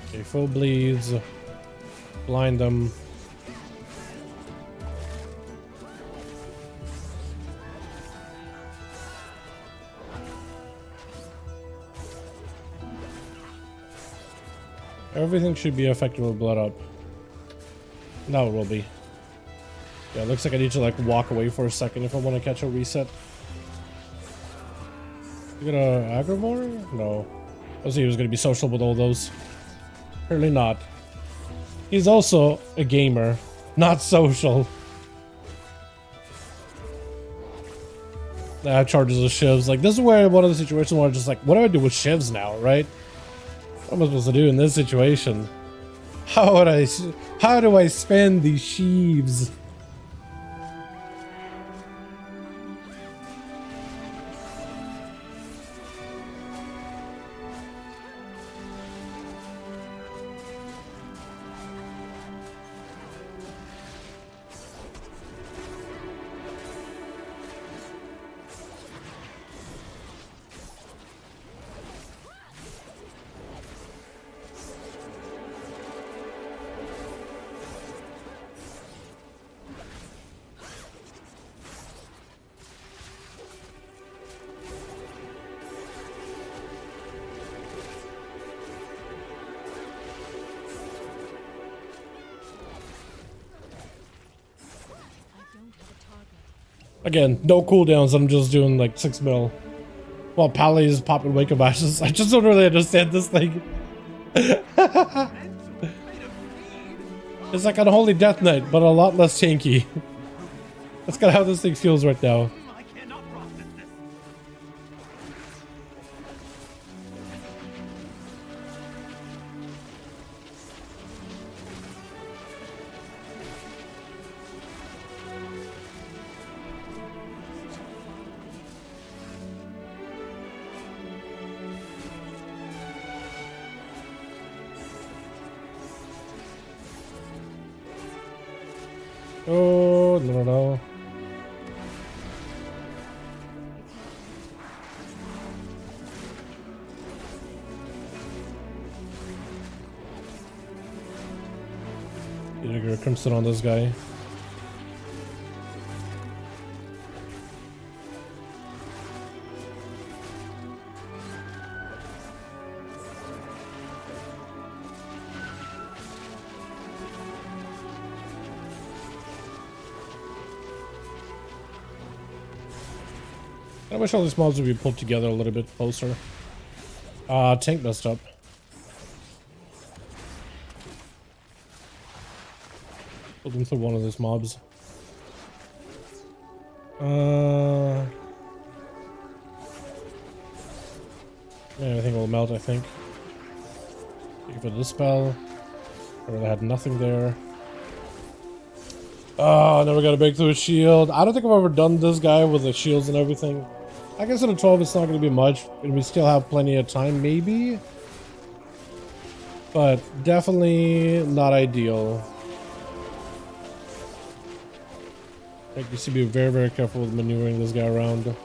A: Okay, full bleeds. Blind them. Everything should be effective with blood up. Now it will be. Yeah, it looks like I need to like walk away for a second if I want to catch a reset. You gonna aggro more? No. I was thinking he was gonna be social with all those. Apparently not. He's also a gamer, not social. charges of shivs. Like, this is where one of the situations where I'm just like, what do I do with shivs now, right? What am I supposed to do in this situation? How do I spend these sheaves? Again, no cooldowns. I'm just doing like 6 mil. While Pally is popping Wake of Ashes. I just don't really understand this thing. It's like Unholy Death Knight, but a lot less tanky. That's kind of how this thing feels right now.
D: I cannot process this.
A: Oh, no. Need to go Crimson on this guy. I wish all these mobs would be pulled together a little bit closer. Tank messed up. Pulled him through one of those mobs. Yeah, everything will melt, I think. Give it a dispel. I really had nothing there. Oh, I never got to break through a shield. I don't think I've ever done this guy with the shields and everything. I guess in a 12 it's not going to be much, and we still have plenty of time, maybe. But definitely not ideal. Like, you should be very, very careful with maneuvering this guy around.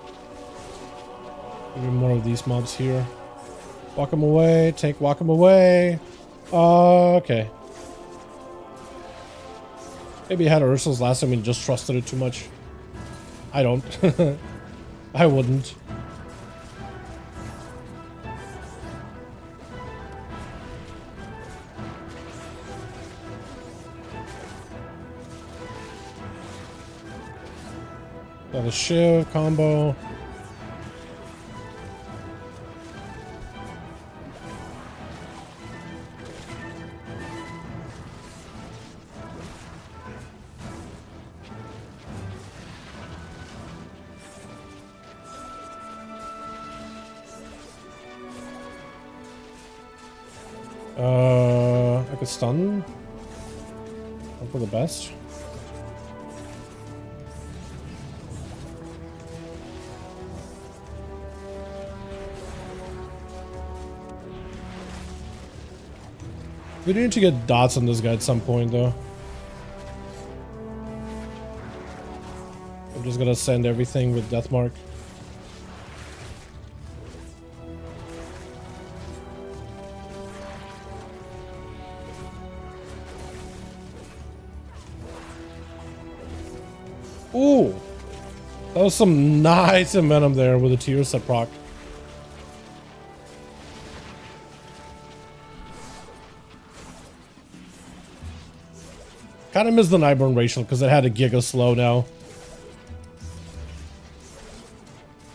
A: Maybe more of these mobs here. Walk him away. Tank, walk him away. Okay. Maybe I had Ursul's last time and just trusted it too much. I don't. I wouldn't. Got a Shiv combo. I could stun. Hope for the best. We need to get dots on this guy at some point, though. I'm just gonna send everything with Deathmark. Ooh! That was some nice momentum there with the tears that proc. Kind of missed the Nightborn racial because it had a giga slow now.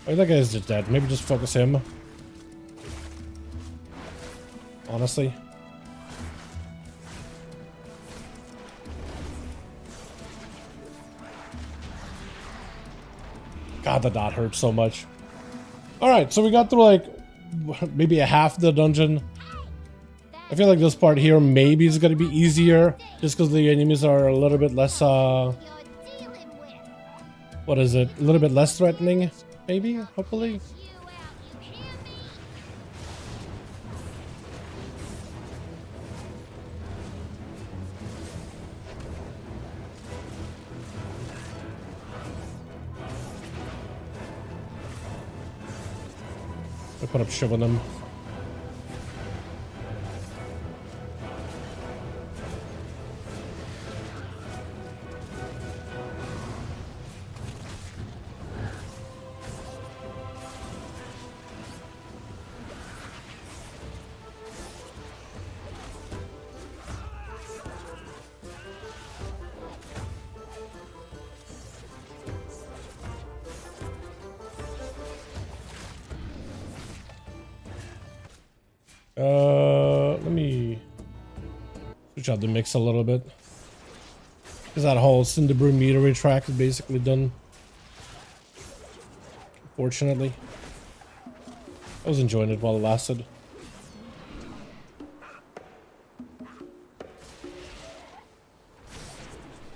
A: Oh, that guy's just dead. Maybe just focus him. Honestly. God, the dot hurts so much. Alright, so we got through like maybe a half the dungeon. I feel like this part here maybe is gonna be easier just because the enemies are a little bit less
E: You're dealing with.
A: what is it? A little bit less threatening, maybe, hopefully.
E: You out, you hear me?
A: I put up Shiv on them. Let me switch out the mix a little bit. Because that whole Cinderbrew Meadery track is basically done. Fortunately. I was enjoying it while it lasted.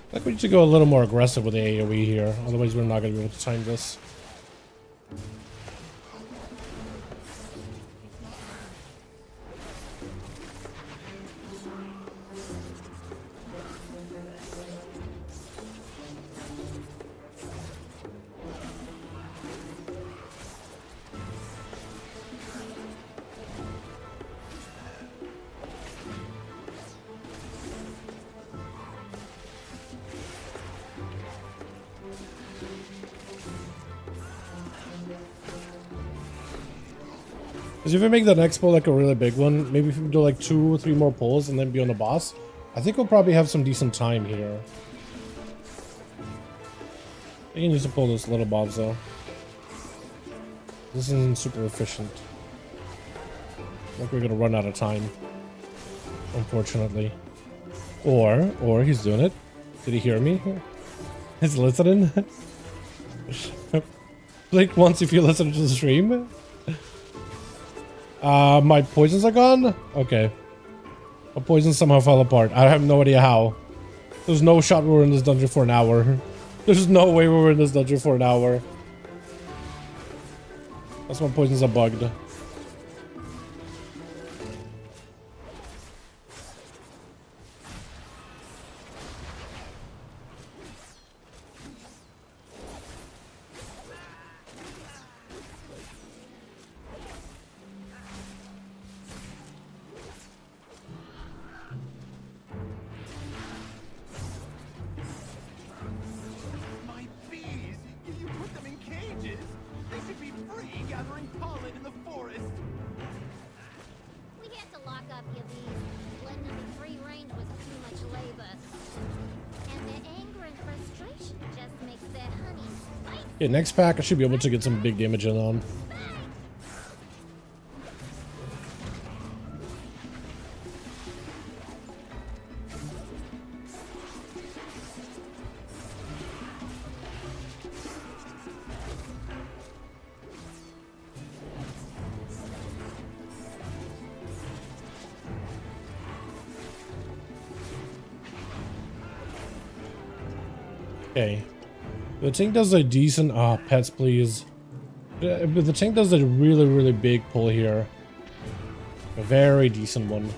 A: I think we need to go a little more aggressive with the AoE here, otherwise we're not going to be able to time this. Because if we make the next pull like a really big one, maybe if we do like 2 or 3 more pulls and then be on the boss, I think we'll probably have some decent time here. I can use to pull those little bobs though. This isn't super efficient. I think we're gonna run out of time, unfortunately. Or he's doing it. Did he hear me? He's listening. Blink once if you listen to the stream. My poisons are gone? Okay. My poison somehow fell apart. I have no idea how. There's no shot we were in this dungeon for an hour. There's no way we were in this dungeon for an hour. That's why poisons are bugged.
D: My bees! You put them in cages! They should be free gathering pollen in the forest!
E: We had to lock up your bees. Letting them in free range was too much labor. And their anger and frustration just makes their honey spicy.
A: Yeah, next pack I should be able to get some big damage in on. Okay. The tank does a decent pets please. But the tank does a really big pull here. A very decent one.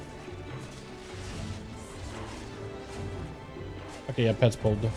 A: Okay, yeah, pets pulled.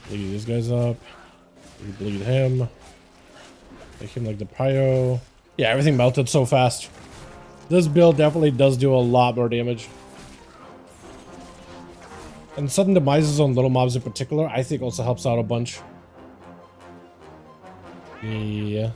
A: Bleed these guys up. We bleed him. Make him like the Prio. Yeah, everything melted so fast. This build definitely does do a lot more damage. And sudden demises on little mobs in particular, I think also helps out a bunch. Yeah.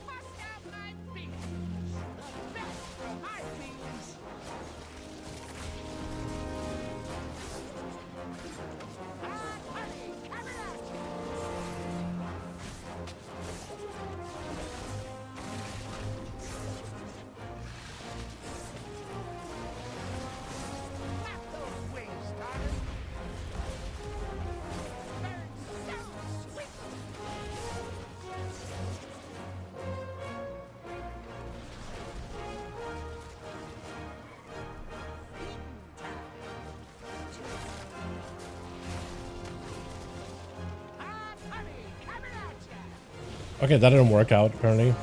A: Okay, that didn't work out, apparently.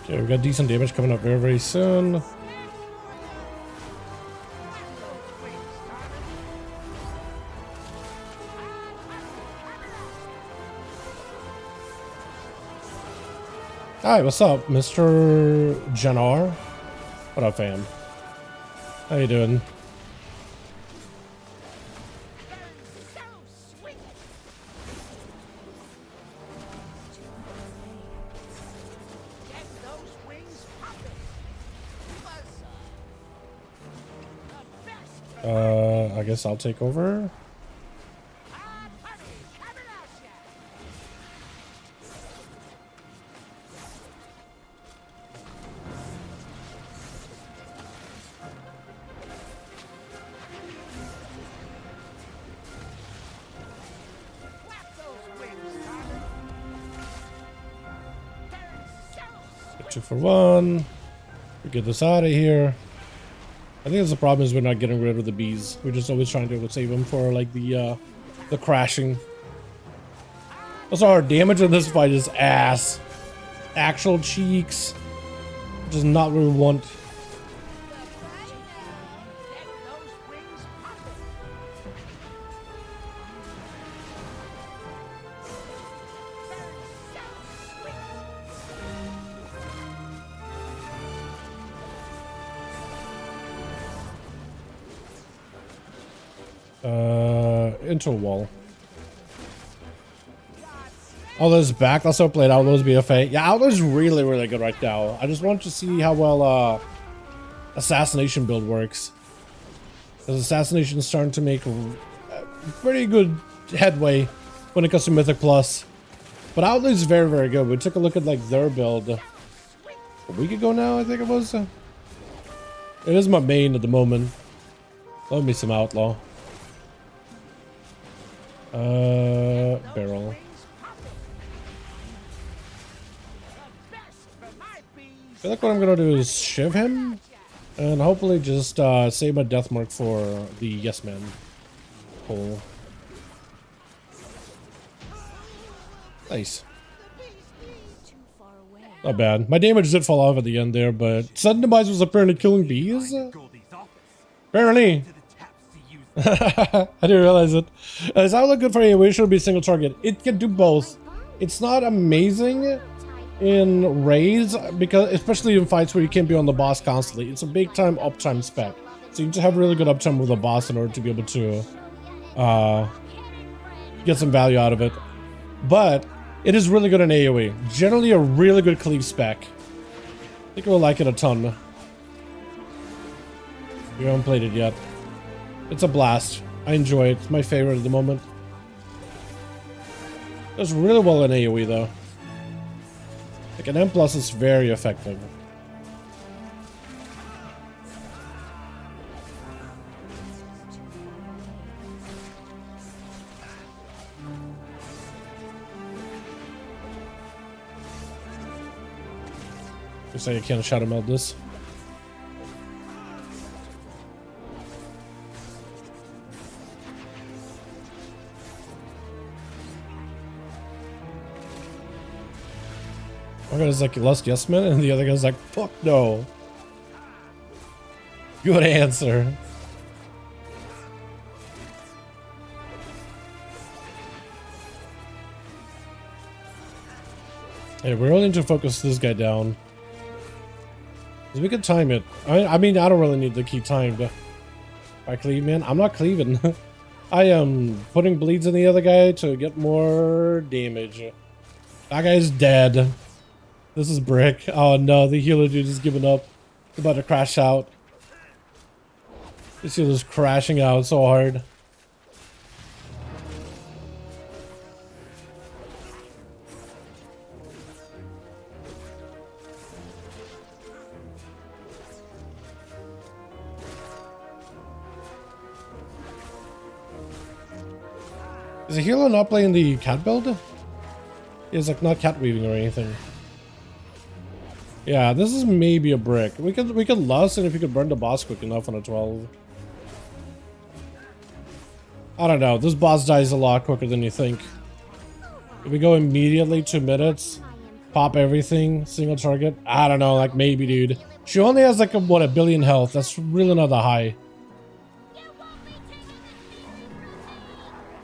A: Okay, we've got decent damage coming up very, very soon. Hi, what's up, Mr. Janar? What up, fam? How you doing? I guess I'll take over. Two for one. We get this out of here. I think that's the problem is we're not getting rid of the bees. We're just always trying to save them for like the crashing. Also, our damage in this fight is ass. Actual cheeks. Which is not what we want. Into a wall. Outlaws back. Also played Outlaws BFA. Yeah, Outlaws really, really good right now. I just want to see how well Assassination build works. Because Assassination is starting to make pretty good headway when it comes to Mythic Plus. But Outlaws is very, very good. We took a look at like their build a week ago now, I think it was. It is my main at the moment. Love me some Outlaw. Barrel. I feel like what I'm gonna do is Shiv him and hopefully just save my death mark for the yes man hole. Nice. Not bad. My damage did fall off at the end there, but sudden demise was apparently killing bees. Apparently. I didn't realize it. Does that look good for AoE? Should be single target. It can do both. It's not amazing in raids because, especially in fights where you can't be on the boss constantly. It's a big time uptime spec, so you need to have really good uptime with the boss in order to be able to get some value out of it. But it is really good in AoE. Generally, a really good cleave spec. I think we'll like it a ton. We haven't played it yet. It's a blast. I enjoy it. It's my favorite at the moment. Does really well in AoE though. Like an M+ is very effective. Looks like I can't shadow meld this. One guy's like, lost yes man, and the other guy's like, fuck no. Good answer. Hey, we really need to focus this guy down. 'Cause we could time it. I mean, I don't really need to keep timed. If I cleave, man, I'm not cleaving. I am putting bleeds in the other guy to get more damage. That guy's dead. This is brick. Oh no, the healer dude is giving up. He's about to crash out. This healer's crashing out so hard. Is the healer not playing the cat build? He's like not cat weaving or anything. Yeah, this is maybe a brick. We could lust, and if you could burn the boss quick enough on a 12. I don't know. This boss dies a lot quicker than you think. If we go immediately 2 minutes, pop everything, single target. I don't know, like maybe, dude. She only has like a, what, 1 billion health. That's really not that high.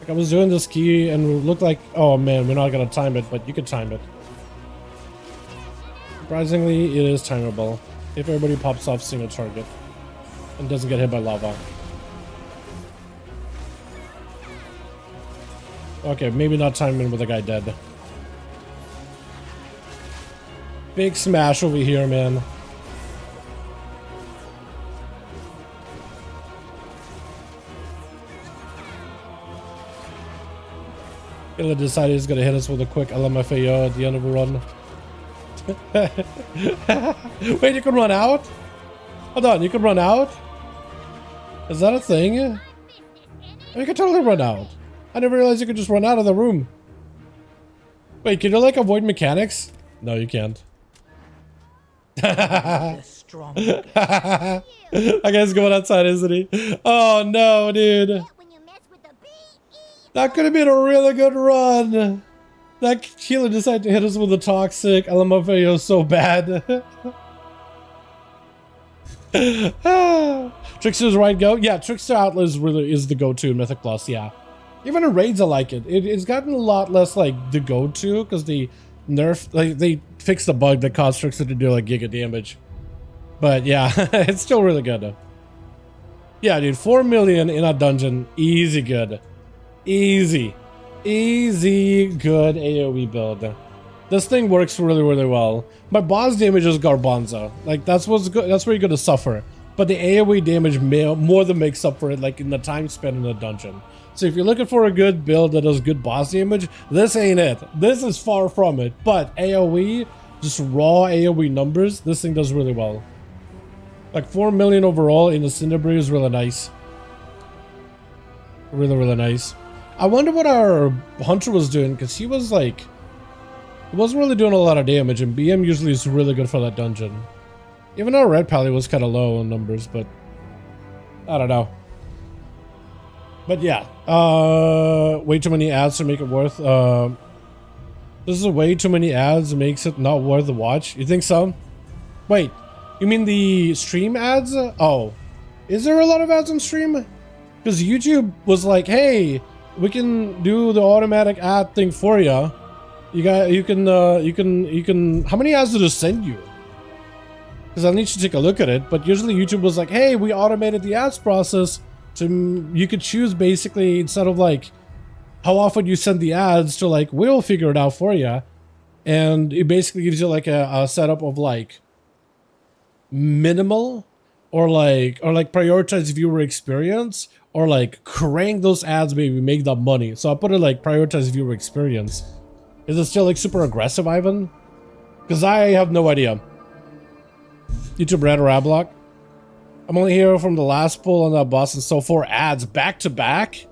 A: Like I was doing this key and it looked like, oh man, we're not gonna time it, but you could time it. Surprisingly, it is timeable if everybody pops off single target and doesn't get hit by lava. Okay, maybe not timing with the guy dead. Big smash over here, man. He'll decide he's gonna hit us with a quick LMFAO at the end of a run. Wait, you can run out? Hold on, you can run out? Is that a thing? Oh, you can totally run out. I never realized you could just run out of the room. Wait, can you like avoid mechanics? No, you can't.
B: Strong.
A: That guy's going outside, isn't he? Oh no, dude. That could have been a really good run. That healer decided to hit us with a toxic LMFAO so bad. Trickster's right go? Yeah, Trickster Outlet is the go-to in Mythic Plus, yeah. Even in raids I like it. It's gotten a lot less like the go-to because they they fixed the bug that caused Trickster to do like giga damage. But yeah, it's still really good. Yeah, dude, 4 million in a dungeon, easy good. Easy good AoE build. This thing works really, really well. My boss damage is Garbanza. Like that's what's good. That's where you're gonna suffer. But the AoE damage more than makes up for it, like in the time spent in the dungeon. So if you're looking for a good build that does good boss damage, this ain't it. This is far from it. But AoE, just raw AoE numbers, this thing does really well. Like 4 million overall in the Cinderbrew is really nice. Really, really nice. I wonder what our hunter was doing, because he was like, he wasn't really doing a lot of damage, and BM usually is really good for that dungeon. Even our red pally was kind of low in numbers, but I don't know. But yeah, way too many ads to make it worth. This is way too many ads, makes it not worth the watch. You think so? Wait, you mean the stream ads? Oh, is there a lot of ads on stream? Because YouTube was like, hey, we can do the automatic ad thing for you. You can, how many ads did it send you? Because I need to take a look at it, but usually YouTube was like, hey, we automated the ads process. So you could choose basically, instead of like how often you send the ads, to like, we'll figure it out for you. And it basically gives you like a setup of like minimal or like prioritize viewer experience, or like crank those ads, maybe make that money. So I put it like prioritize viewer experience. Is it still like super aggressive, Ivan? Because I have no idea. YouTube Red or Adblock? I'm only here from the last pull on that boss, and so 4 ads back to back.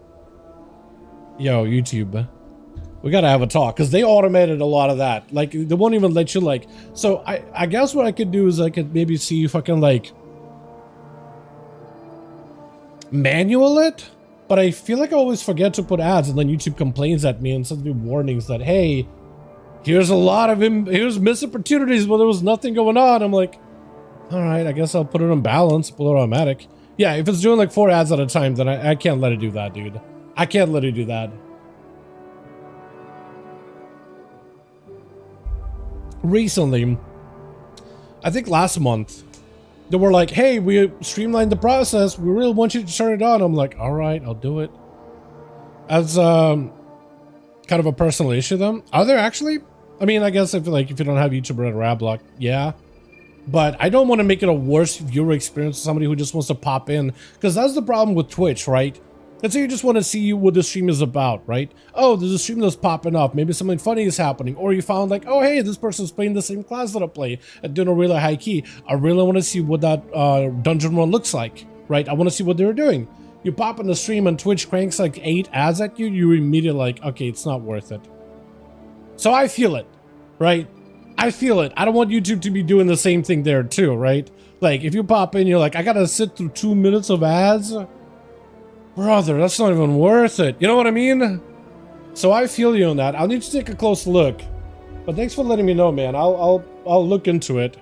A: Yo, YouTube, we gotta have a talk, because they automated a lot of that. Like they won't even let you like. So I guess what I could do is I could maybe see if I can like manual it, but I feel like I always forget to put ads, and then YouTube complains at me and sends me warnings that, hey, here's a lot of here's missed opportunities where there was nothing going on. I'm like, All right, I guess I'll put it on balance, put it automatic. Yeah, if it's doing like 4 ads at a time, then I can't let it do that, dude. I can't let it do that. Recently, I think last month, they were like, hey, we streamlined the process. We really want you to turn it on. I'm like, all right, I'll do it. As kind of a personal issue, though. Are there actually? I mean, I guess if you don't have YouTube or Radblock, yeah. But I don't want to make it a worse viewer experience for somebody who just wants to pop in. Because that's the problem with Twitch, right? Let's say you just want to see what the stream is about, right? Oh, there's a stream that's popping up. Maybe something funny is happening. Or you found like, oh, hey, this person's playing the same class that I play and doing a really high key. I really want to see what that dungeon run looks like, right? I want to see what they're doing. You pop in the stream and Twitch cranks like 8 ads at you. You're immediately like, okay, it's not worth it. So I feel it, right? I feel it. I don't want YouTube to be doing the same thing there too, right? Like if you pop in, you're like, I gotta sit through 2 minutes of ads. Brother, that's not even worth it. You know what I mean? So I feel you on that. I'll need to take a close look. But thanks for letting me know, man. I'll look into it.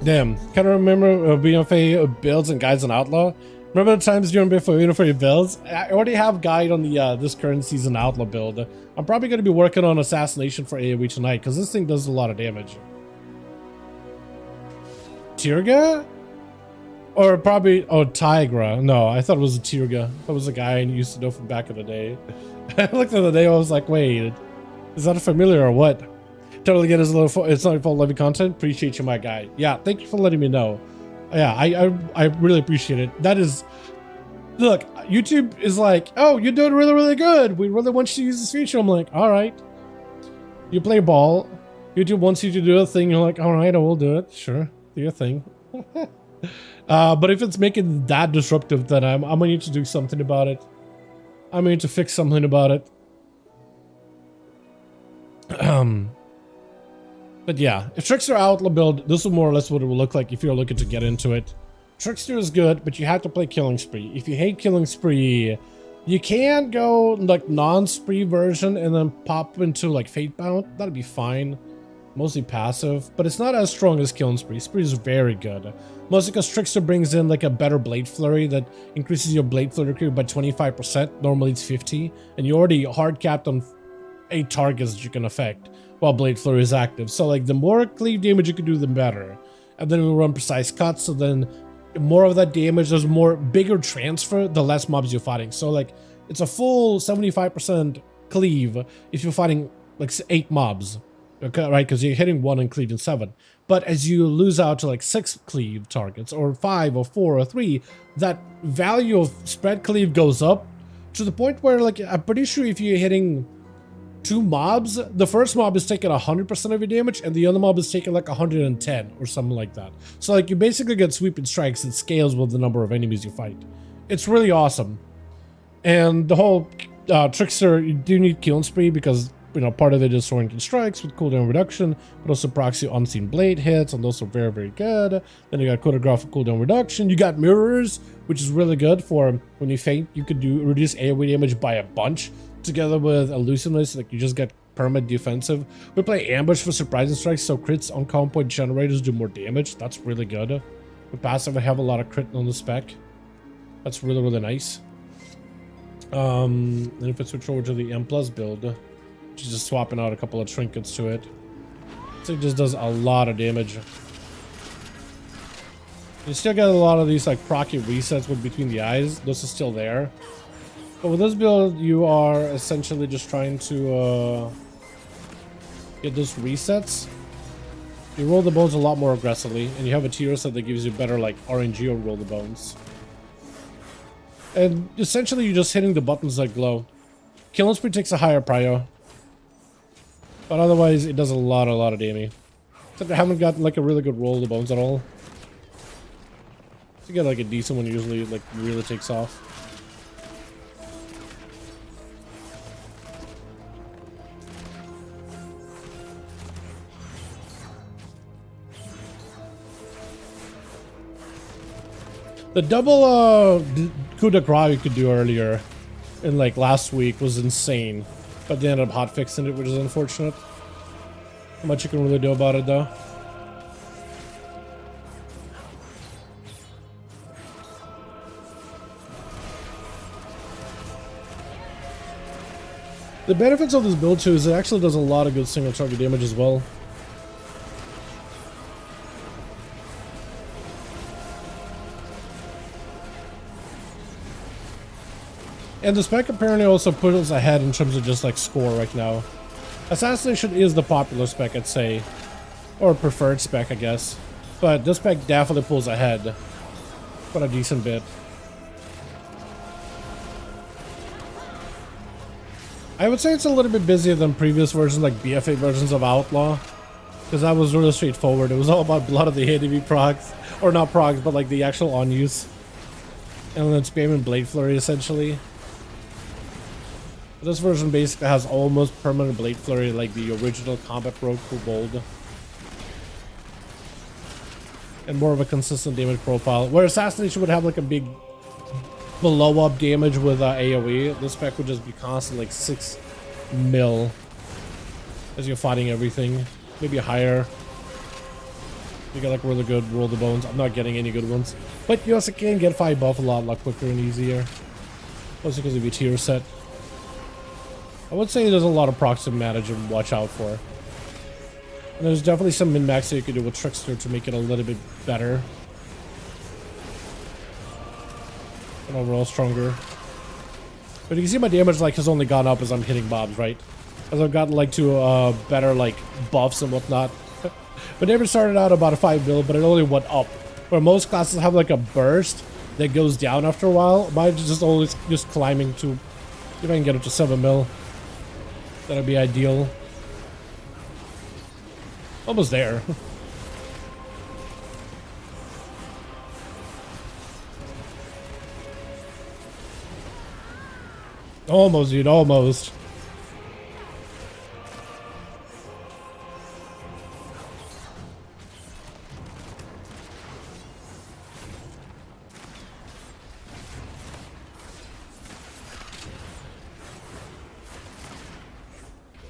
A: Damn, kind of remember BFA builds and guides on Outlaw. Remember the times during BFA builds? I already have guide on the this current season Outlaw build. I'm probably going to be working on Assassination for AoE tonight because this thing does a lot of damage. Tirga? Or probably, oh, Tigra. No, I thought it was a Tirga. That was a guy I used to know from back in the day. I looked at the name, I was like, wait, is that familiar or what? Totally get his little, it's not full living content. Appreciate you, my guy. Yeah, thank you for letting me know. Yeah, I really appreciate it. That is, look, YouTube is like, oh, you're doing really, really good. We really want you to use this feature. I'm like, all right. You play ball. YouTube wants you to do a thing. You're like, all right, I will do it. Sure, do your thing. But if it's making that disruptive, then I'm gonna need to do something about it. I'm going to fix something about it. But yeah, if Trickster Outlaw build, this is more or less what it will look like if you're looking to get into it. Trickster is good, but you have to play Killing Spree. If you hate Killing Spree, you can go like non-spree version and then pop into like Fatebound. That'd be fine. Mostly passive, but it's not as strong as Killing Spree. Spree is very good. Mostly because Trickster brings in like a better Blade Flurry that increases your Blade Flurry crew by 25%. Normally it's 50, and you're already hard capped on 8 targets that you can affect while Blade Flurry is active. So like the more cleave damage you can do, the better. And then we run precise cuts, so then more of that damage, there's more bigger transfer, the less mobs you're fighting. So like it's a full 75% cleave if you're fighting like 8 mobs. Okay, right, because you're hitting 1 and cleaving 7. But as you lose out to like 6 cleave targets, or 5, or 4, or 3, that value of spread cleave goes up to the point where, like, I'm pretty sure if you're hitting 2 mobs, the first mob is taking 100% of your damage, and the other mob is taking like 110 or something like that. So like you basically get sweeping strikes that scales with the number of enemies you fight. It's really awesome. And the whole Trickster, you do need Killing Spree because, you know, part of it is Soaring Strikes with cooldown reduction, but also proxy Unseen Blade hits, and those are very, very good. Then you got Choreograph for cooldown reduction. You got Mirrors, which is really good for when you faint. You could do reduce AoE damage by a bunch, together with Elusiveness, like you just get perma defensive. We play Ambush for surprising strikes, so crits on common point generators do more damage. That's really good. With passive, I have a lot of crit on the spec. That's really, really nice. And if I switch over to the M+ build, just swapping out a couple of trinkets to it. So it just does a lot of damage. You still get a lot of these like procky resets with between the eyes. Those are still there. But with this build, you are essentially just trying to get those resets. You roll the bones a lot more aggressively, and you have a tier set that gives you better like RNG or roll the bones. And essentially, you're just hitting the buttons that glow. Killing Spree takes a higher prio. But otherwise, it does a lot of damage. Except I haven't gotten like a really good roll of the bones at all. To get like a decent one, usually like really takes off. The double coup de grace you could do earlier in like last week was insane. But they ended up hotfixing it, which is unfortunate. Not much you can really do about it, though. The benefits of this build too is it actually does a lot of good single target damage as well. And the spec apparently also puts us ahead in terms of just like score right now. Assassination is the popular spec, I'd say. Or preferred spec, I guess. But this spec definitely pulls ahead quite a decent bit. I would say it's a little bit busier than previous versions, like BFA versions of Outlaw. Because that was really straightforward. It was all about Blood of the ADV procs. Or not procs, but like the actual on-use. And then spamming Blade Flurry, essentially. This version basically has almost permanent Blade Flurry like the original Combat Rogue Kobold. And more of a consistent damage profile. Where Assassination would have like a big below up damage with AoE, this spec would just be constant like 6 mil as you're fighting everything. Maybe higher. You get like really good roll the bones. I'm not getting any good ones. But you also can get 5 buff a lot quicker and easier. Also because of your tier set. I would say there's a lot of procs to manage and watch out for. And there's definitely some min-max that you can do with Trickster to make it a little bit better. And overall stronger. But you can see my damage like has only gone up as I'm hitting mobs, right? As I've gotten like to better like buffs and whatnot. But never started out about a 5 mil, but it only went up. Where most classes have like a burst that goes down after a while. Mine is just always just climbing to, if I can get up to 7 mil. That'd be ideal. Almost there. Almost, dude, almost.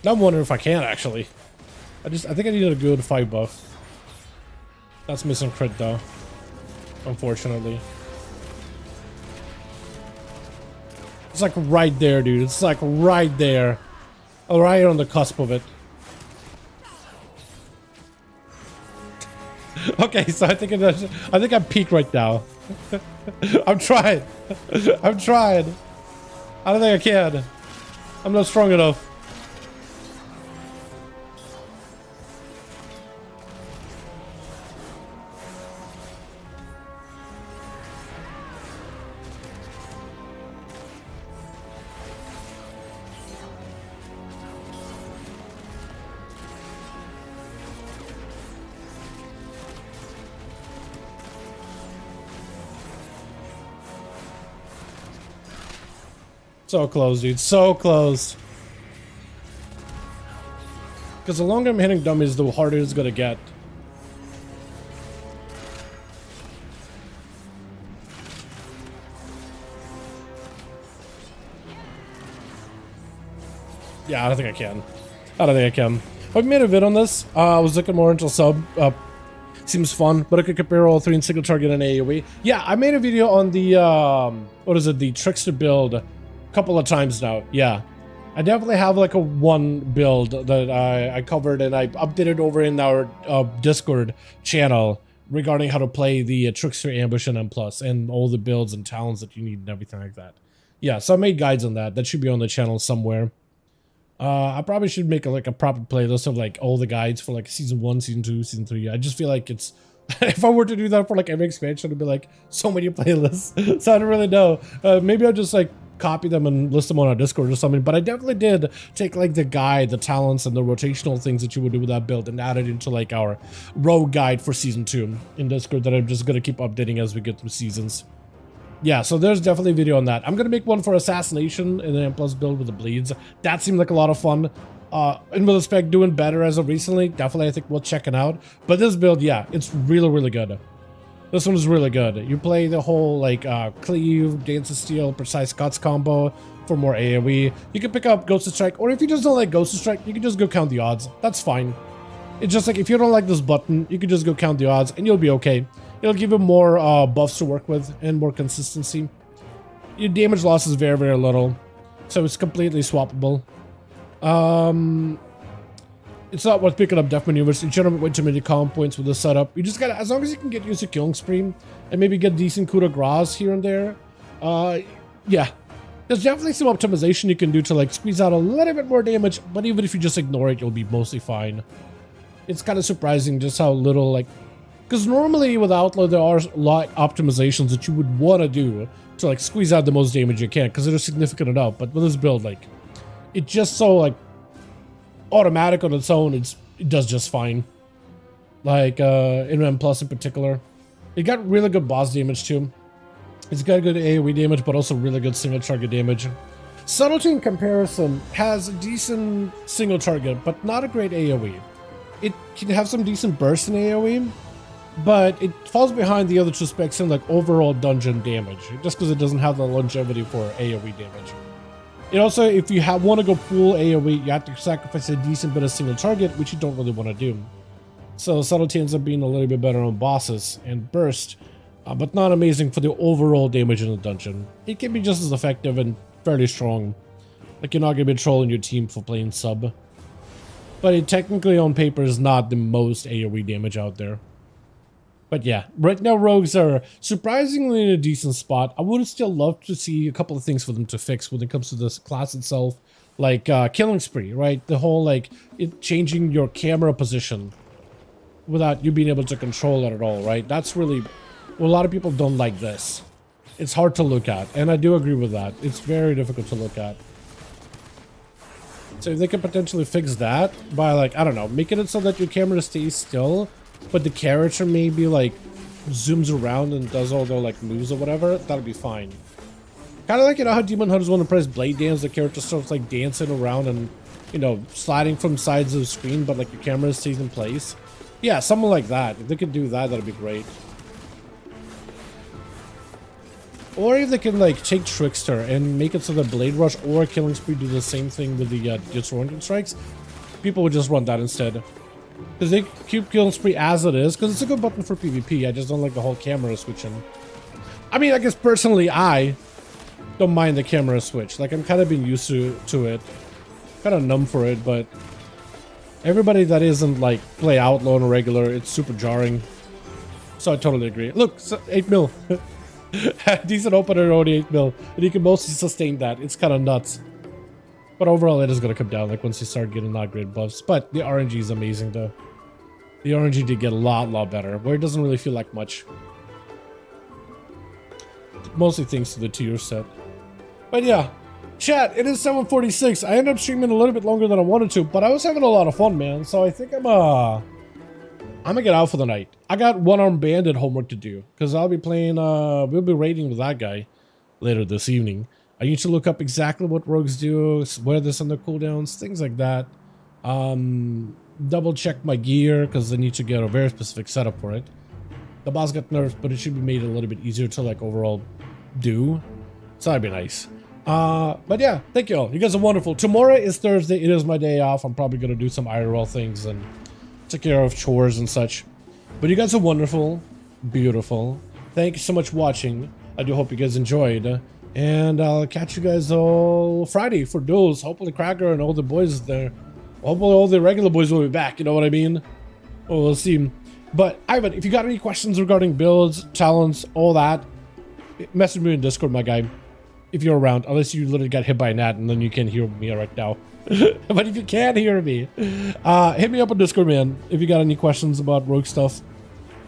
A: I'm wondering if I can actually. I think I needed a good 5 buff. That's missing crit though. Unfortunately. It's like right there, dude. It's like right there. Oh, right on the cusp of it. Okay, so I think I'm peak right now. I'm trying. I'm trying. I don't think I can. I'm not strong enough. So close, dude. So close. Because the longer I'm hitting dummies, the harder it's gonna get. Yeah, I don't think I can. I don't think I can. I've made a vid on this. I was looking more into sub. Seems fun, but I could compare all 3 in single target and AoE. Yeah, I made a video on the, what is it, the Trickster build a couple of times now. Yeah. I definitely have like a 1 build that I covered and I updated over in our Discord channel regarding how to play the Trickster Ambush and M+, and all the builds and talents that you need and everything like that. Yeah, so I made guides on that. That should be on the channel somewhere. I probably should make like a proper playlist of like all the guides for like season 1, season 2, season 3. I just feel like it's if I were to do that for like every expansion, it'd be like so many playlists. So I don't really know. Maybe I'll just like copy them and list them on our Discord or something. But I definitely did take like the guide, the talents, and the rotational things that you would do with that build and add it into like our rogue guide for season 2 in Discord that I'm just gonna keep updating as we get through seasons. Yeah, so there's definitely a video on that. I'm gonna make one for Assassination and then M+ build with the bleeds. That seemed like a lot of fun. And with the spec doing better as of recently, definitely I think we'll check it out. But this build, yeah, it's really, really good. This one is really good. You play the whole like cleave, dance of steel, precise cuts combo for more AoE. You can pick up Ghost of Strike, or if you just don't like Ghost of Strike, you can just go count the odds. That's fine. It's just like if you don't like this button, you can just go count the odds and you'll be okay. It'll give you more buffs to work with and more consistency. Your damage loss is very, very little, so it's completely swappable. It's not worth picking up death maneuvers. You generate way too many comp points with the setup. You just gotta, as long as you can get used to killing spree and maybe get decent coup de grace here and there. Yeah, there's definitely some optimization you can do to like squeeze out a little bit more damage, but even if you just ignore it, you'll be mostly fine. It's kind of surprising just how little, like, because normally with Outlaw there are a lot of optimizations that you would want to do to like squeeze out the most damage you can because it is significant enough. But with this build, like, it's just so like automatic on its own. It does just fine. Like in M Plus in particular, it got really good boss damage too. It's got good AoE damage, but also really good single target damage. Subtlety in comparison has a decent single target, but not a great AoE. It can have some decent bursts in AoE, but it falls behind the other two specs in like overall dungeon damage, just because it doesn't have the longevity for AoE damage. It also, if you want to go full AoE, you have to sacrifice a decent bit of single target, which you don't really want to do. So subtlety ends up being a little bit better on bosses and burst, but not amazing for the overall damage in the dungeon. It can be just as effective and fairly strong. Like, you're not going to be trolling your team for playing sub. But it technically on paper is not the most AoE damage out there. But yeah, right now rogues are surprisingly in a decent spot. I would still love to see a couple of things for them to fix when it comes to this class itself. Like killing spree, right? The whole like changing your camera position without you being able to control it at all, right? That's really, well, a lot of people don't like this. It's hard to look at, and I do agree with that. It's very difficult to look at. So if they could potentially fix that by, like, I don't know, making it so that your camera stays still, but the character maybe like zooms around and does all their like moves or whatever, that'd be fine. Kind of like, you know how Demon Hunters want to press blade dance, the character starts like dancing around and, you know, sliding from sides of the screen, but like your camera stays in place. Yeah, something like that. If they could do that, that'd be great. Or if they can like take Trickster and make it so that Blade Rush or Killing Spree do the same thing with the Disorienting Strikes, people would just run that instead. Because they keep Killing Spree as it is, because it's a good button for PvP. I just don't like the whole camera switching. I mean, I guess personally I don't mind the camera switch. Like, I'm kind of been used to it. Kind of numb for it, but everybody that isn't like play Outlaw on a regular, it's super jarring. So I totally agree. Look, 8 mil. Decent opener, only 8 mil, and you can mostly sustain that. It's kind of nuts, but overall it is going to come down like once you start getting not great buffs. But the RNG is amazing though. The RNG did get a lot better, where it doesn't really feel like much, mostly thanks to the tier set. But yeah, chat, it is 7:46. I ended up streaming a little bit longer than I wanted to, but I was having a lot of fun, man. So I think I'm gonna get out for the night. I got one-armed bandit homework to do because I'll be playing, we'll be raiding with that guy later this evening. I need to look up exactly what rogues do, where this on their cooldowns, things like that. Double check my gear because I need to get a very specific setup for it. The boss got nerfed, but it should be made a little bit easier to like overall do. So that'd be nice. But yeah, thank you all. You guys are wonderful. Tomorrow is Thursday. It is my day off. I'm probably gonna do some IRL things and take care of chores and such. But you guys are wonderful, beautiful. Thank you so much for watching. I do hope you guys enjoyed. And I'll catch you guys all Friday for duels. Hopefully Cracker and all the boys there. Hopefully all the regular boys will be back, you know what I mean? Well, we'll see. But Ivan, if you got any questions regarding builds, talents, all that, message me in Discord, my guy. If you're around, unless you literally got hit by an ad and then you can't hear me right now. But if you can't hear me, hit me up on Discord, man. If you got any questions about rogue stuff,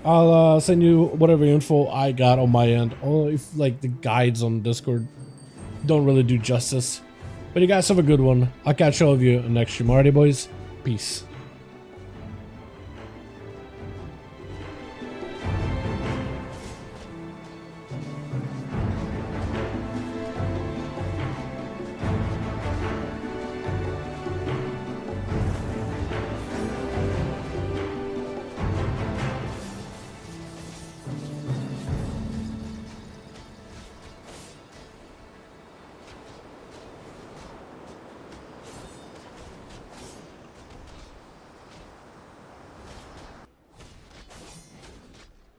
A: I'll send you whatever info I got on my end. Or if like the guides on Discord don't really do justice. But you guys have a good one. I'll catch all of you next stream. Alrighty, boys. Peace.